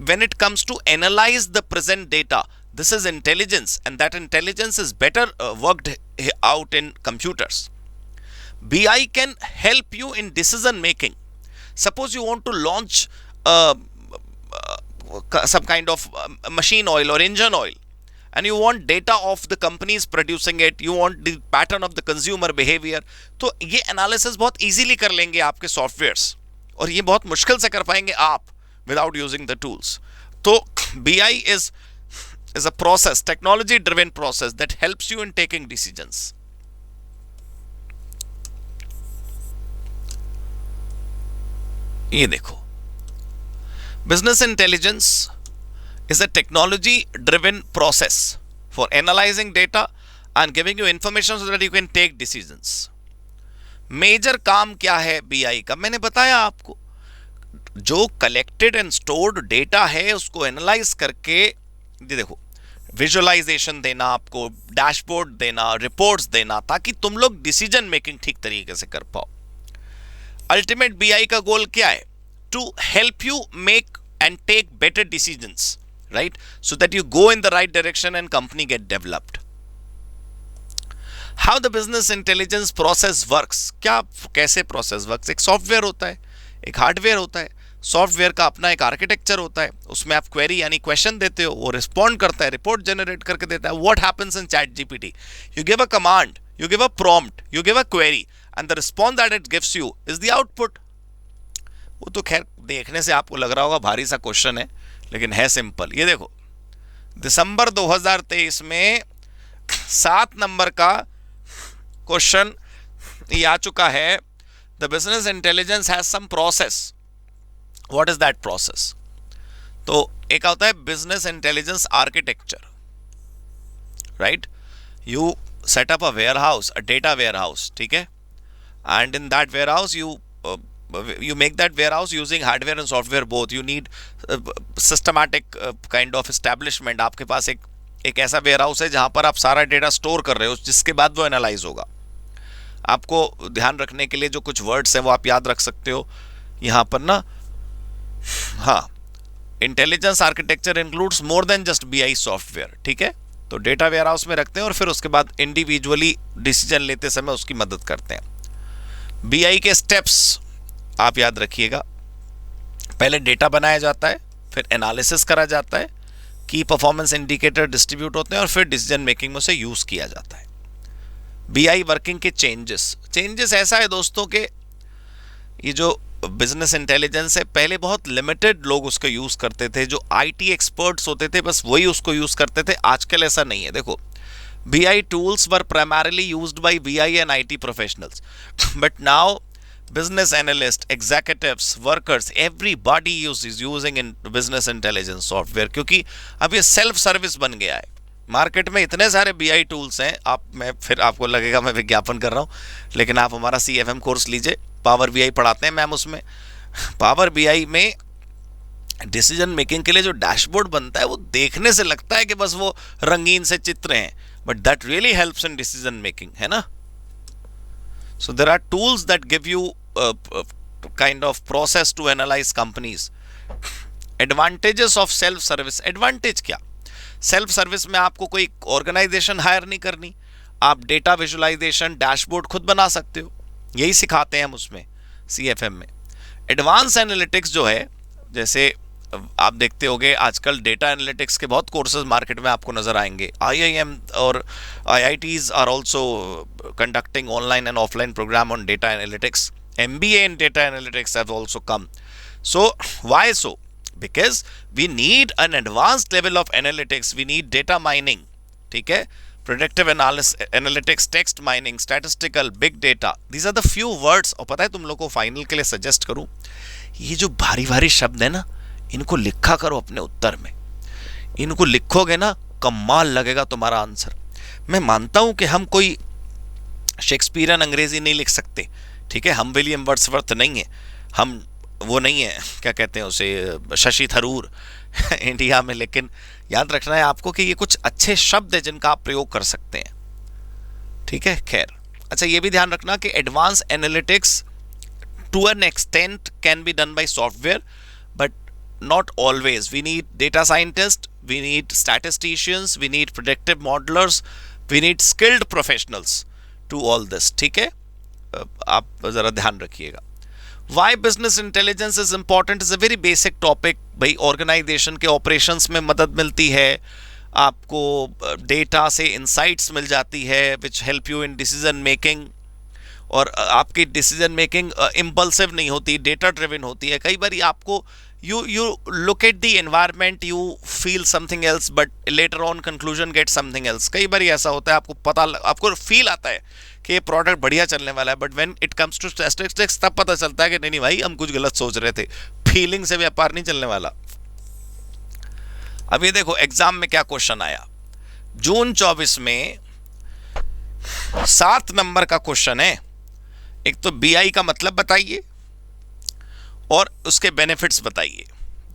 when it comes to analyze the present data, this is intelligence, and that intelligence is better worked out in computers. BI can help you in decision making. Suppose you want to launch some kind of machine oil or engine oil, and you want data of the companies producing it, you want the pattern of the consumer behavior, तो ये analysis बहुत easily कर लेंगे आपके सॉफ्टवेयर्स, और ये बहुत मुश्किल से कर पाएंगे आप without using the tools. तो BI is is a process, technology driven process that helps you in taking decisions. ये देखो, business intelligence is a technology driven process for analyzing data and giving you information so that you can take decisions. Major काम क्या है बीआई का, मैंने बताया आपको, जो कलेक्टेड एंड स्टोर्ड डेटा है उसको एनालाइज करके, देखो, विजुअलाइजेशन देना, आपको डैशबोर्ड देना, रिपोर्ट्स देना, ताकि तुम लोग डिसीजन मेकिंग ठीक तरीके से कर पाओ. अल्टीमेट बीआई का गोल क्या है? To help you make and take better decisions, right, so that you go in the right direction and company get developed. How the business intelligence process works, क्या कैसे प्रोसेस वर्क्स? एक सॉफ्टवेयर होता है, एक हार्डवेयर होता है. सॉफ्टवेयर का अपना एक आर्किटेक्चर होता है, उसमें आप क्वेरी यानी क्वेश्चन देते हो, वो रिस्पॉन्ड करता है, रिपोर्ट जनरेट करके देता है. What happens in chat GPT? You give a command, you give a prompt, you give a query and the response that it gives you is the output. वो तो खैर देखने से आपको लग रहा होगा भारी सा क्वेश्चन है, लेकिन है सिंपल. ये देखो, दिसंबर 2023 में 7 नंबर का क्वेश्चन ये आ चुका है. The business intelligence has some process. What is that process? तो एक होता है business intelligence architecture, right. You set up a warehouse, a data warehouse, ठीक है, and in that warehouse you make that warehouse using hardware and software both. You need systematic kind of establishment. आपके पास एक ऐसा warehouse है जहां पर आप सारा डेटा स्टोर कर रहे हो, जिसके बाद वो एनालाइज होगा. आपको ध्यान रखने के लिए जो कुछ वर्ड्स हैं वो आप याद रख सकते हो यहां पर ना. हाँ, intelligence architecture includes more than just BI software, ठीक है. तो डेटा वेयरहाउस में रखते हैं और फिर उसके बाद इंडिविजुअली डिसीजन लेते समय उसकी मदद करते हैं. बीआई के स्टेप्स आप याद रखिएगा. पहले डेटा बनाया जाता है, फिर एनालिसिस करा जाता है, की परफॉर्मेंस इंडिकेटर डिस्ट्रीब्यूट होते हैं और फिर डिसीजन मेकिंग में उसे यूज किया जाता है. बीआई वर्किंग के चेंजेस ऐसा है दोस्तों के, ये जो बिजनेस इंटेलिजेंस है, पहले बहुत लिमिटेड लोग उसको यूज करते थे, जो आईटी एक्सपर्ट्स होते थे बस वही उसको यूज करते थे. आजकल ऐसा नहीं है. देखो, BI tools were primarily used by BI and IT professionals, but now business analyst, executives, workers, everybody is using in business intelligence software, क्योंकि अब ये सेल्फ सर्विस बन गया है. मार्केट में इतने सारे बीआई टूल्स हैं, मैं फिर आपको लगेगा मैं विज्ञापन कर रहा हूँ, लेकिन आप हमारा CFM कोर्स लीजिए, पावर बीआई पढ़ाते हैं मैम. उसमें पावर बीआई में डिसीजन मेकिंग के लिए जो डैशबोर्ड बनता है वो देखने से लगता है कि बस वो रंगीन से चित्र हैं, but that really helps in decision making, है ना. So there are tools that give you kind of process to analyze companies. Advantages of self service. Advantage क्या? सेल्फ सर्विस में आपको कोई ऑर्गेनाइजेशन हायर नहीं करनी, आप डेटा विजुअलाइजेशन डैशबोर्ड खुद बना सकते हो. यही सिखाते हैं हम उसमें CFM में. एडवांस एनालिटिक्स जो है, जैसे आप देखते होंगे आजकल डेटा एनालिटिक्स के बहुत कोर्सेज मार्केट में आपको नजर आएंगे. IIM और IITs are also conducting online and offline programme on data analytics. MBA in data analytics have also come. So why so? Because we need an advanced level of analytics. We need data mining, ठीक है, predictive analytics, text mining, statistical, big data. These are the few words. और पता है तुम लोग को फाइनल के लिए सजेस्ट करूं, ये जो भारी भारी शब्द है ना, इनको लिखा करो अपने उत्तर में. इनको लिखोगे ना, कमाल लगेगा तुम्हारा आंसर. मैं मानता हूं कि हम कोई शेक्सपियरियन अंग्रेजी नहीं लिख सकते, ठीक है, हम विलियम वर्ड्सवर्थ नहीं है, हम वो नहीं है, क्या कहते हैं उसे, शशि थरूर इंडिया में. लेकिन याद रखना है आपको कि ये कुछ अच्छे शब्द हैं जिनका आप प्रयोग कर सकते हैं, ठीक है. खैर, अच्छा ये भी ध्यान रखना कि advance analytics to an extent can be done by software, but not always. We need data scientists, we need statisticians, we need predictive modelers, we need skilled professionals to all this, ठीक है. आप जरा ध्यान रखिएगा. Why business intelligence is important is a very basic topic. भाई ऑर्गेनाइजेशन के ऑपरेशंस में मदद मिलती है, आपको डेटा से इंसाइट्स मिल जाती है which help you in decision making, और आपकी डिसीजन मेकिंग इम्पल्सिव नहीं होती, डेटा ड्रिवन होती है. कई बार आपको you look at the environment, you feel something else, but later on conclusion get something else. कई बार ऐसा होता है, आपको फील आता है कि ये प्रोडक्ट बढ़िया चलने वाला है, but when it comes to statistics तब पता चलता है कि नहीं भाई, हम कुछ गलत सोच रहे थे, फीलिंग से व्यापार नहीं चलने वाला। अब ये देखो एग्जाम में क्या क्वेश्चन आया, जून 24 में 7 नंबर का क्वेश्चन है। एक तो बीआई का मतलब बताइए और उसके बेनिफिट्स बताइए।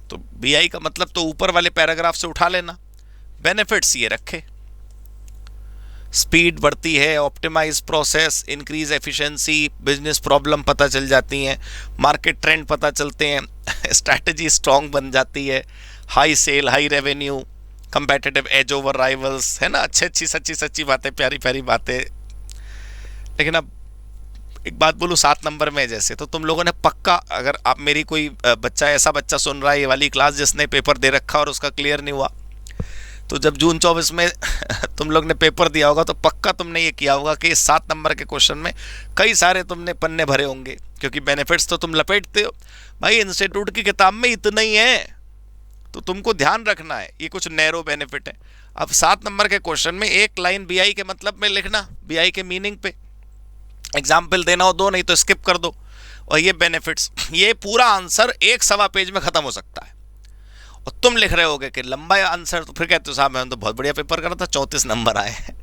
तो बीआई का मतलब तो ऊपर वाले पैराग्राफ से उठा लेना, बेनिफिट्स ये रखे, स्पीड बढ़ती है, optimise process, increase efficiency, business problem पता चल जाती हैं, मार्केट ट्रेंड पता चलते हैं, स्ट्रैटेजी स्ट्रांग बन जाती है, high sale, high revenue, competitive edge over rivals, है ना, अच्छी सच्ची बातें, प्यारी प्यारी बातें। लेकिन अब एक बात बोलूँ, 7 नंबर में जैसे, तो तुम लोगों ने पक्का, अगर आप मेरी कोई ऐसा बच्चा सुन रहा है ये वाली क्लास जिसने पेपर दे रखा और उसका क्लियर नहीं हुआ, तो जब जून 24 में तुम लोग ने पेपर दिया होगा तो पक्का तुमने ये किया होगा कि 7 नंबर के क्वेश्चन में कई सारे तुमने पन्ने भरे होंगे, क्योंकि बेनिफिट्स तो तुम लपेटते हो भाई, इंस्टीट्यूट की किताब में इतना ही है, तो तुमको ध्यान रखना है, ये कुछ नैरो बेनिफिट है। अब 7 नंबर के क्वेश्चन में एक लाइन बीआई के मतलब में लिखना, बीआई के मीनिंग पे एग्जाम्पल देना हो दो, नहीं तो स्किप कर दो, और ये बेनिफिट्स, ये पूरा आंसर 1 सवा पेज में खत्म हो सकता है। और तुम लिख रहे होगे कि लंबा आंसर, तो फिर कहते हो साहब मैंने तो बहुत बढ़िया पेपर करा था, 34 नंबर आए हैं।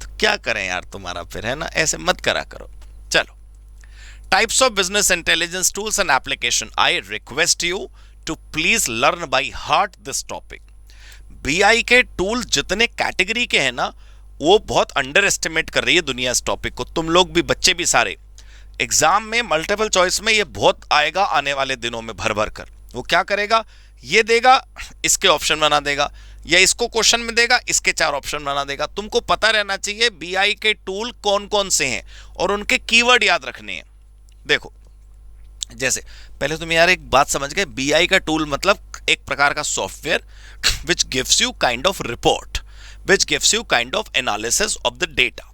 तो क्या करें यार तुम्हारा फिर, है ना, ऐसे मत करा करो। चलो, types of business intelligence tools and application, I request you to please learn by heart this topic. BI के टूल जितने कैटेगरी के हैं ना, वो बहुत अंडर एस्टिमेट कर रही है दुनिया इस टॉपिक को। तुम लोग भी, बच्चे भी सारे, एग्जाम में मल्टीपल चॉइस में ये बहुत आएगा आने वाले दिनों में भर भर कर। वो क्या करेगा, ये देगा, इसके ऑप्शन बना देगा, या इसको क्वेश्चन में देगा, इसके 4 ऑप्शन बना देगा। तुमको पता रहना चाहिए बीआई के टूल कौन कौन से हैं और उनके कीवर्ड याद रखने हैं। देखो, जैसे पहले तुम यार एक बात समझ गए, बीआई का टूल मतलब एक प्रकार का software which gives you kind of report, which gives you kind of analysis of the data.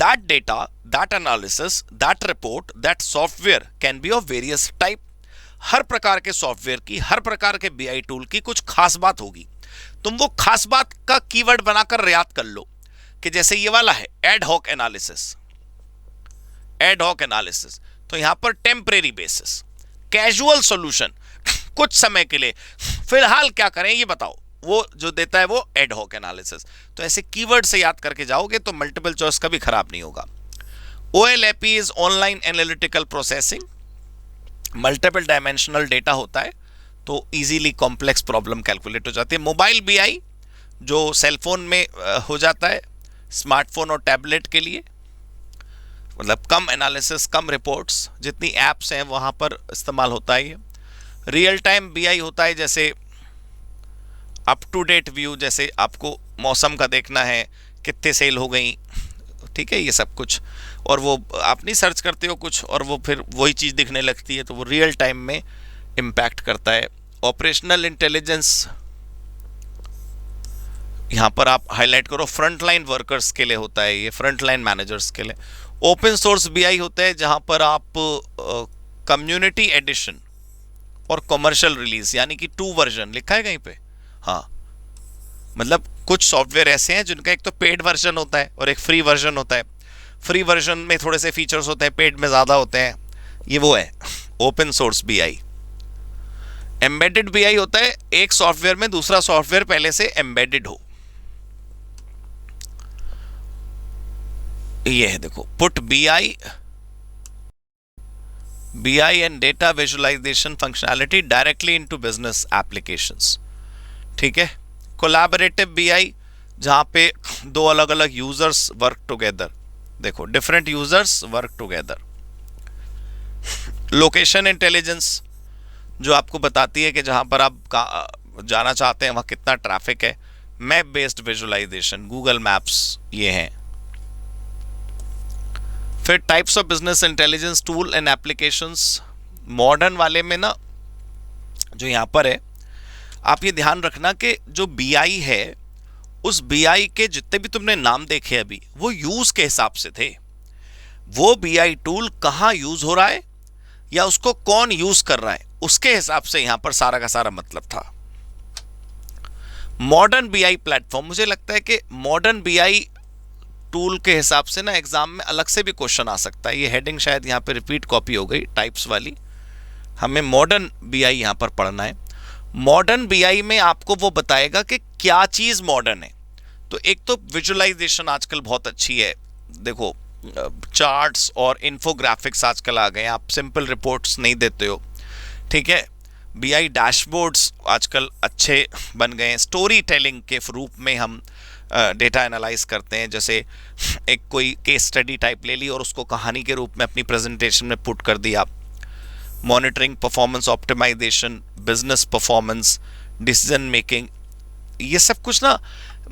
That data, that analysis, that report, that software can be of various type. हर प्रकार के सॉफ्टवेयर की, हर प्रकार के बीआई टूल की कुछ खास बात होगी। तुम वो खास बात का कीवर्ड बनाकर याद कर लो, कि जैसे ये वाला है ad hoc analysis, ad hoc analysis, तो यहां पर टेम्परेरी बेसिस, कैजुअल सॉल्यूशन, कुछ समय के लिए, फिलहाल क्या करें ये बताओ, वो जो देता है वो एड हॉक एनालिसिस। तो ऐसे कीवर्ड से याद करके जाओगे तो मल्टीपल चॉइस कभी खराब नहीं होगा। OLAP is online analytical processing, multiple dimensional data होता है तो इजीली कॉम्प्लेक्स प्रॉब्लम कैलकुलेट हो जाती है। मोबाइल बीआई जो सेलफोन में हो जाता है, स्मार्टफोन और टैबलेट के लिए, मतलब कम एनालिसिस, कम रिपोर्ट्स, जितनी एप्स हैं वहाँ पर इस्तेमाल होता है ये। रियल टाइम बीआई होता है, जैसे अप टू डेट व्यू, जैसे आपको मौसम का देखना है, कितने सेल हो गई, ठीक है, ये सब कुछ, और वो आप नहीं सर्च करते हो कुछ और वो फिर वही चीज़ दिखने लगती है, तो वो रियल टाइम में इम्पैक्ट करता है। ऑपरेशनल इंटेलिजेंस यहाँ पर आप हाईलाइट करो, फ्रंट लाइन वर्कर्स के लिए होता है ये, फ्रंट लाइन मैनेजर्स के लिए। ओपन सोर्स बीआई होता है जहाँ पर आप कम्युनिटी एडिशन और कमर्शियल रिलीज, यानी कि 2 वर्जन लिखा है कहीं पे, हाँ, मतलब कुछ सॉफ्टवेयर ऐसे हैं जिनका एक तो पेड वर्जन होता है और एक फ्री वर्जन होता है। फ्री वर्जन में थोड़े से फीचर्स होते हैं, पेड में ज़्यादा होते हैं, ये वो है open source BI. Embedded BI होता है एक सॉफ्टवेयर में दूसरा सॉफ्टवेयर पहले से एम्बेडेड हो। ये है देखो, put BI and data visualisation functionality directly into business applications, ठीक है। कोलैबोरेटिव बीआई, जहां पे 2 अलग अलग यूजर्स वर्क टुगेदर, देखो different users work together. Location intelligence, जो आपको बताती है कि जहां पर आप जाना चाहते हैं वहां कितना ट्रैफिक है। Map based visualisation, Google maps ये हैं। फिर types of business intelligence tool and applications, modern वाले में ना जो यहां पर है, आप ये ध्यान रखना कि जो बीआई है, उस बीआई के जितने भी तुमने नाम देखे अभी, वो यूज के हिसाब से थे। वो बीआई टूल कहाँ यूज हो रहा है या उसको कौन यूज कर रहा है, उसके हिसाब से यहां पर सारा का सारा मतलब था। मॉडर्न बीआई प्लेटफॉर्म, मुझे लगता है कि मॉडर्न बीआई टूल के हिसाब से ना एग्जाम में अलग से भी क्वेश्चन आ सकता है। ये हेडिंग शायद यहाँ पे रिपीट कॉपी हो गई टाइप्स वाली, हमें मॉडर्न बीआई यहाँ पर पढ़ना है। मॉडर्न बीआई में आपको वो बताएगा कि क्या चीज मॉडर्न है। तो एक तो विजुअलाइजेशन आजकल बहुत अच्छी है, देखो चार्ट्स और इन्फोग्राफिक्स आजकल आ गए, आप सिंपल रिपोर्ट्स नहीं देते हो, ठीक है। बीआई डैशबोर्ड्स आजकल अच्छे बन गए हैं, स्टोरी टेलिंग के रूप में हम डेटा एनालाइज करते हैं, जैसे एक कोई केस स्टडी टाइप ले ली और उसको कहानी के रूप में अपनी प्रेजेंटेशन में पुट कर दिया। Monitoring, performance optimisation, business performance, decision making, ये सब कुछ ना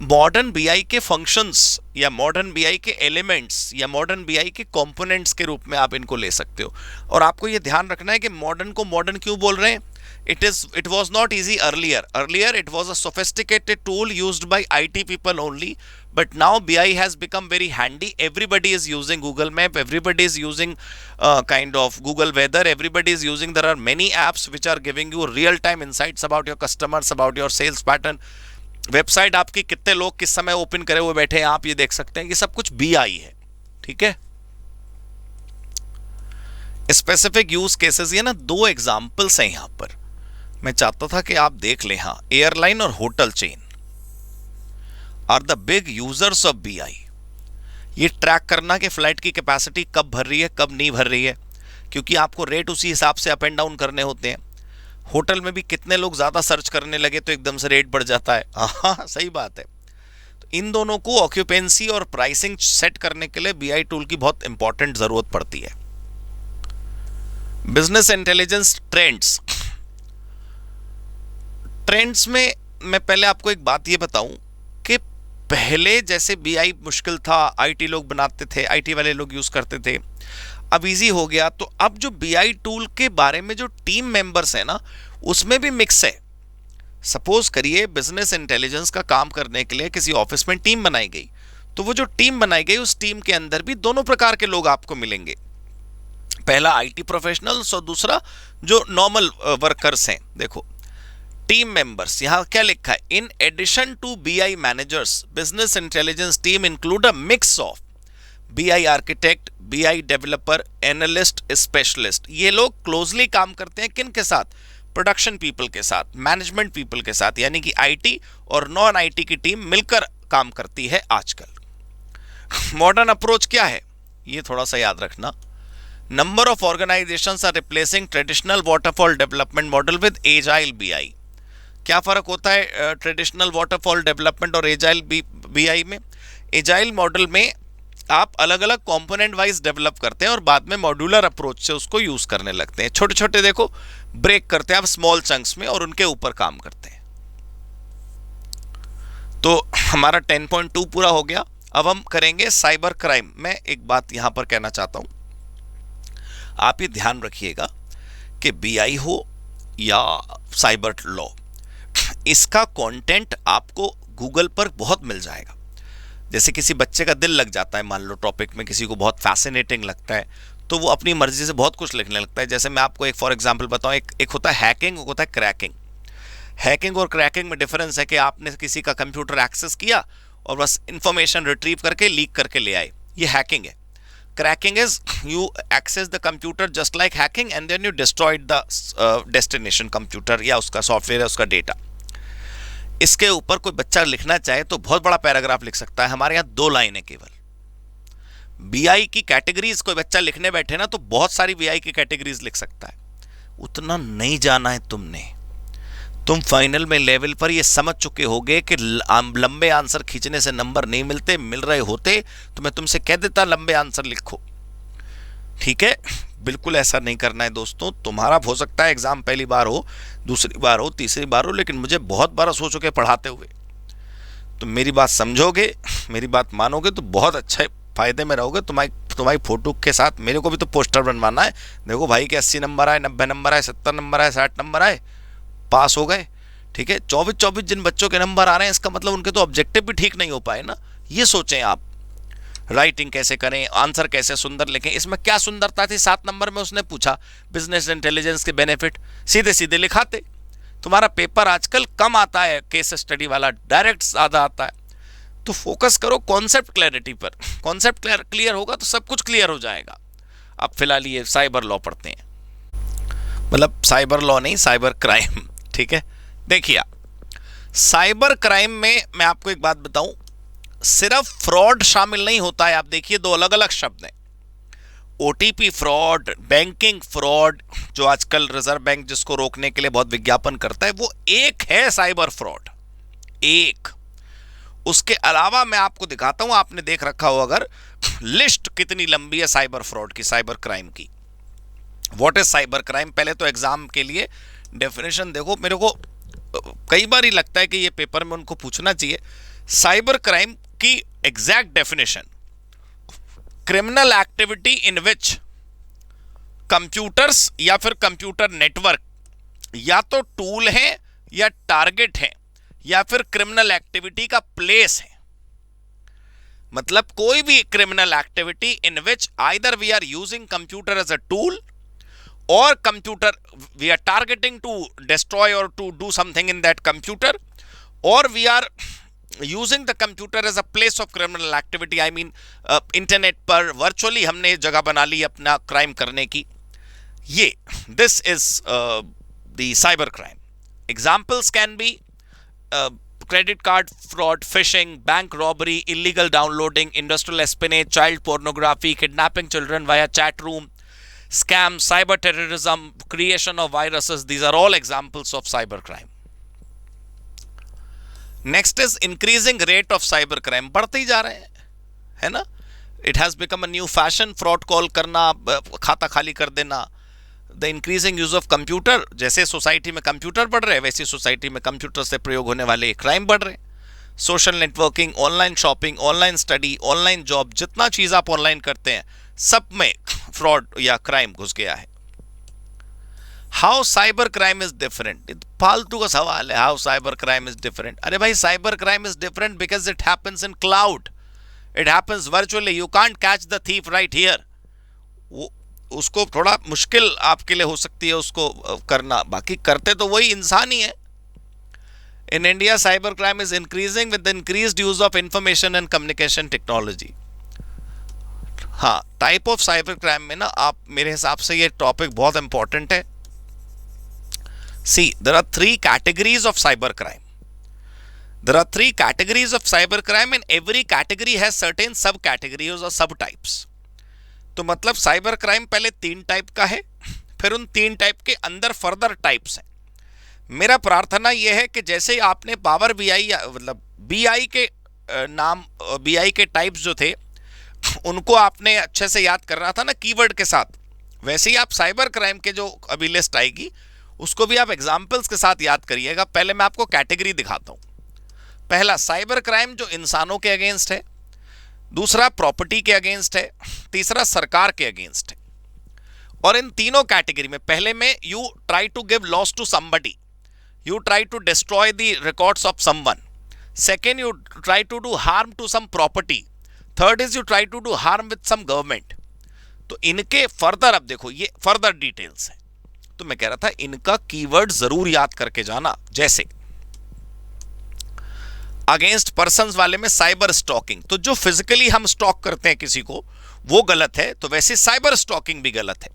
मॉडर्न बीआई के फंक्शंस या मॉडर्न बीआई के एलिमेंट्स या मॉडर्न बीआई के कंपोनेंट्स के रूप में आप इनको ले सकते हो। और आपको ये ध्यान रखना है कि मॉडर्न को मॉडर्न क्यों बोल रहे हैं। It was not easy earlier. Earlier it was a sophisticated tool used by IT people only, but now BI has become very handy. Everybody is using Google Map, everybody is using kind of Google Weather, everybody is using, there are many apps which are giving you real time insights about your customers, about your sales pattern. Website आपकी कितने लोग किस समय ओपन करे हुए बैठे हैं आप ये देख सकते हैं, ये सब कुछ BI है, ठीक है। स्पेसिफिक यूज केसेस, ये ना 2 एग्जांपल्स हैं यहां पर, मैं चाहता था कि आप देख लें। हाँ, एयरलाइन और hotel chain are the big users of BI. ये ट्रैक करना कि फ्लाइट की कैपेसिटी कब भर रही है कब नहीं भर रही है, क्योंकि आपको रेट उसी हिसाब से अप एंड डाउन करने होते हैं। होटल में भी कितने लोग ज्यादा सर्च करने लगे तो एकदम से रेट बढ़ जाता है। हाँ सही बात है। तो इन दोनों को ऑक्यूपेंसी और प्राइसिंग सेट करने के लिए बीआई टूल की बहुत इंपॉर्टेंट जरूरत पड़ती है। बिजनेस इंटेलिजेंस ट्रेंड्स, ट्रेंड्स में मैं पहले आपको एक बात ये बताऊं कि पहले जैसे बीआई मुश्किल था, आईटी लोग बनाते थे, आईटी वाले लोग यूज करते थे, अब इजी हो गया। तो अब जो बीआई टूल के बारे में जो टीम मेंबर्स है ना, उसमें भी मिक्स है। सपोज करिए बिजनेस इंटेलिजेंस का काम करने के लिए किसी ऑफिस में टीम बनाई गई, तो वो जो टीम बनाई गई उस टीम के अंदर भी दोनों प्रकार के लोग आपको मिलेंगे। पहला आईटी प्रोफेशनल्स और दूसरा जो नॉर्मल वर्कर्स हैं। देखो टीम मेंबर्स, यहां क्या लिखा है, in addition to BI managers business intelligence team include a mix of BI architect, BI developer, analyst, specialist. ये लोग क्लोजली काम करते हैं किन के साथ, प्रोडक्शन पीपल के साथ, मैनेजमेंट पीपल के साथ, यानी कि आईटी और नॉन आईटी की टीम मिलकर काम करती है आजकल। मॉडर्न अप्रोच क्या है ये थोड़ा सा याद रखना। Number of organisations are replacing traditional waterfall development model with agile BI. क्या फर्क होता है ट्रेडिशनल वाटरफॉल डेवलपमेंट और एजाइल बीआई में? एजाइल मॉडल में आप अलग अलग कंपोनेंट वाइज डेवलप करते हैं और बाद में मॉड्यूलर अप्रोच से उसको यूज करने लगते हैं। छोटे छोटे देखो ब्रेक करते हैं आप स्मॉल चंक्स में और उनके ऊपर काम करते हैं। तो हमारा 10.2 पूरा हो गया। अब हम करेंगे साइबर क्राइम। मैं एक बात यहां पर कहना चाहता हूं, आप ये ध्यान रखिएगा कि बीआई हो या साइबर लॉ, इसका कंटेंट आपको गूगल पर बहुत मिल जाएगा। जैसे किसी बच्चे का दिल लग जाता है, मान लो टॉपिक में किसी को बहुत फैसिनेटिंग लगता है, तो वो अपनी मर्जी से बहुत कुछ लिखने लगता है। जैसे मैं आपको एक फॉर एग्जांपल बताऊं, एक होता है हैकिंग, एक होता है क्रैकिंग। हैकिंग और क्रैकिंग में डिफरेंस है कि आपने किसी का कंप्यूटर एक्सेस किया और बस इंफॉर्मेशन रिट्रीव करके लीक करके ले आए, ये हैकिंग है। Cracking is you access the computer just like hacking and then you destroyed the destination computer या उसका सॉफ्टवेयर है, उसका डेटा। इसके ऊपर कोई बच्चा लिखना चाहे तो बहुत बड़ा पैराग्राफ लिख सकता है। हमारे यहाँ 2 लाइनें केवल। बीआई की कैटेगरीज कोई बच्चा लिखने बैठे ना तो बहुत सारी बीआई की कैटेगरीज लिख सकता है। उतना नहीं जाना है तुमने, तुम फाइनल में लेवल पर ये समझ चुके होगे कि लंबे आंसर खींचने से नंबर नहीं मिलते, मिल रहे होते तो मैं तुमसे कह देता लंबे आंसर लिखो, ठीक है। बिल्कुल ऐसा नहीं करना है दोस्तों। तुम्हारा हो सकता है एग्जाम पहली बार हो, दूसरी बार हो, तीसरी बार हो, लेकिन मुझे बहुत बार सोच चुके पढ़ाते हुए, तो मेरी बात समझोगे, मेरी बात मानोगे तो बहुत अच्छा फायदे में रहोगे। तुम्हारी फोटो के साथ मेरे को भी तो पोस्टर बनवाना है। देखो भाई के 80 नंबर आए, 90 नंबर आए, 70 नंबर आए, 60 नंबर आए, पास हो गए, ठीक है। 24-24 जिन बच्चों के नंबर आ रहे हैं, इसका मतलब उनके तो ऑब्जेक्टिव भी ठीक नहीं हो पाए ना, ये सोचें आप। राइटिंग कैसे करें, आंसर कैसे सुंदर लिखें। इसमें क्या सुंदरता थी, 7 नंबर में उसने पूछा बिजनेस इंटेलिजेंस के बेनिफिट, सीधे सीधे लिखाते। तुम्हारा पेपर आजकल कम आता है केस स्टडी वाला, डायरेक्ट ज़्यादा आता है। तो फोकस करो कॉन्सेप्ट क्लैरिटी पर। कॉन्सेप्ट क्लियर होगा तो सब कुछ क्लियर हो जाएगा। अब फिलहाल ये साइबर लॉ पढ़ते हैं, मतलब साइबर लॉ नहीं, साइबर क्राइम, ठीक है। देखिए साइबर क्राइम में मैं आपको एक बात बताऊं, सिर्फ फ्रॉड शामिल नहीं होता है। आप देखिए दो अलग अलग शब्द हैं, ओटीपी फ्रॉड, बैंकिंग फ्रॉड, जो आजकल रिजर्व बैंक जिसको रोकने के लिए बहुत विज्ञापन करता है, वो एक है साइबर फ्रॉड, एक। उसके अलावा मैं आपको दिखाता हूं, आपने देख रखा हो अगर, लिस्ट कितनी लंबी है साइबर फ्रॉड की, साइबर क्राइम की। व्हाट इज साइबर क्राइम, पहले तो एग्जाम के लिए डेफिनेशन देखो। मेरे को कई बार ही लगता है कि ये पेपर में उनको पूछना चाहिए। साइबर क्राइम की exact definition, criminal activity in which computers या फिर कंप्यूटर नेटवर्क या तो टूल है या टारगेट है या फिर क्रिमिनल एक्टिविटी का प्लेस है। मतलब कोई भी criminal activity in which either we are using computer as a tool or computer, we are targeting to destroy or to do something in that computer, or we are using the computer as a place of criminal activity. I mean internet पर virtually हमने जगह बना ली अपना crime करने की। ये this is the cyber crime. Examples can be credit card fraud, phishing, bank robbery, illegal downloading, industrial espionage, child pornography, kidnapping children via chat room, scam, cyber terrorism, creation of viruses. These are all examples of cyber crime. Next is increasing rate of cyber crime. बढ़ते ही जा रहे हैं, है ना। It has become a new fashion. fraud call करना, खाता खाली कर देना, the increasing use of computer. जैसे सोसाइटी में कंप्यूटर बढ़ रहे हैं, वैसी सोसाइटी में कंप्यूटर से प्रयोग होने वाले क्राइम बढ़ रहे हैं। Social networking, online shopping, online study, online job, जितना चीज आप ऑनलाइन करते हैं सब में फ्रॉड या क्राइम घुस गया है। How cyber crime is different, फालतू का सवाल है, how cyber crime is different. अरे भाई cyber crime is different because it happens in cloud, it happens virtually, you can't catch the thief right here. वो उसको थोड़ा मुश्किल आपके लिए हो सकती है उसको करना, बाकी करते तो वही इंसान ही है। In India, cybercrime is increasing with the increased use of information and communication technology. हाँ, टाइप ऑफ साइबर क्राइम में ना, आप मेरे हिसाब से ये टॉपिक बहुत इंपॉर्टेंट है। See there are 3 categories of cyber crime. There are 3 categories of cyber crime and every category has certain sub categories और सब टाइप्स। तो मतलब साइबर क्राइम पहले 3 टाइप का है, फिर उन 3 टाइप के अंदर फर्दर टाइप्स हैं। मेरा प्रार्थना यह है कि जैसे आपने पावर बीआई मतलब बीआई के नाम, बीआई के टाइप्स जो थे उनको आपने अच्छे से याद करना था ना कीवर्ड के साथ, वैसे ही आप साइबर क्राइम के जो अभी लिस्ट आएगी उसको भी आप एग्जाम्पल्स के साथ याद करिएगा। पहले मैं आपको कैटेगरी दिखाता हूं। पहला साइबर क्राइम जो इंसानों के अगेंस्ट है, दूसरा प्रॉपर्टी के अगेंस्ट है, तीसरा सरकार के अगेंस्ट है। और इन तीनों कैटेगरी में पहले में you try to give loss to somebody, you try to destroy the records of someone. Second, you try to do harm to some property. Third is you try to do harm with some government. तो इनके फर्दर अब देखो ये फर्दर डिटेल्स है। तो मैं कह रहा था इनका कीवर्ड जरूर याद करके जाना। जैसे अगेंस्ट पर्संस वाले में साइबर स्टॉकिंग, तो जो फिजिकली हम स्टॉक करते हैं किसी को वो गलत है, तो वैसे साइबर स्टॉकिंग भी गलत है,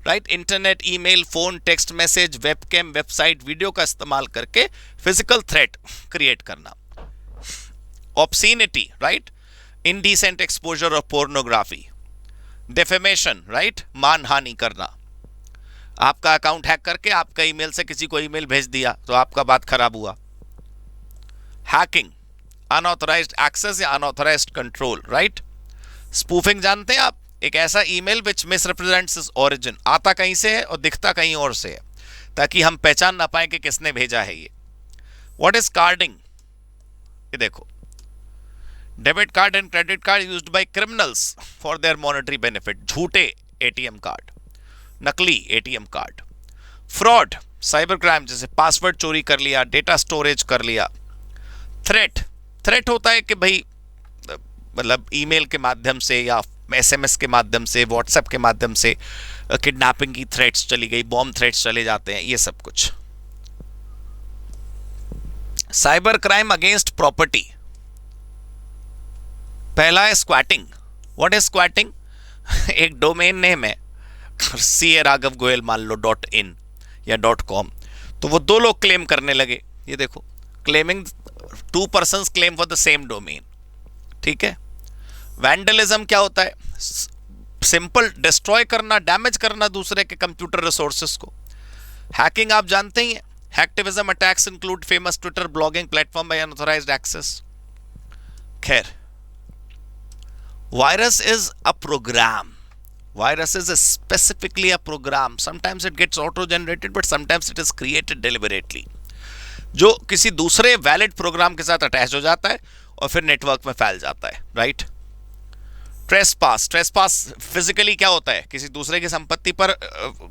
right. Internet, email, phone, text message, webcam, website, video का इस्तेमाल करके फिजिकल थ्रेट क्रिएट करना। Obscenity, right, indecent exposure of pornography, defamation, right, मानहानि करना। आपका अकाउंट हैक करके आपका ईमेल से किसी को ईमेल भेज दिया तो आपका बात खराब हुआ। हैकिंग, अनऑथराइज्ड एक्सेस या अनऑथराइज्ड कंट्रोल, राइट। स्पूफिंग जानते हैं आप, एक ऐसा ईमेल विच मिसरिप्रेजेंट्स इट्स ओरिजिन, आता कहीं से है और दिखता कहीं और से है, ताकि हम पहचान ना पाए कि किसने भेजा है ये। व्हाट इज कार्डिंग, ये देखो, debit card and credit card used by criminals for their monetary benefit, झूठे एटीएम कार्ड, नकली ATM card. Fraud, cyber crime, जैसे पासवर्ड चोरी कर लिया, डेटा स्टोरेज कर लिया। थ्रेट, थ्रेट होता है कि भाई मतलब ईमेल के माध्यम से या एसएमएस के माध्यम से, व्हाट्सएप के माध्यम से किडनैपिंग की थ्रेट्स चली गई, बॉम्ब थ्रेट्स चले जाते हैं, ये सब कुछ। साइबर क्राइम अगेंस्ट प्रॉपर्टी, पहला है स्क्वैटिंग। What is squatting? एक डोमेन नेम है CA राघव गोयल मान लो .in या .com, तो वो दो लोग क्लेम करने लगे। ये देखो, claiming, 2 persons claim for the same domain. ठीक है। वैंडलिज्म क्या होता है? सिंपल डिस्ट्रॉय करना, डैमेज करना दूसरे के कंप्यूटर रिसोर्सेस को। हैकिंग आप जानते ही हैं, hacktivism attacks include famous Twitter blogging platform by unauthorised access. खैर, virus is a program. Virus is specifically a program. Sometimes it gets auto-generated, but sometimes it is created deliberately. जो किसी दूसरे वैलिड प्रोग्राम के साथ अटैच हो जाता है और फिर नेटवर्क में फैल जाता है, राइट? ट्रेसपास फिजिकली क्या होता है? किसी दूसरे की संपत्ति पर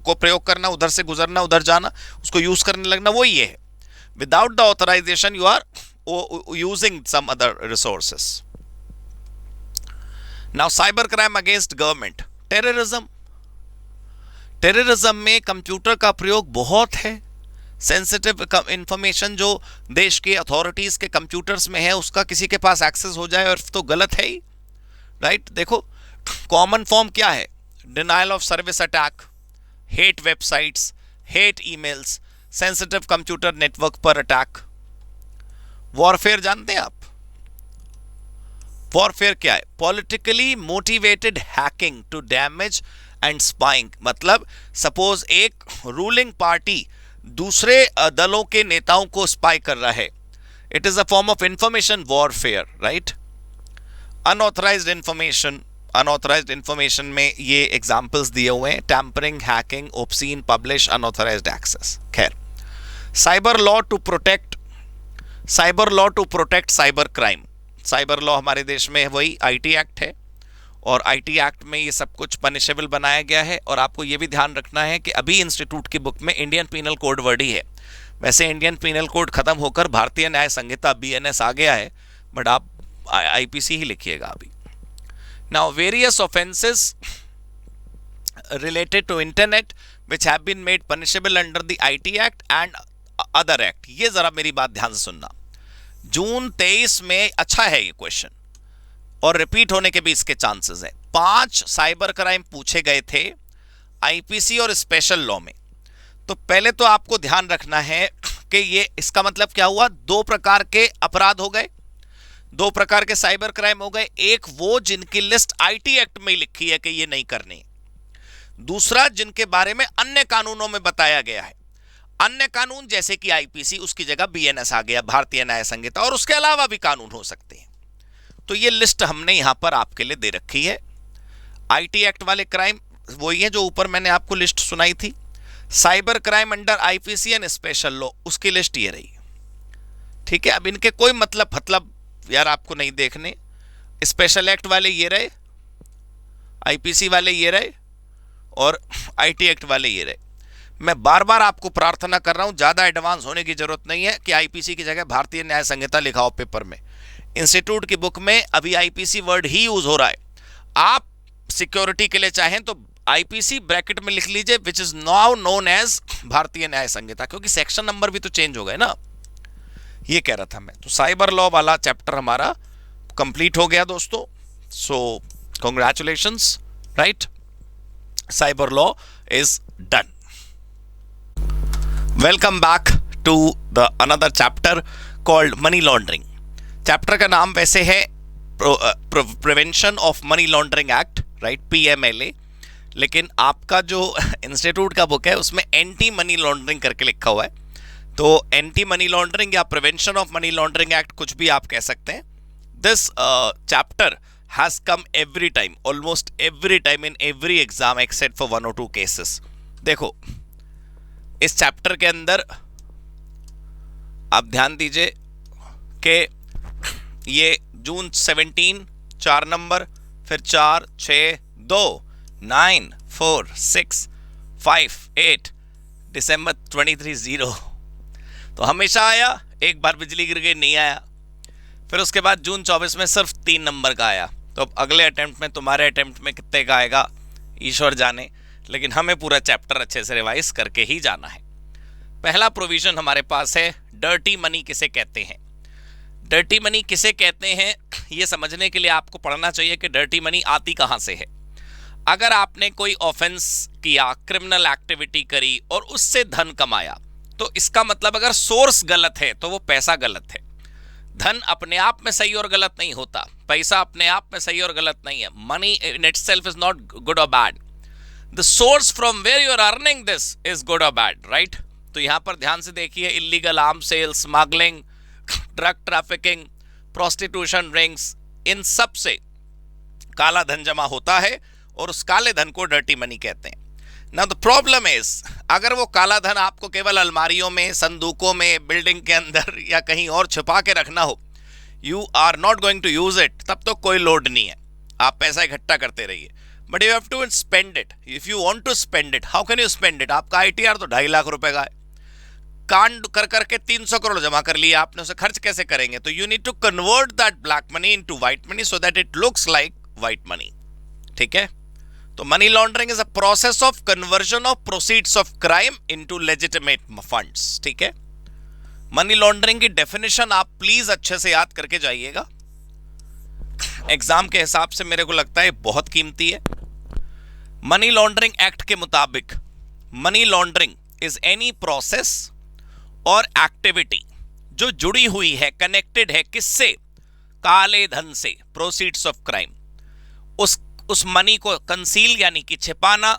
को प्रयोग करना, उधर से गुजरना, उधर जाना, उसको यूज करने लगना, वो ये है। Without the authorisation you are using some other resources. Now cyber crime against government, terrorism में कंप्यूटर का प्रयोग बहुत है। सेंसिटिव इंफॉर्मेशन जो देश के अथॉरिटीज के कंप्यूटर्स में है, उसका किसी के पास एक्सेस हो जाए और तो गलत है ही, राइट? देखो, कॉमन फॉर्म क्या है? Denial of service attack, hate websites, hate emails, sensitive computer network पर अटैक। वॉरफेयर जानते हैं आप? वॉरफेयर क्या है? Politically motivated hacking to damage and spying. मतलब सपोज एक रूलिंग पार्टी दूसरे दलों के नेताओं को स्पाई कर रहा है, it is a form of information warfare, right? Unauthorised information में ये एग्जांपल्स दिए हुए हैं: tampering, hacking, obscene, publish, unauthorised access. खैर, cyber law to protect cyber crime. Cyber law हमारे देश में वही आईटी एक्ट है, और आईटी एक्ट में ये सब कुछ पनिशेबल बनाया गया है। और आपको ये भी ध्यान रखना है कि अभी इंस्टीट्यूट की बुक में इंडियन पीनल कोड वर्ड ही है। वैसे इंडियन पीनल कोड खत्म होकर भारतीय न्याय संहिता BNS आ गया है, बट आप IPC ही लिखिएगा अभी। Now various offences related to internet which have been made punishable under the IT act and other act. ये जरा मेरी बात ध्यान से सुनना। जून 23 में, अच्छा है ये क्वेश्चन और रिपीट होने के भी इसके चांसेस हैं, 5 साइबर क्राइम पूछे गए थे IPC और स्पेशल लॉ में। तो पहले तो आपको ध्यान रखना है कि ये, इसका मतलब क्या हुआ? 2 प्रकार के अपराध हो गए, 2 प्रकार के साइबर क्राइम हो गए। एक वो जिनकी लिस्ट आईटी एक्ट में लिखी है कि ये नहीं करनी, दूसरा जिनके बारे में अन्य कानूनों में बताया गया है। अन्य कानून जैसे कि IPC, उसकी जगह BNS आ गया, भारतीय न्याय संहिता, और उसके अलावा भी कानून हो सकते हैं। तो ये लिस्ट हमने यहां पर आपके लिए दे रखी है। आईटी एक्ट वाले क्राइम वही है जो ऊपर मैंने आपको लिस्ट सुनाई थी। Cyber crime under IPC and special law, उसकी लिस्ट ये रही। ठीक है, अब इनके कोई मतलब यार आपको नहीं देखने। स्पेशल एक्ट वाले ये रहे, IPC वाले ये रहे, और आईटी एक्ट वाले ये रहे। मैं बार बार आपको प्रार्थना कर रहा हूं, ज्यादा एडवांस होने की जरूरत नहीं है कि IPC की जगह भारतीय न्याय संहिता लिखाओ पेपर में। इंस्टीट्यूट की बुक में अभी IPC वर्ड ही यूज हो रहा है। आप सिक्योरिटी के लिए चाहें तो IPC ब्रैकेट में लिख लीजिए, which is now known as Bharatiya Nyaya संहिता, क्योंकि सेक्शन नंबर भी तो चेंज हो गए ना। ये कह रहा था मैं। तो साइबर लॉ वाला चैप्टर हमारा कंप्लीट हो गया दोस्तों। So congratulations, right? Cyber law is done. Welcome back to the another chapter called money laundering. Chapter का नाम वैसे है prevention of money laundering act, right? PMLA, लेकिन आपका जो इंस्टीट्यूट का बुक है उसमें एंटी मनी लॉन्ड्रिंग करके लिखा हुआ है। तो एंटी मनी लॉन्ड्रिंग या prevention of money laundering act, कुछ भी आप कह सकते हैं। This chapter has come every time, almost every time in every exam except for 1 or 2 cases. देखो, इस चैप्टर के अंदर आप ध्यान दीजिए कि ये जून 17 4 नंबर, फिर 4 6 2 9 4 6 5 8, दिसंबर 23 0। तो हमेशा आया, एक बार बिजली गिर गई नहीं आया। फिर उसके बाद जून 24 में सिर्फ 3 नंबर का आया। तो अब अगले अटेम्प्ट में, तुम्हारे अटेम्प्ट में कितने का आएगा ईश्वर जाने, लेकिन हमें पूरा चैप्टर अच्छे से रिवाइज करके ही जाना है। पहला प्रोविजन हमारे पास है, डर्टी मनी किसे कहते हैं। डर्टी मनी किसे कहते हैं ये समझने के लिए आपको पढ़ना चाहिए कि डर्टी मनी आती कहाँ से है। अगर आपने कोई ऑफेंस किया, क्रिमिनल एक्टिविटी करी और उससे धन कमाया, तो इसका मतलब अगर सोर्स गलत है तो वो पैसा गलत है। धन अपने आप में सही और गलत नहीं होता, पैसा अपने आप में सही और गलत नहीं है। Money in itself is not good और bad, the source from where you are earning this is good और बैड, राइट। तो यहां पर ध्यान से देखिए, illegal arm sale, smuggling, drug trafficking, prostitution rings, इन सब से काला धन जमा होता है और उस काले धन को डर्टी मनी कहते हैं। नाउ द प्रॉब्लम इज, अगर वो काला धन आपको केवल अलमारियों में, संदूकों में, बिल्डिंग के अंदर या कहीं और छुपा के रखना हो, you are not going to use it, तब तो कोई लोड नहीं है, आप पैसा इकट्ठा करते रहिए। But you have to spend it. If you want to spend it, how can you spend it? आपका ITR तो 2.5 लाख रुपए का है, कांड कर करके 300 करोड़ जमा कर लिया आपने, उसे खर्च कैसे करेंगे? तो you need to convert that black money into white money so that it looks like white money, ठीक है। तो money laundering is a process of conversion of proceeds of crime into legitimate funds, ठीक है। मनी लॉन्ड्रिंग की डेफिनेशन आप प्लीज अच्छे से याद करके जाइएगा, एग्जाम के हिसाब से मेरे को लगता है बहुत कीमती है। मनी लॉन्ड्रिंग एक्ट के मुताबिक money laundering is any process और एक्टिविटी जो जुड़ी हुई है, कनेक्टेड है किससे? काले धन से, प्रोसीड्स ऑफ क्राइम। उस मनी को कंसील यानी कि छिपाना,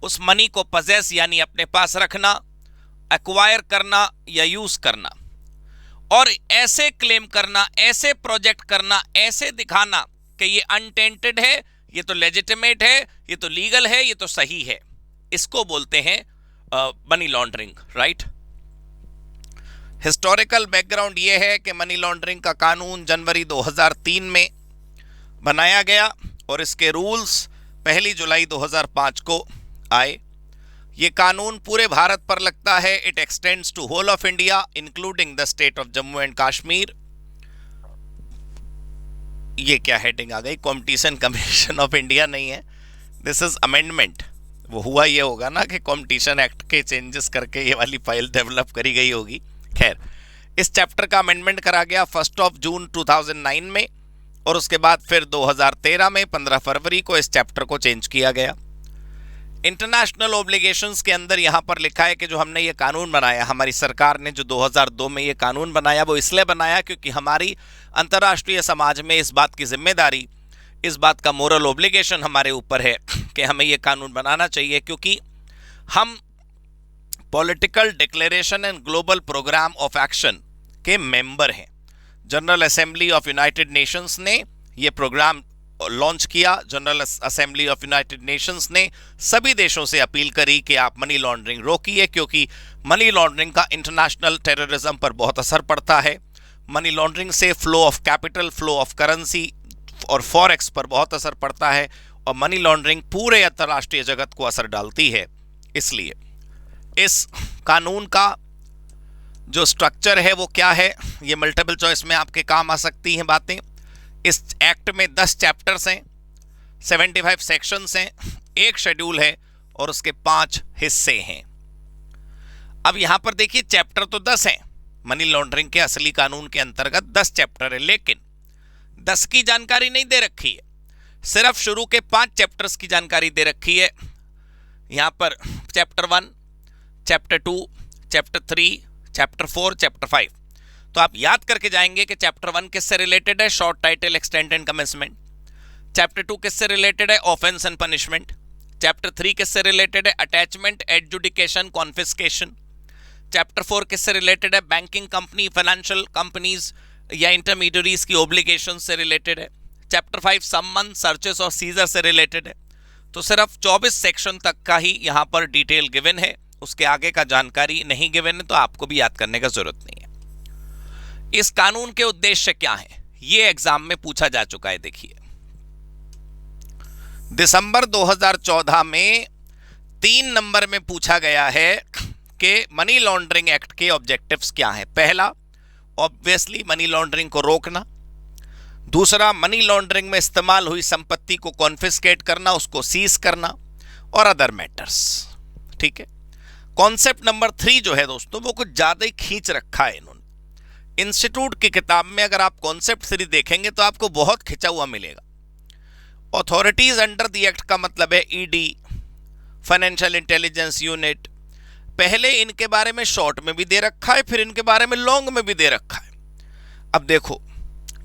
उस मनी को पजेस यानी अपने पास रखना, एक्वायर करना या यूज करना, और ऐसे क्लेम करना, ऐसे प्रोजेक्ट करना, ऐसे दिखाना कि ये अनटेंटेड है, ये तो लेजिटिमेट है, ये तो लीगल है, ये तो सही है, इसको बोलते हैं money laundering, right. Historical background ये है कि मनी लॉन्ड्रिंग का कानून जनवरी 2003 में बनाया गया और इसके रूल्स 1 जुलाई 2005 को आए। ये कानून पूरे भारत पर लगता है। It extends to whole of India including the state of Jammu and Kashmir. ये क्या हेडिंग आ गई? कॉम्पिटिशन कमीशन ऑफ इंडिया नहीं है, दिस इज अमेंडमेंट। वो हुआ ये होगा ना कि कॉम्पिटिशन एक्ट के चेंजेस करके ये वाली फाइल डेवलप करी गई होगी। खैर, इस चैप्टर का अमेंडमेंट करा गया 1 जून 2009 में और उसके बाद फिर 2013 में 15 फरवरी को इस चैप्टर को चेंज किया गया। इंटरनेशनल ऑब्लिगेशंस के अंदर यहाँ पर लिखा है कि जो हमने ये कानून बनाया, हमारी सरकार ने जो 2002 में ये कानून बनाया, वो इसलिए बनाया क्योंकि हमारी अंतर्राष्ट्रीय समाज में इस बात की जिम्मेदारी, इस बात का मोरल ऑब्लिगेशन हमारे ऊपर है कि हमें ये कानून बनाना चाहिए, क्योंकि हम political declaration and global programme of action के मेंबर हैं। General assembly of United Nations ने ये प्रोग्राम लॉन्च किया। General assembly of United Nations ने सभी देशों से अपील करी कि आप मनी लॉन्ड्रिंग रोकिए, क्योंकि मनी लॉन्ड्रिंग का इंटरनेशनल टेररिज्म पर बहुत असर पड़ता है। मनी लॉन्ड्रिंग से flow of capital, flow of currency और फॉरेक्स पर बहुत असर पड़ता है, और मनी लॉन्ड्रिंग पूरे अंतर्राष्ट्रीय जगत को असर डालती है। इसलिए इस कानून का जो स्ट्रक्चर है वो क्या है, ये मल्टीपल चॉइस में आपके काम आ सकती हैं बातें। इस एक्ट में 10 चैप्टर्स हैं, 75 सेक्शंस हैं, एक शेड्यूल है और उसके 5 हिस्से हैं। अब यहां पर देखिए, चैप्टर तो 10 हैं, मनी लॉन्ड्रिंग के असली कानून के अंतर्गत 10 चैप्टर है, लेकिन 10 की जानकारी नहीं दे रखी है, सिर्फ शुरू के 5 चैप्टर्स की जानकारी दे रखी है। यहां पर chapter 1, chapter 2, chapter 3, chapter 4, chapter 5। तो आप याद करके जाएंगे कि चैप्टर 1 किससे रिलेटेड है? Short title, extent and commencement. Chapter 2 किससे रिलेटेड है? Offence and punishment. चैप्टर 3 किससे रिलेटेड है? Attachment, adjudication, confiscation. चैप्टर 4 किससे रिलेटेड है? बैंकिंग कंपनी, फाइनेंशियल कंपनीज या इंटरमीडियरीज की ऑब्लिगेशन से रिलेटेड है। चैप्टर 5 सम्मन, सर्चेस और सीजर से रिलेटेड है। तो सिर्फ 24 सेक्शन तक का ही यहाँ पर डिटेल गिवन है, उसके आगे का जानकारी नहीं गिवन है, तो आपको भी याद करने का जरूरत नहीं है। इस कानून के उद्देश्य क्या है, ये एग्जाम में पूछा जा चुका है। देखिए, दिसंबर 2014 में 3 नंबर में पूछा गया है कि मनी लॉन्ड्रिंग एक्ट के ऑब्जेक्टिव्स क्या हैं। पहला, ऑब्वियसली मनी लॉन्ड्रिंग को रोकना। दूसरा, मनी लॉन्ड्रिंग में इस्तेमाल हुई संपत्ति को कॉन्फिस्केट करना, उसको सीज करना, और अदर मैटर्स। ठीक है। कॉन्सेप्ट नंबर 3 जो है दोस्तों, वो कुछ ज्यादा ही खींच रखा है इन्होंने। इंस्टीट्यूट की किताब में अगर आप कॉन्सेप्ट 3 देखेंगे तो आपको बहुत खिंचा हुआ मिलेगा। अथॉरिटीज अंडर द एक्ट का मतलब है ईडी, फाइनेंशियल इंटेलिजेंस यूनिट। पहले इनके बारे में शॉर्ट में भी दे रखा है, फिर इनके बारे में लॉन्ग में भी दे रखा है। अब देखो,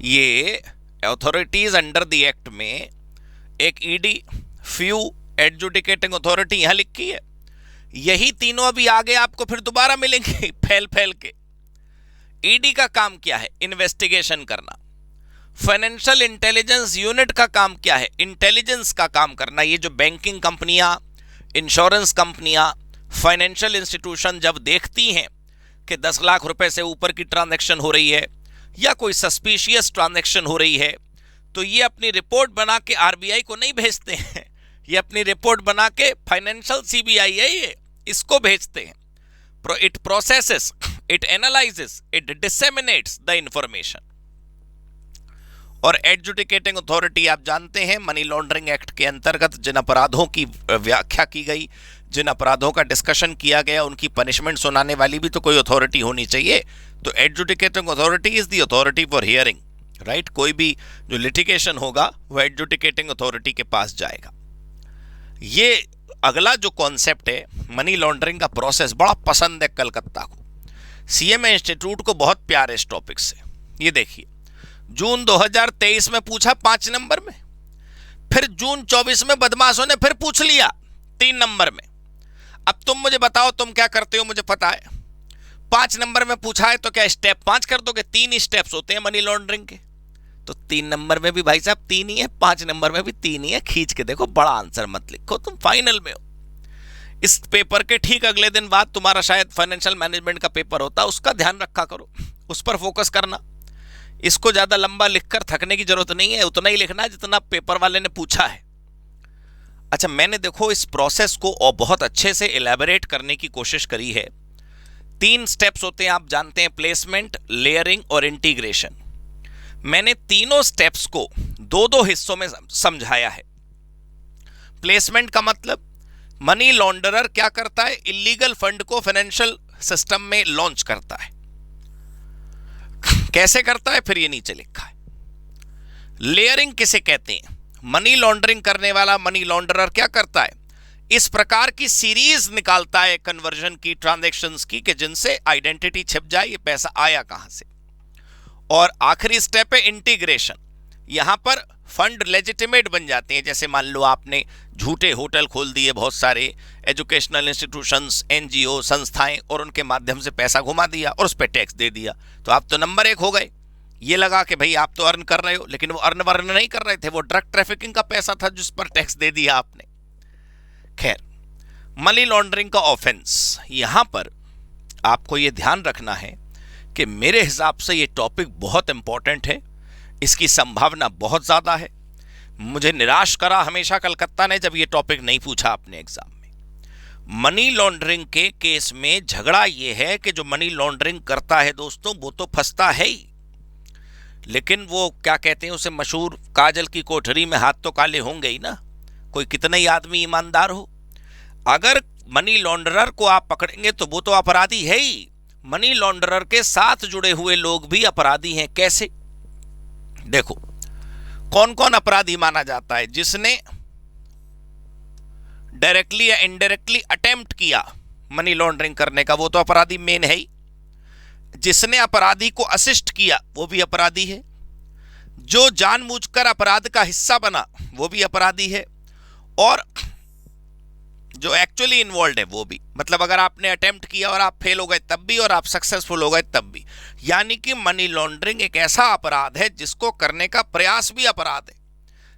ये अथॉरिटीज अंडर द एक्ट में एक ईडी, फ्यू, एडजुडिकेटिंग अथॉरिटी यहां लिखी है। यही तीनों अभी आगे आपको फिर दोबारा मिलेंगे फैल फैल के। ईडी का काम क्या है? इन्वेस्टिगेशन करना। फाइनेंशियल इंटेलिजेंस यूनिट का काम क्या है? इंटेलिजेंस का काम करना। ये जो बैंकिंग कंपनियां, इंश्योरेंस कंपनियां, फाइनेंशियल इंस्टीट्यूशन जब देखती हैं कि 10 लाख रुपए से ऊपर की ट्रांजैक्शन हो रही है या कोई सस्पिशियस ट्रांजैक्शन हो रही है, तो ये अपनी रिपोर्ट बना के आरबीआई को नहीं भेजते हैं, ये अपनी रिपोर्ट बना के फाइनेंशियल सीबीआई है ये, इसको भेजते हैं। It processes, it analyses, it disseminates the information. और एडजुडिकेटिंग अथॉरिटी आप जानते हैं, मनी लॉन्ड्रिंग एक्ट के अंतर्गत जिन अपराधों की व्याख्या की गई, जिन अपराधों का डिस्कशन किया गया, उनकी पनिशमेंट सुनाने वाली भी तो कोई अथॉरिटी होनी चाहिए। तो adjudicating authority is the authority for hearing, right. कोई भी जो लिटिगेशन होगा वो एडजुडिकेटिंग अथॉरिटी के पास जाएगा। ये अगला जो कॉन्सेप्ट है, मनी लॉन्ड्रिंग का प्रोसेस, बड़ा पसंद है कलकत्ता को, सीएमए इंस्टीट्यूट को बहुत प्यार है इस टॉपिक से। ये देखिए, जून 2023 में पूछा 5 नंबर में, फिर जून 24 में बदमाशों ने फिर पूछ लिया 3 नंबर में। अब तुम मुझे बताओ तुम क्या करते हो, मुझे पता है। 5 नंबर में पूछा है तो क्या स्टेप 5 कर दोगे? 3 ही स्टेप्स होते हैं मनी लॉन्ड्रिंग के। तो 3 नंबर में भी भाई साहब 3 ही है, 5 नंबर में भी 3 ही है। खींच के देखो, बड़ा आंसर मत लिखो, तुम फाइनल में हो। इस पेपर के ठीक अगले दिन बाद तुम्हारा शायद फाइनेंशियल मैनेजमेंट का पेपर होता है, उसका ध्यान रखा करो, उस पर फोकस करना। इसको ज्यादा लंबा लिखकर थकने की जरूरत नहीं है, उतना ही लिखना है जितना पेपर वाले ने पूछा है। अच्छा, मैंने देखो इस प्रोसेस को और बहुत अच्छे से इलेबोरेट करने की कोशिश करी है। 3 स्टेप्स होते हैं, आप जानते हैं, प्लेसमेंट, लेयरिंग और इंटीग्रेशन। मैंने तीनों स्टेप्स को 2-2 हिस्सों में समझाया है। प्लेसमेंट का मतलब, मनी लॉन्डरर क्या करता है? इलीगल फंड को फाइनेंशियल सिस्टम में लॉन्च करता है। कैसे करता है? फिर ये नीचे लिखा है। लेयरिंग किसे कहते हैं? मनी लॉन्ड्रिंग करने वाला मनी लॉन्डरर क्या करता है? इस प्रकार की सीरीज निकालता है कन्वर्जन की, ट्रांजैक्शंस की, कि जिनसे आइडेंटिटी छिप जाए, ये पैसा आया कहां से। और आखिरी स्टेप है इंटीग्रेशन। यहां पर फंड लेजिटिमेट बन जाते हैं। जैसे मान लो आपने झूठे होटल खोल दिए, बहुत सारे एजुकेशनल इंस्टीट्यूशंस, एनजीओ, संस्थाएं, और उनके माध्यम से पैसा घुमा दिया और उस पर टैक्स दे दिया, तो आप तो नंबर 1 हो गए। ये लगा कि भाई आप तो अर्न कर रहे हो, लेकिन वो अर्न वर्न नहीं कर रहे थे, वो ड्रग ट्रैफिकिंग का पैसा था जिस पर टैक्स दे दिया आपने। खैर, मनी लॉन्ड्रिंग का ऑफेंस, यहां पर आपको यह ध्यान रखना है कि मेरे हिसाब से ये टॉपिक बहुत इंपॉर्टेंट है, इसकी संभावना बहुत ज्यादा है। मुझे निराश करा हमेशा कलकत्ता ने जब ये टॉपिक नहीं पूछा अपने एग्जाम में। मनी लॉन्ड्रिंग के केस में झगड़ा यह है कि जो मनी लॉन्ड्रिंग करता है दोस्तों, वो तो फंसता है ही, लेकिन वो क्या कहते हैं उसे, मशहूर काजल की कोठरी में हाथ तो काले होंगे ही ना, कोई कितना ही आदमी ईमानदार हो। अगर मनी लॉन्ड्रर को आप पकड़ेंगे तो वो तो अपराधी है ही, मनी लॉन्ड्रर के साथ जुड़े हुए लोग भी अपराधी हैं। कैसे? देखो, कौन कौन अपराधी माना जाता है? जिसने डायरेक्टली या इनडायरेक्टली अटेम्प्ट किया मनी लॉन्ड्रिंग करने का, वो तो अपराधी मेन है ही। जिसने अपराधी को असिस्ट किया, वो भी अपराधी है। जो जानबूझकर अपराध का हिस्सा बना, वो भी अपराधी है। और जो एक्चुअली इन्वॉल्व है, वो भी। मतलब अगर आपने अटेम्प्ट किया और आप फेल हो गए तब भी, और आप सक्सेसफुल हो गए तब भी। यानी कि मनी लॉन्ड्रिंग एक ऐसा अपराध है जिसको करने का प्रयास भी अपराध है।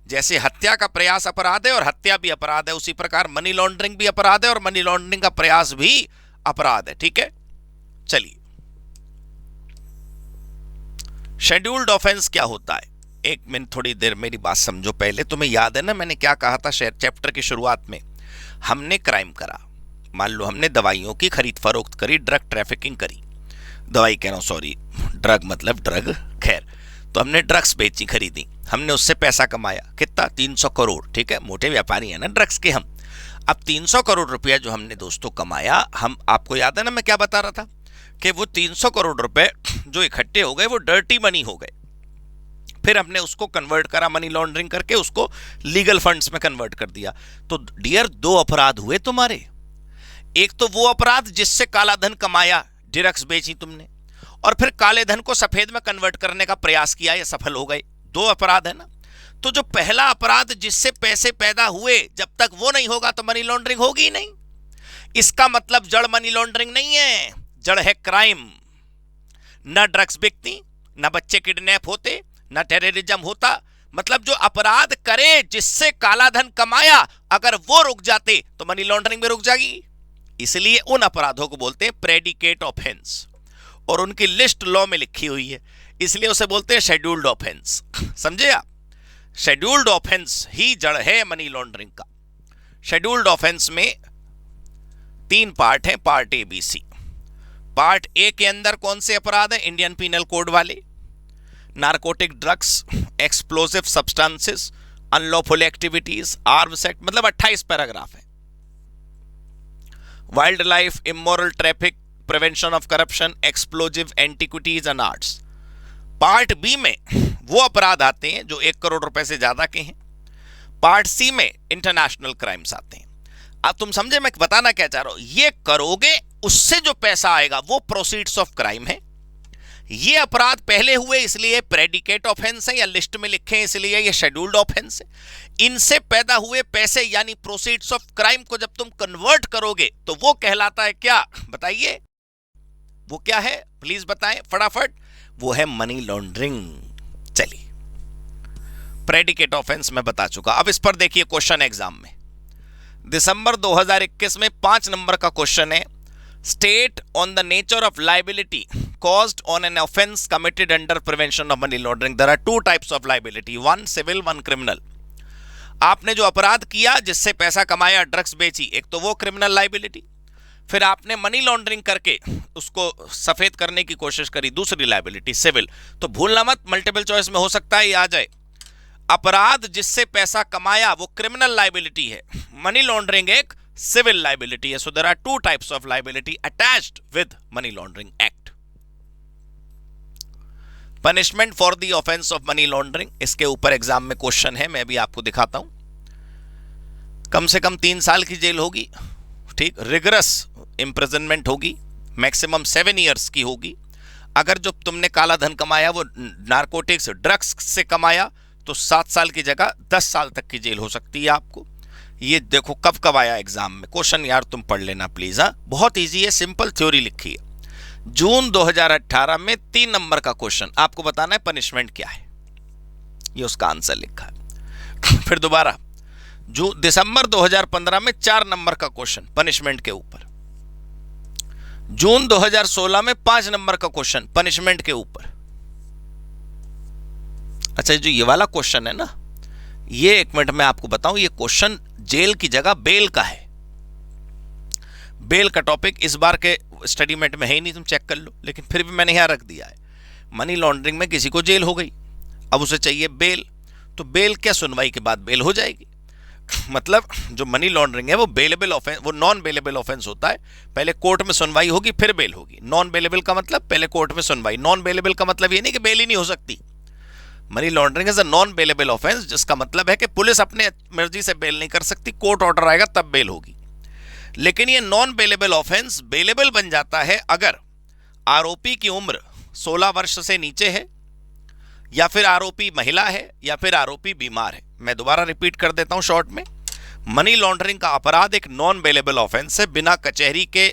जैसे हत्या का प्रयास अपराध है और हत्या भी अपराध है, उसी प्रकार मनी लॉन्ड्रिंग भी अपराध है और मनी लॉन्ड्रिंग का प्रयास भी अपराध है। ठीक है, चलिए, शेड्यूल्ड ऑफेंस क्या होता है? एक मिनट, थोड़ी देर मेरी बात समझो पहले। तुम्हें याद है ना मैंने क्या कहा था चैप्टर की शुरुआत में? हमने क्राइम करा, मान लो हमने दवाइयों की खरीद फरोख्त करी, ड्रग ट्रैफिकिंग करी, दवाई कह रहा हूं, सॉरी, ड्रग मतलब ड्रग, खैर। तो हमने ड्रग्स बेची, खरीदी, हमने उससे पैसा कमाया, कितना, 300 करोड़, ठीक है, मोटे व्यापारी है ना ड्रग्स के हम। अब 300 करोड़ रुपया जो हमने दोस्तों कमाया, हम, आपको याद है ना मैं क्या बता रहा था कि वो 300 करोड़ रुपए जो इकट्ठे हो गए वो डर्टी मनी हो गए। फिर हमने उसको कन्वर्ट करा, मनी लॉन्ड्रिंग करके उसको लीगल फंड्स में कन्वर्ट कर दिया। तो डियर, दो अपराध हुए तुम्हारे। एक तो वो अपराध जिससे काला धन कमाया, ड्रग्स बेची तुमने, और फिर काले धन को सफेद में कन्वर्ट करने का प्रयास किया, ये सफल हो गए। दो अपराध है ना। तो जो पहला अपराध जिससे पैसे पैदा हुए, जब तक वो नहीं होगा तो मनी लॉन्ड्रिंग होगी ही नहीं। इसका मतलब जड़ मनी लॉन्ड्रिंग नहीं है, जड़ है क्राइम। न ड्रग्स बिकती, न बच्चे किडनैप होते, न टेररिज्म होता। मतलब जो अपराध करे जिससे काला धन कमाया, अगर वो रुक जाते तो मनी लॉन्ड्रिंग में रुक जाएगी। इसलिए उन अपराधों को बोलते हैं प्रेडिकेट ऑफेंस, और उनकी लिस्ट लॉ में लिखी हुई है, इसलिए उसे बोलते हैं शेड्यूल्ड ऑफेंस। समझे आप? शेड्यूल्ड ऑफेंस ही जड़ है मनी लॉन्ड्रिंग का। शेड्यूल्ड ऑफेंस में 3 पार्ट है, part A B C. Part A के अंदर कौन से अपराध है? इंडियन पीनल कोड वाले, narcotic drugs, explosive substances, unlawful activities, arms act, मतलब 28 पैराग्राफ है। Wildlife, immoral traffic, prevention of corruption, explosive antiquities and arts. Part B में वो अपराध आते हैं जो 1 करोड़ रुपए से ज्यादा के हैं। पार्ट सी में इंटरनेशनल क्राइम्स आते हैं। अब तुम समझे मैं बताना क्या चाह रहा हूं? ये करोगे, उससे जो पैसा आएगा वो प्रोसीड्स ऑफ क्राइम है। ये अपराध पहले हुए इसलिए प्रेडिकेट ऑफेंस है, या लिस्ट में लिखे इसलिए ये शेड्यूल्ड ऑफेंस है। इनसे पैदा हुए पैसे यानी प्रोसीड्स ऑफ क्राइम को जब तुम कन्वर्ट करोगे तो वो कहलाता है क्या? बताइए, वो क्या है? प्लीज बताएं फटाफट। वो है मनी लॉन्ड्रिंग। चलिए, प्रेडिकेट ऑफेंस मैं बता चुका। अब इस पर देखिए क्वेश्चन एग्जाम में, दिसंबर 2021 में 5 नंबर का क्वेश्चन है, state on the nature of liability caused on an offense committed under prevention of money laundering. There are 2 types of liability, one civil, one criminal. आपने जो अपराध किया जिससे पैसा कमाया, ड्रग्स बेची, एक तो वो क्रिमिनल लाइबिलिटी, फिर आपने मनी लॉन्ड्रिंग करके उसको सफेद करने की कोशिश करी, दूसरी लाइबिलिटी सिविल। तो भूलना मत, मल्टीपल चॉइस में हो सकता है ये आ जाए। अपराध जिससे पैसा कमाया वो क्रिमिनल लाइबिलिटी है, मनी लॉन्ड्रिंग एक सिविल लाइबिलिटी है। So there are 2 types of liability attached with money laundering act. Punishment for the offence of money laundering, इसके ऊपर एग्जाम में क्वेश्चन है, मैं भी आपको दिखाता हूं। कम से कम 3 साल की जेल होगी, ठीक, रिगरस इंप्रिजनमेंट होगी, मैक्सिमम 7 ईयर्स की होगी। अगर जो तुमने काला धन कमाया वो नारकोटिक्स ड्रग्स से कमाया तो 7 साल की जगह 10 साल तक की जेल हो सकती है आपको। ये देखो कब कब आया एग्जाम में क्वेश्चन, यार तुम पढ़ लेना प्लीज। हाँ, बहुत ईजी है, सिंपल थ्योरी लिखी है। जून 2018 में 3 नंबर का क्वेश्चन, आपको बताना है पनिशमेंट क्या है, ये उसका आंसर लिखा है। फिर दोबारा दिसंबर 2015 में 4 नंबर का क्वेश्चन पनिशमेंट के ऊपर। जून 2016 में 5 नंबर का क्वेश्चन पनिशमेंट के ऊपर। अच्छा, जो ये वाला क्वेश्चन है ना, ये 1 मिनट में आपको बताऊं, ये क्वेश्चन जेल की जगह बेल का है। बेल का टॉपिक इस बार के स्टडी मेट में है ही नहीं, तुम चेक कर लो, लेकिन फिर भी मैंने यहां रख दिया है। मनी लॉन्ड्रिंग में किसी को जेल हो गई, अब उसे चाहिए बेल, तो बेल क्या, सुनवाई के बाद बेल हो जाएगी। मतलब जो मनी लॉन्ड्रिंग है वो बेलेबल ऑफेंस, वो नॉन बेलेबल ऑफेंस होता है। पहले कोर्ट में सुनवाई होगी फिर बेल होगी। नॉन बेलेबल का मतलब पहले कोर्ट में सुनवाई, नॉन बेलेबल का मतलब ये नहीं कि बेल ही नहीं हो सकती। Money laundering is a non bailable offence, जिसका मतलब है कि पुलिस अपने मर्जी से बेल नहीं कर सकती, कोर्ट ऑर्डर आएगा तब बेल होगी। लेकिन ये नॉन बेलेबल ऑफेंस बेलेबल बन जाता है अगर आरोपी की उम्र 16 वर्ष से नीचे है, या फिर आरोपी महिला है, या फिर आरोपी बीमार है। मैं दोबारा रिपीट कर देता हूं शॉर्ट में, मनी लॉन्ड्रिंग का अपराध एक नॉन बेलेबल ऑफेंस है, बिना कचहरी के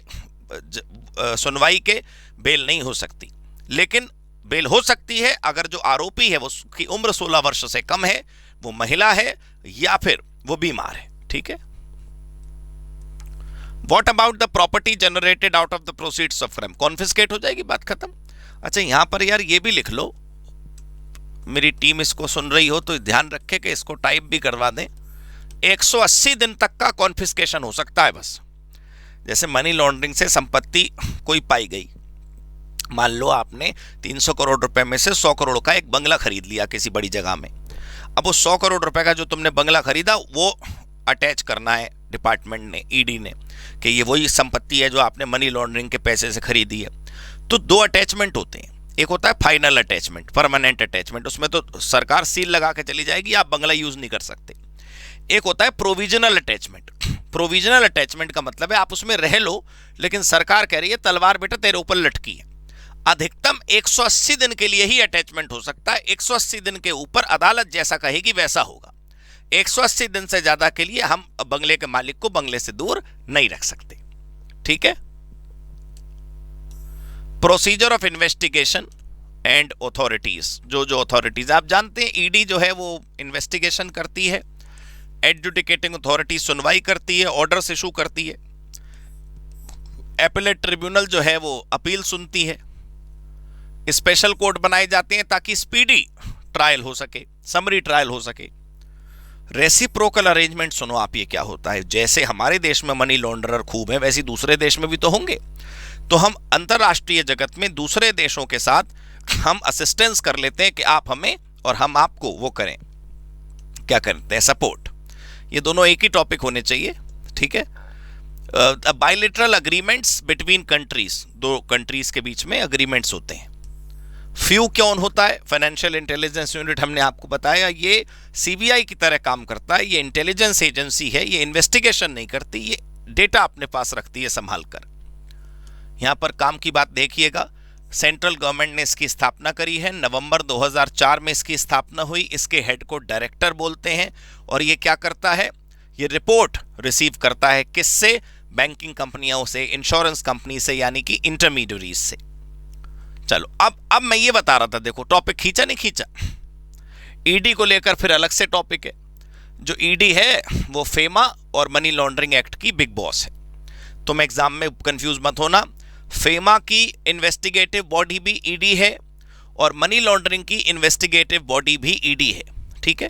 सुनवाई के बेल नहीं हो सकती। लेकिन बेल हो सकती है अगर जो आरोपी है वो उसकी उम्र 16 वर्ष से कम है, वो महिला है, या फिर वो बीमार है। ठीक है। What about the property generated out of the proceeds of crime? Confiscate हो जाएगी, बात खत्म। अच्छा, यहां पर यार ये भी लिख लो, मेरी टीम इसको सुन रही हो तो ध्यान रखे कि इसको टाइप भी करवा दें। 180 दिन तक का कॉन्फिस्केशन हो सकता है बस। जैसे मनी लॉन्ड्रिंग से संपत्ति कोई पाई गई, मान लो आपने 300 करोड़ रुपए में से 100 करोड़ का एक बंगला खरीद लिया किसी बड़ी जगह में। अब वो 100 करोड़ रुपए का जो तुमने बंगला खरीदा वो अटैच करना है डिपार्टमेंट ने, ईडी ने, कि ये वही संपत्ति है जो आपने मनी लॉन्ड्रिंग के पैसे से खरीदी है। तो दो अटैचमेंट होते हैं, एक होता है फाइनल अटैचमेंट, परमानेंट अटैचमेंट, उसमें तो सरकार सील लगा के चली जाएगी, आप बंगला यूज नहीं कर सकते। एक होता है प्रोविजनल अटैचमेंट। प्रोविजनल अटैचमेंट का मतलब है आप उसमें रह लो, लेकिन सरकार कह रही है तलवार बेटा तेरे ऊपर लटकी है। अधिकतम 180 दिन के लिए ही अटैचमेंट हो सकता है। 180 दिन के ऊपर अदालत जैसा कहेगी वैसा होगा। 180 दिन से ज्यादा के लिए हम बंगले के मालिक को बंगले से दूर नहीं रख सकते। ठीक है। Procedure of investigation and authorities, जो ऑथोरिटीज आप जानते हैं, ईडी जो है वो इन्वेस्टिगेशन करती है, एडजुडिकेटिंग अथॉरिटी सुनवाई करती है, ऑर्डर्स इशू करती है, एपेलेट ट्रिब्यूनल जो है वो अपील सुनती है, स्पेशल कोर्ट बनाए जाते हैं ताकि स्पीडी ट्रायल हो सके, समरी ट्रायल हो सके। रेसिप्रोकल अरेंजमेंट सुनो आप, ये क्या होता है? जैसे हमारे देश में मनी लॉन्ड्रर खूब है, वैसे दूसरे देश में भी तो होंगे। तो हम अंतरराष्ट्रीय जगत में दूसरे देशों के साथ हम असिस्टेंस कर लेते हैं कि आप हमें और हम आपको वो करें, क्या करते हैं, सपोर्ट। ये दोनों एक ही टॉपिक होने चाहिए। ठीक है। बायलैटरल अग्रीमेंट्स बिटवीन कंट्रीज, दो कंट्रीज के बीच में अग्रीमेंट्स होते हैं। फ्यू कौन होता है? फाइनेंशियल इंटेलिजेंस यूनिट, हमने आपको बताया ये सीबीआई की तरह काम करता है। ये इंटेलिजेंस एजेंसी है, ये इन्वेस्टिगेशन नहीं करती, ये डेटा अपने पास रखती है संभाल कर। यहां पर काम की बात देखिएगा, सेंट्रल गवर्नमेंट ने इसकी स्थापना करी है, नवंबर 2004 में इसकी स्थापना हुई। इसके हेड को डायरेक्टर बोलते हैं। और ये क्या करता है? ये रिपोर्ट रिसीव करता है किससे? बैंकिंग कंपनियों से, इंश्योरेंस कंपनी से, यानी कि इंटरमीडियरीज से। चलो अब मैं ये बता रहा था, देखो टॉपिक खींचा नहीं खींचा। ईडी को लेकर फिर अलग से टॉपिक है। जो ईडी है वो फेमा और मनी लॉन्ड्रिंग एक्ट की बिग बॉस है। तुम एग्जाम में कंफ्यूज मत होना, फेमा की इन्वेस्टिगेटिव बॉडी भी ईडी है और मनी लॉन्ड्रिंग की इन्वेस्टिगेटिव बॉडी भी ईडी है। ठीक है।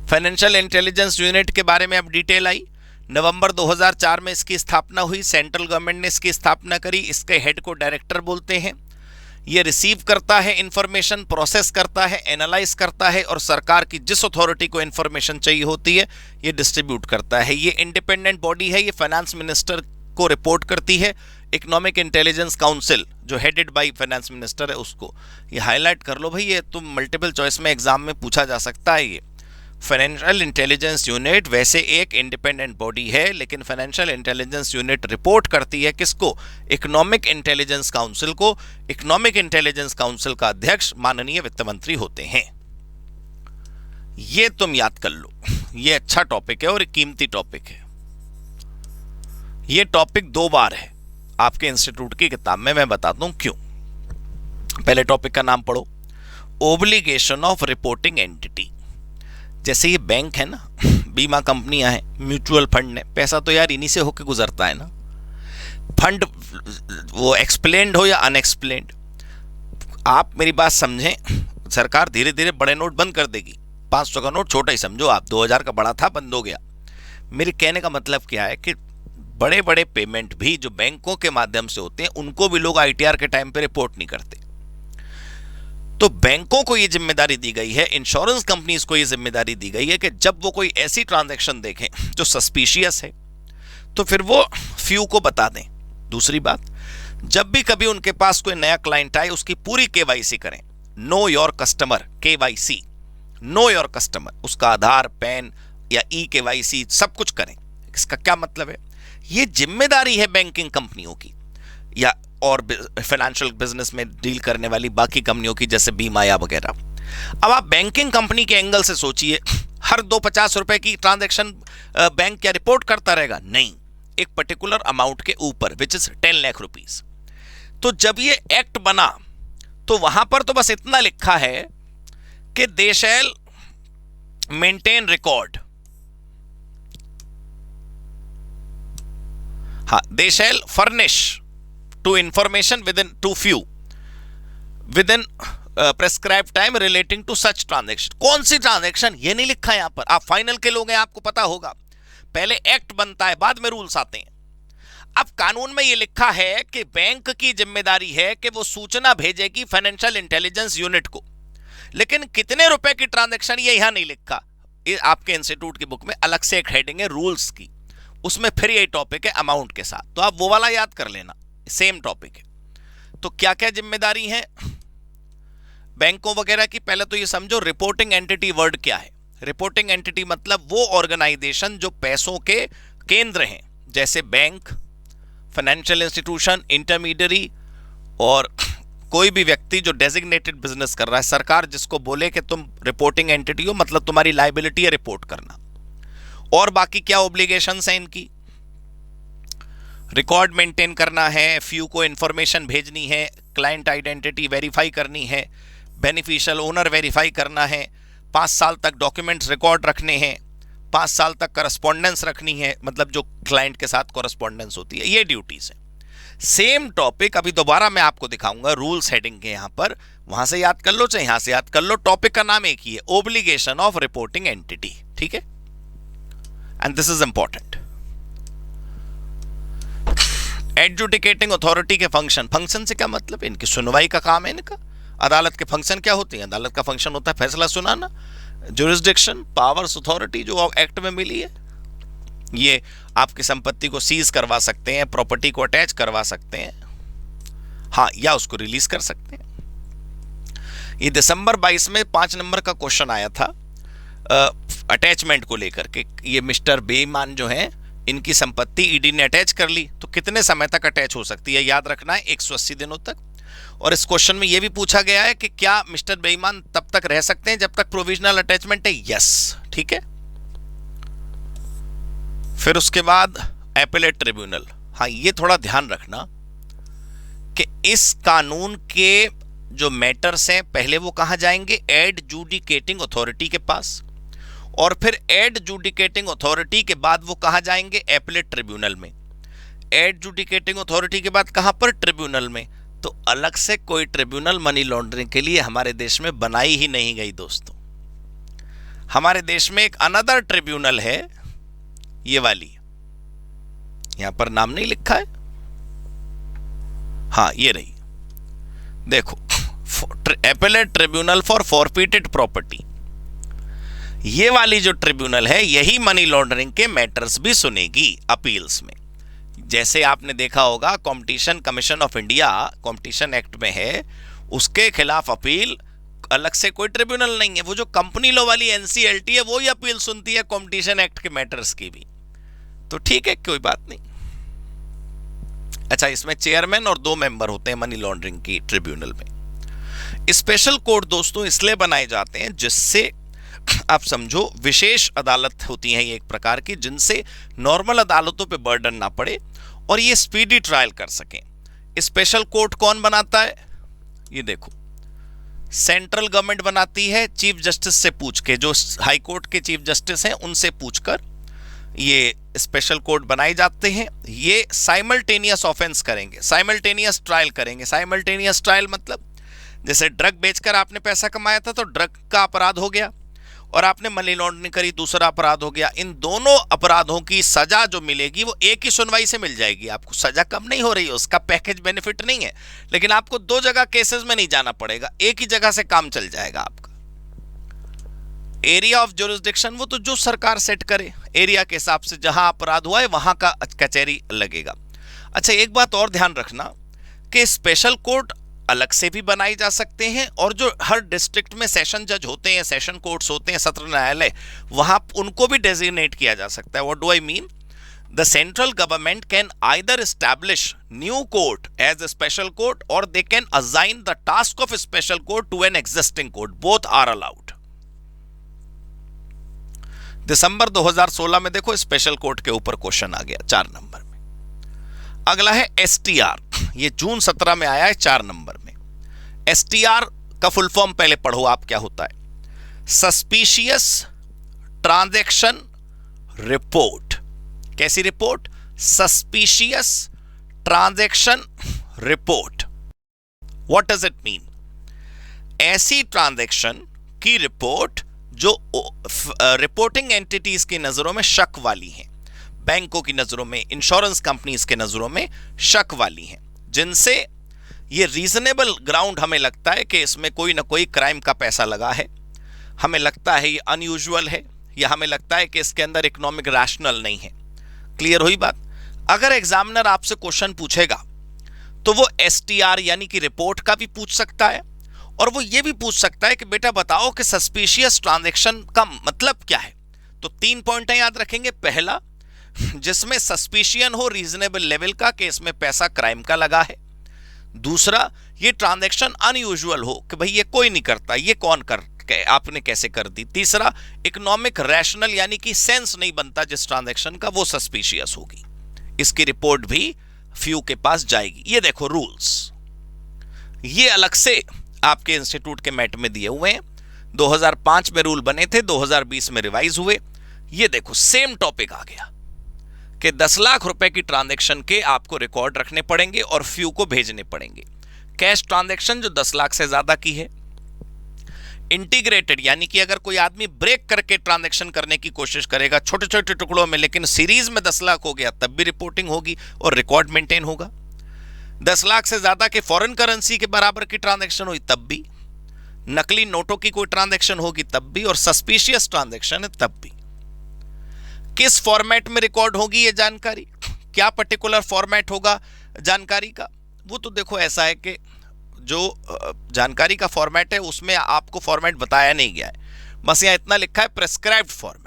फाइनेंशियल इंटेलिजेंस यूनिट के बारे में अब डिटेल आई। नवंबर 2004 में इसकी स्थापना हुई, सेंट्रल गवर्नमेंट ने इसकी स्थापना करी। इसके हेड को डायरेक्टर बोलते हैं। ये रिसीव करता है इंफॉर्मेशन, प्रोसेस करता है, एनालाइज करता है और सरकार की जिस अथॉरिटी को इंफॉर्मेशन चाहिए होती है ये डिस्ट्रीब्यूट करता है। ये इंडिपेंडेंट बॉडी है, ये फाइनेंस मिनिस्टर को रिपोर्ट करती है। इकोनॉमिक इंटेलिजेंस काउंसिल जो हेडेड बाय फाइनेंस मिनिस्टर है उसको, ये हाईलाइट कर लो भाई, ये तुम मल्टीपल चॉइस में एग्जाम में पूछा जा सकता है। ये फाइनेंशियल इंटेलिजेंस यूनिट वैसे एक इंडिपेंडेंट बॉडी है, लेकिन फाइनेंशियल इंटेलिजेंस यूनिट रिपोर्ट करती है किसको? इकोनॉमिक इंटेलिजेंस काउंसिल को। इकोनॉमिक इंटेलिजेंस काउंसिल का अध्यक्ष माननीय वित्त मंत्री होते हैं। ये तुम याद कर लो, ये अच्छा टॉपिक है और कीमती टॉपिक है। ये टॉपिक 2 बार है आपके इंस्टीट्यूट की किताब में, मैं बताता हूं क्यों। पहले टॉपिक का नाम पढ़ो, ओब्लिगेशन ऑफ रिपोर्टिंग एंटिटी। जैसे ये बैंक है ना, बीमा कंपनियां हैं, म्यूचुअल फंड है, पैसा तो यार इन्हीं से होकर गुजरता है ना। फंड वो एक्सप्लेन्ड हो या अनएक्सप्लेन्ड, आप मेरी बात समझें, सरकार धीरे धीरे बड़े नोट बंद कर देगी। 500 का नोट छोटा ही समझो आप, 2000 का बड़ा था, बंद हो गया। मेरे कहने का मतलब क्या है कि बड़े बड़े पेमेंट भी जो बैंकों के माध्यम से होते हैं उनको भी लोग आईटीआर के टाइम पे रिपोर्ट नहीं करते। तो बैंकों को ये जिम्मेदारी दी गई है, इंश्योरेंस कंपनीज को ये जिम्मेदारी दी गई है कि जब वो कोई ऐसी ट्रांजैक्शन देखें जो सस्पिशियस है तो फिर वो फ्यू को बता दें। दूसरी बात, जब भी कभी उनके पास कोई नया क्लाइंट आए उसकी पूरी केवाईसी करें। Know your customer KYC, know your customer, उसका आधार, पैन या ई केवाईसी सब कुछ करें। इसका क्या मतलब है? ये जिम्मेदारी है बैंकिंग कंपनियों की या और फाइनेंशियल बिजनेस में डील करने वाली बाकी कंपनियों की, जैसे बीमा या वगैरह। अब आप बैंकिंग कंपनी के एंगल से सोचिए, हर 250 रुपए की ट्रांजैक्शन बैंक क्या रिपोर्ट करता रहेगा? नहीं, एक पर्टिकुलर अमाउंट के ऊपर, विच इज 10 लाख रुपीस। तो जब ये एक्ट बना तो वहां पर तो बस इतना लिखा है कि दे शैल मेंटेन रिकॉर्ड, हाँ, they shall furnish to information to FIU within prescribe time relating to such transaction. कौन सी ट्रांजेक्शन ये नहीं लिखा यहां पर। आप फाइनल के लोग हैं, आपको पता होगा, पहले एक्ट बनता है बाद में रूल्स आते हैं। अब कानून में ये लिखा है कि बैंक की जिम्मेदारी है कि वो सूचना भेजेगी फाइनेंशियल इंटेलिजेंस यूनिट को, लेकिन कितने रुपए की ट्रांजैक्शन ये यहां नहीं लिखा। ये आपके इंस्टीट्यूट की बुक में अलग से एक हेडिंग है रूल्स की, उसमें फिर यही टॉपिक है अमाउंट के साथ, तो आप वो वाला याद कर लेना, सेम टॉपिक है। तो क्या क्या जिम्मेदारी है बैंकों वगैरह की? पहले तो ये समझो रिपोर्टिंग एंटिटी वर्ड क्या है। रिपोर्टिंग एंटिटी मतलब वो ऑर्गेनाइजेशन जो पैसों के केंद्र हैं, जैसे बैंक, फाइनेंशियल इंस्टीट्यूशन, इंटरमीडियरी, और कोई भी व्यक्ति जो डेजिग्नेटेड बिजनेस कर रहा है। सरकार जिसको बोले कि तुम रिपोर्टिंग एंटिटी हो, मतलब तुम्हारी लायबिलिटी है रिपोर्ट करना। और बाकी क्या ऑब्लिगेशंस हैं इनकी? रिकॉर्ड मेंटेन करना है, एफयू को इंफॉर्मेशन भेजनी है, क्लाइंट आइडेंटिटी वेरीफाई करनी है, बेनिफिशियल ओनर वेरीफाई करना है, 5 साल तक डॉक्यूमेंट्स रिकॉर्ड रखने हैं, 5 साल तक करस्पॉन्डेंस रखनी है, मतलब जो क्लाइंट के साथ करस्पॉन्डेंस होती है, ये ड्यूटीज है। सेम टॉपिक अभी दोबारा मैं आपको दिखाऊंगा रूल्स हेडिंग के यहां पर, वहां से याद कर लो चाहे यहां से याद कर लो, टॉपिक का नाम एक ही है, ओब्लिगेशन ऑफ रिपोर्टिंग एंटिटी। ठीक है, and this is important. Adjudicating authority के फंक्शन, फंक्शन से क्या मतलब? इनकी सुनवाई का काम है इनका। अदालत के फंक्शन क्या होते हैं? अदालत का फंक्शन होता है फैसला सुनाना। जुरिस्डिक्शन, पावर्स, अथॉरिटी जो एक्ट में मिली है, ये आपकी संपत्ति को सीज करवा सकते हैं, प्रॉपर्टी को अटैच करवा सकते हैं, हाँ, या उसको रिलीज कर सकते हैं। ये दिसंबर 22 में 5 नंबर का क्वेश्चन आया था अटैचमेंट को लेकर के। ये मिस्टर बेईमान जो हैं, इनकी संपत्ति ईडी ने अटैच कर ली, तो कितने समय तक अटैच हो सकती है? याद रखना है 180 दिनों तक। और इस क्वेश्चन में यह भी पूछा गया है कि क्या मिस्टर बेईमान तब तक रह सकते हैं जब तक प्रोविजनल अटैचमेंट है? यस, ठीक है। फिर उसके बाद एपेलेट ट्रिब्यूनल, हाँ, ये थोड़ा ध्यान रखना कि इस कानून के जो मैटर्स हैं पहले वो कहां जाएंगे? एडजुडिकेटिंग अथॉरिटी के पास, और फिर एडजुडिकेटिंग अथॉरिटी के बाद वो कहां जाएंगे? एपेलेट ट्रिब्यूनल में। एडजुडिकेटिंग अथॉरिटी के बाद कहां पर? ट्रिब्यूनल में। तो अलग से कोई ट्रिब्यूनल मनी लॉन्ड्रिंग के लिए हमारे देश में बनाई ही नहीं गई दोस्तों। हमारे देश में एक अनदर ट्रिब्यूनल है, ये वाली, यहां पर नाम नहीं लिखा है, हाँ ये रही, देखो, appellate tribunal for forfeited property. ये वाली जो ट्रिब्यूनल है यही मनी लॉन्ड्रिंग के मैटर्स भी सुनेगी अपील्स में। जैसे आपने देखा होगा competition commission of India competition act में है, उसके खिलाफ अपील अलग से कोई ट्रिब्यूनल नहीं है। वो जो कंपनी लॉ वाली एनसीएलटी है वो ही अपील सुनती है कंपटीशन एक्ट के मैटर्स की भी। तो ठीक है, कोई बात नहीं। अच्छा, इसमें चेयरमैन और 2 मेंबर होते हैं मनी लॉन्ड्रिंग की ट्रिब्यूनल में। स्पेशल कोर्ट दोस्तों इसलिए बनाए जाते हैं जिससे आप समझो विशेष अदालत होती है ये एक प्रकार की, जिनसे नॉर्मल अदालतों पे बर्डन ना पड़े और ये स्पीडी ट्रायल कर सकें। स्पेशल कोर्ट कौन बनाता है? ये देखो, सेंट्रल गवर्नमेंट बनाती है चीफ जस्टिस से पूछ के, जो हाई कोर्ट के चीफ जस्टिस हैं उनसे पूछकर ये स्पेशल कोर्ट बनाए जाते हैं। ये साइमल्टेनियस ऑफेंस करेंगे, साइमल्टेनियस ट्रायल करेंगे। साइमल्टेनियस ट्रायल मतलब जैसे ड्रग बेचकर आपने पैसा कमाया था तो ड्रग का अपराध हो गया, और आपने मनी लॉन्ड्रिंग करी दूसरा अपराध हो गया। इन दोनों अपराधों की सजा जो मिलेगी वो एक ही सुनवाई से मिल जाएगी। आपको सजा कम नहीं हो रही है, उसका पैकेज बेनिफिट नहीं है, लेकिन आपको 2 जगह केसेस में नहीं जाना पड़ेगा, एक ही जगह से काम चल जाएगा आपका। एरिया ऑफ ज्यूरिसडिक्शन, वो तो जो सरकार सेट करे, एरिया के हिसाब से जहां अपराध हुआ है वहां का कचहरी लगेगा। अच्छा, एक बात और ध्यान रखना कि स्पेशल कोर्ट अलग से भी बनाए जा सकते हैं, और जो हर डिस्ट्रिक्ट में सेशन जज होते हैं, सेशन कोर्ट्स होते हैं, सत्र न्यायालय, वहां उनको भी डेजिग्नेट किया जा सकता है। What do I mean? The central government can either establish new court as a special court, और they can assign the task of special court to an existing court. Both are allowed. दिसंबर 2016 में देखो स्पेशल कोर्ट के ऊपर क्वेश्चन आ गया 4 नंबर में। अगला है एसटीआर, ये जून 17 में आया है 4 नंबर में। एसटीआर का फुल फॉर्म पहले पढ़ो आप, क्या होता है? Suspicious transaction report. कैसी report? Suspicious transaction report. What does it mean? ऐसी ट्रांजैक्शन की रिपोर्ट जो रिपोर्टिंग एंटिटीज की नजरों में शक वाली हैं। बैंकों की नजरों में, इंश्योरेंस कंपनीज के नजरों में शक वाली हैं, जिनसे ये रीजनेबल ग्राउंड हमें लगता है कि इसमें कोई ना कोई क्राइम का पैसा लगा है, हमें लगता है ये अनयूजुअल है, या हमें लगता है कि इसके अंदर इकोनॉमिक रैशनल नहीं है। क्लियर हुई बात? अगर एग्जामिनर आपसे क्वेश्चन पूछेगा तो वो एसटीआर यानी कि रिपोर्ट का भी पूछ सकता है, और वो ये भी पूछ सकता है कि बेटा बताओ कि सस्पिशियस ट्रांजैक्शन का मतलब क्या है। तो 3 पॉइंट याद रखेंगे। पहला, जिसमें सस्पिशियन हो रीजनेबल लेवल का कि इसमें पैसा क्राइम का लगा है। दूसरा, ये ट्रांजैक्शन अनयूजुअल हो कि भाई ये कोई नहीं करता, ये कौन कर, आपने कैसे कर दी। तीसरा, इकोनॉमिक रैशनल यानी कि सेंस नहीं बनता जिस ट्रांजैक्शन का, वो सस्पिशियस होगी। इसकी रिपोर्ट भी फ्यू के पास जाएगी। ये देखो रूल्स, ये अलग से आपके इंस्टीट्यूट के मैट में दिए हुए हैं। 2005 में रूल बने थे, 2020 में रिवाइज हुए। ये देखो सेम टॉपिक आ गया कि 10 लाख रुपए की ट्रांजैक्शन के आपको रिकॉर्ड रखने पड़ेंगे और फ्यू को भेजने पड़ेंगे। कैश ट्रांजैक्शन जो 10 लाख से ज्यादा की है। इंटीग्रेटेड यानी कि अगर कोई आदमी ब्रेक करके ट्रांजैक्शन करने की कोशिश करेगा छोटे छोटे टुकड़ों में, लेकिन सीरीज में 10 लाख हो गया, तब भी रिपोर्टिंग होगी और रिकॉर्ड मेंटेन होगा। 10 लाख से ज्यादा के फॉरेन करेंसी के बराबर की ट्रांजैक्शन हुई तब भी, नकली नोटों की कोई ट्रांजैक्शन होगी तब भी, और सस्पिशियस ट्रांजैक्शन है तब भी। किस फॉर्मेट में रिकॉर्ड होगी ये जानकारी, क्या पर्टिकुलर फॉर्मेट होगा जानकारी का, वो तो देखो ऐसा है कि जो जानकारी का फॉर्मेट है उसमें आपको फॉर्मेट बताया नहीं गया है, बस यहां इतना लिखा है प्रेस्क्राइब्ड फॉर्मेट।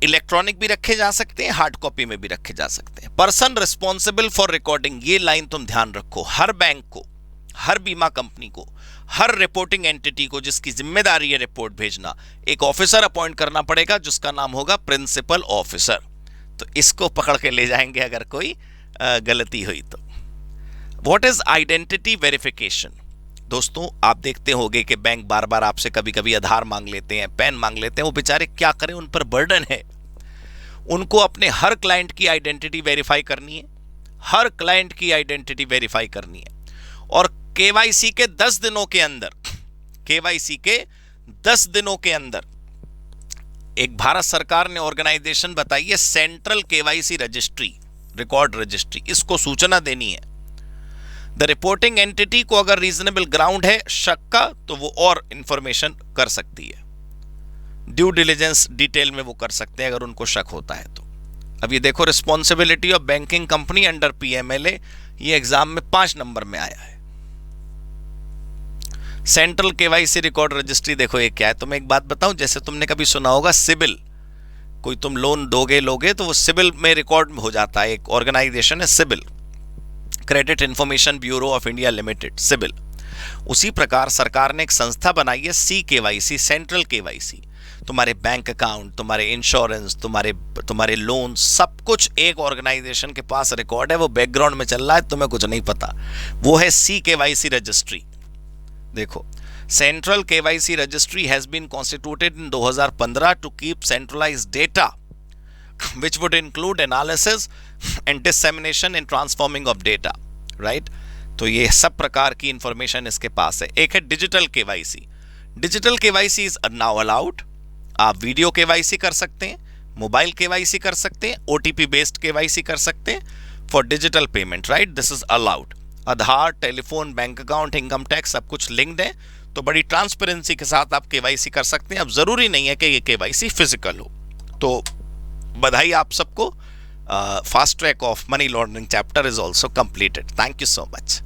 इलेक्ट्रॉनिक भी रखे जा सकते हैं, हार्ड कॉपी में भी रखे जा सकते हैं। पर्सन रिस्पॉन्सिबल फॉर रिकॉर्डिंग, ये लाइन तुम ध्यान रखो। हर बैंक को, हर बीमा कंपनी को, हर रिपोर्टिंग एंटिटी को जिसकी जिम्मेदारी है रिपोर्ट भेजना, एक ऑफिसर अपॉइंट करना पड़ेगा जिसका नाम होगा प्रिंसिपल ऑफिसर। तो इसको पकड़ के ले जाएंगे अगर कोई गलती हुई तो। What is identity verification? दोस्तों आप देखते होंगे कि बैंक बार बार आपसे कभी कभी आधार मांग लेते हैं, पैन मांग लेते हैं। वो बेचारे क्या करें, उन पर बर्डन है, उनको अपने हर क्लाइंट की आइडेंटिटी वेरीफाई करनी है, हर क्लाइंट की आइडेंटिटी वेरीफाई करनी है। और केवाईसी के 10 दिनों के अंदर, केवाईसी के 10 दिनों के अंदर एक भारत सरकार ने ऑर्गेनाइजेशन बताई है central KYC registry, record registry, इसको सूचना देनी है। द रिपोर्टिंग एंटिटी को अगर रीजनेबल ग्राउंड है शक का तो वो और इंफॉर्मेशन कर सकती है, ड्यू डिलिजेंस डिटेल में वो कर सकते हैं अगर उनको शक होता है तो। अब ये देखो responsibility of banking company under PMLA, ये एग्जाम में 5 नंबर में आया है। सेंट्रल केवाईसी रिकॉर्ड रजिस्ट्री देखो ये क्या है। तुम्हें एक बात बताऊं, जैसे तुमने कभी सुना होगा सिबिल, कोई तुम लोन लोगे तो वो सिबिल में रिकॉर्ड हो जाता है। एक ऑर्गेनाइजेशन है CIBIL, credit information bureau of India limited, CIBIL. उसी प्रकार सरकार ने एक संस्था बनाई है सी केवाईसी, सेंट्रल केवाईसी। तुम्हारे बैंक अकाउंट, तुम्हारे इंश्योरेंस, तुम्हारे लोन, सब कुछ एक ऑर्गेनाइजेशन के पास रिकॉर्ड है, वो बैकग्राउंड में चल रहा है, तुम्हें कुछ नहीं पता। वो है सी केवाईसी रजिस्ट्री। देखो, central KYC registry has been constituted in 2015 to keep centralised data which would include analysis and dissemination and transforming of data, right? तो ये सब प्रकार की इंफॉर्मेशन इसके पास है। एक है digital KYC. Digital KYC is now allowed. आप वीडियो केवाईसी कर सकते हैं, मोबाइल केवाईसी कर सकते हैं, ओटीपी बेस्ड केवाईसी कर सकते हैं for digital payment, right? This is allowed. Aadhaar, telephone, bank account, income tax सब कुछ लिंक्ड है, तो बड़ी ट्रांसपेरेंसी के साथ आप केवाईसी कर सकते हैं। अब जरूरी नहीं है कि ये केवाईसी फिजिकल हो। तो बधाई आप सबको। Fast track of money laundering chapter is also completed. Thank you so much.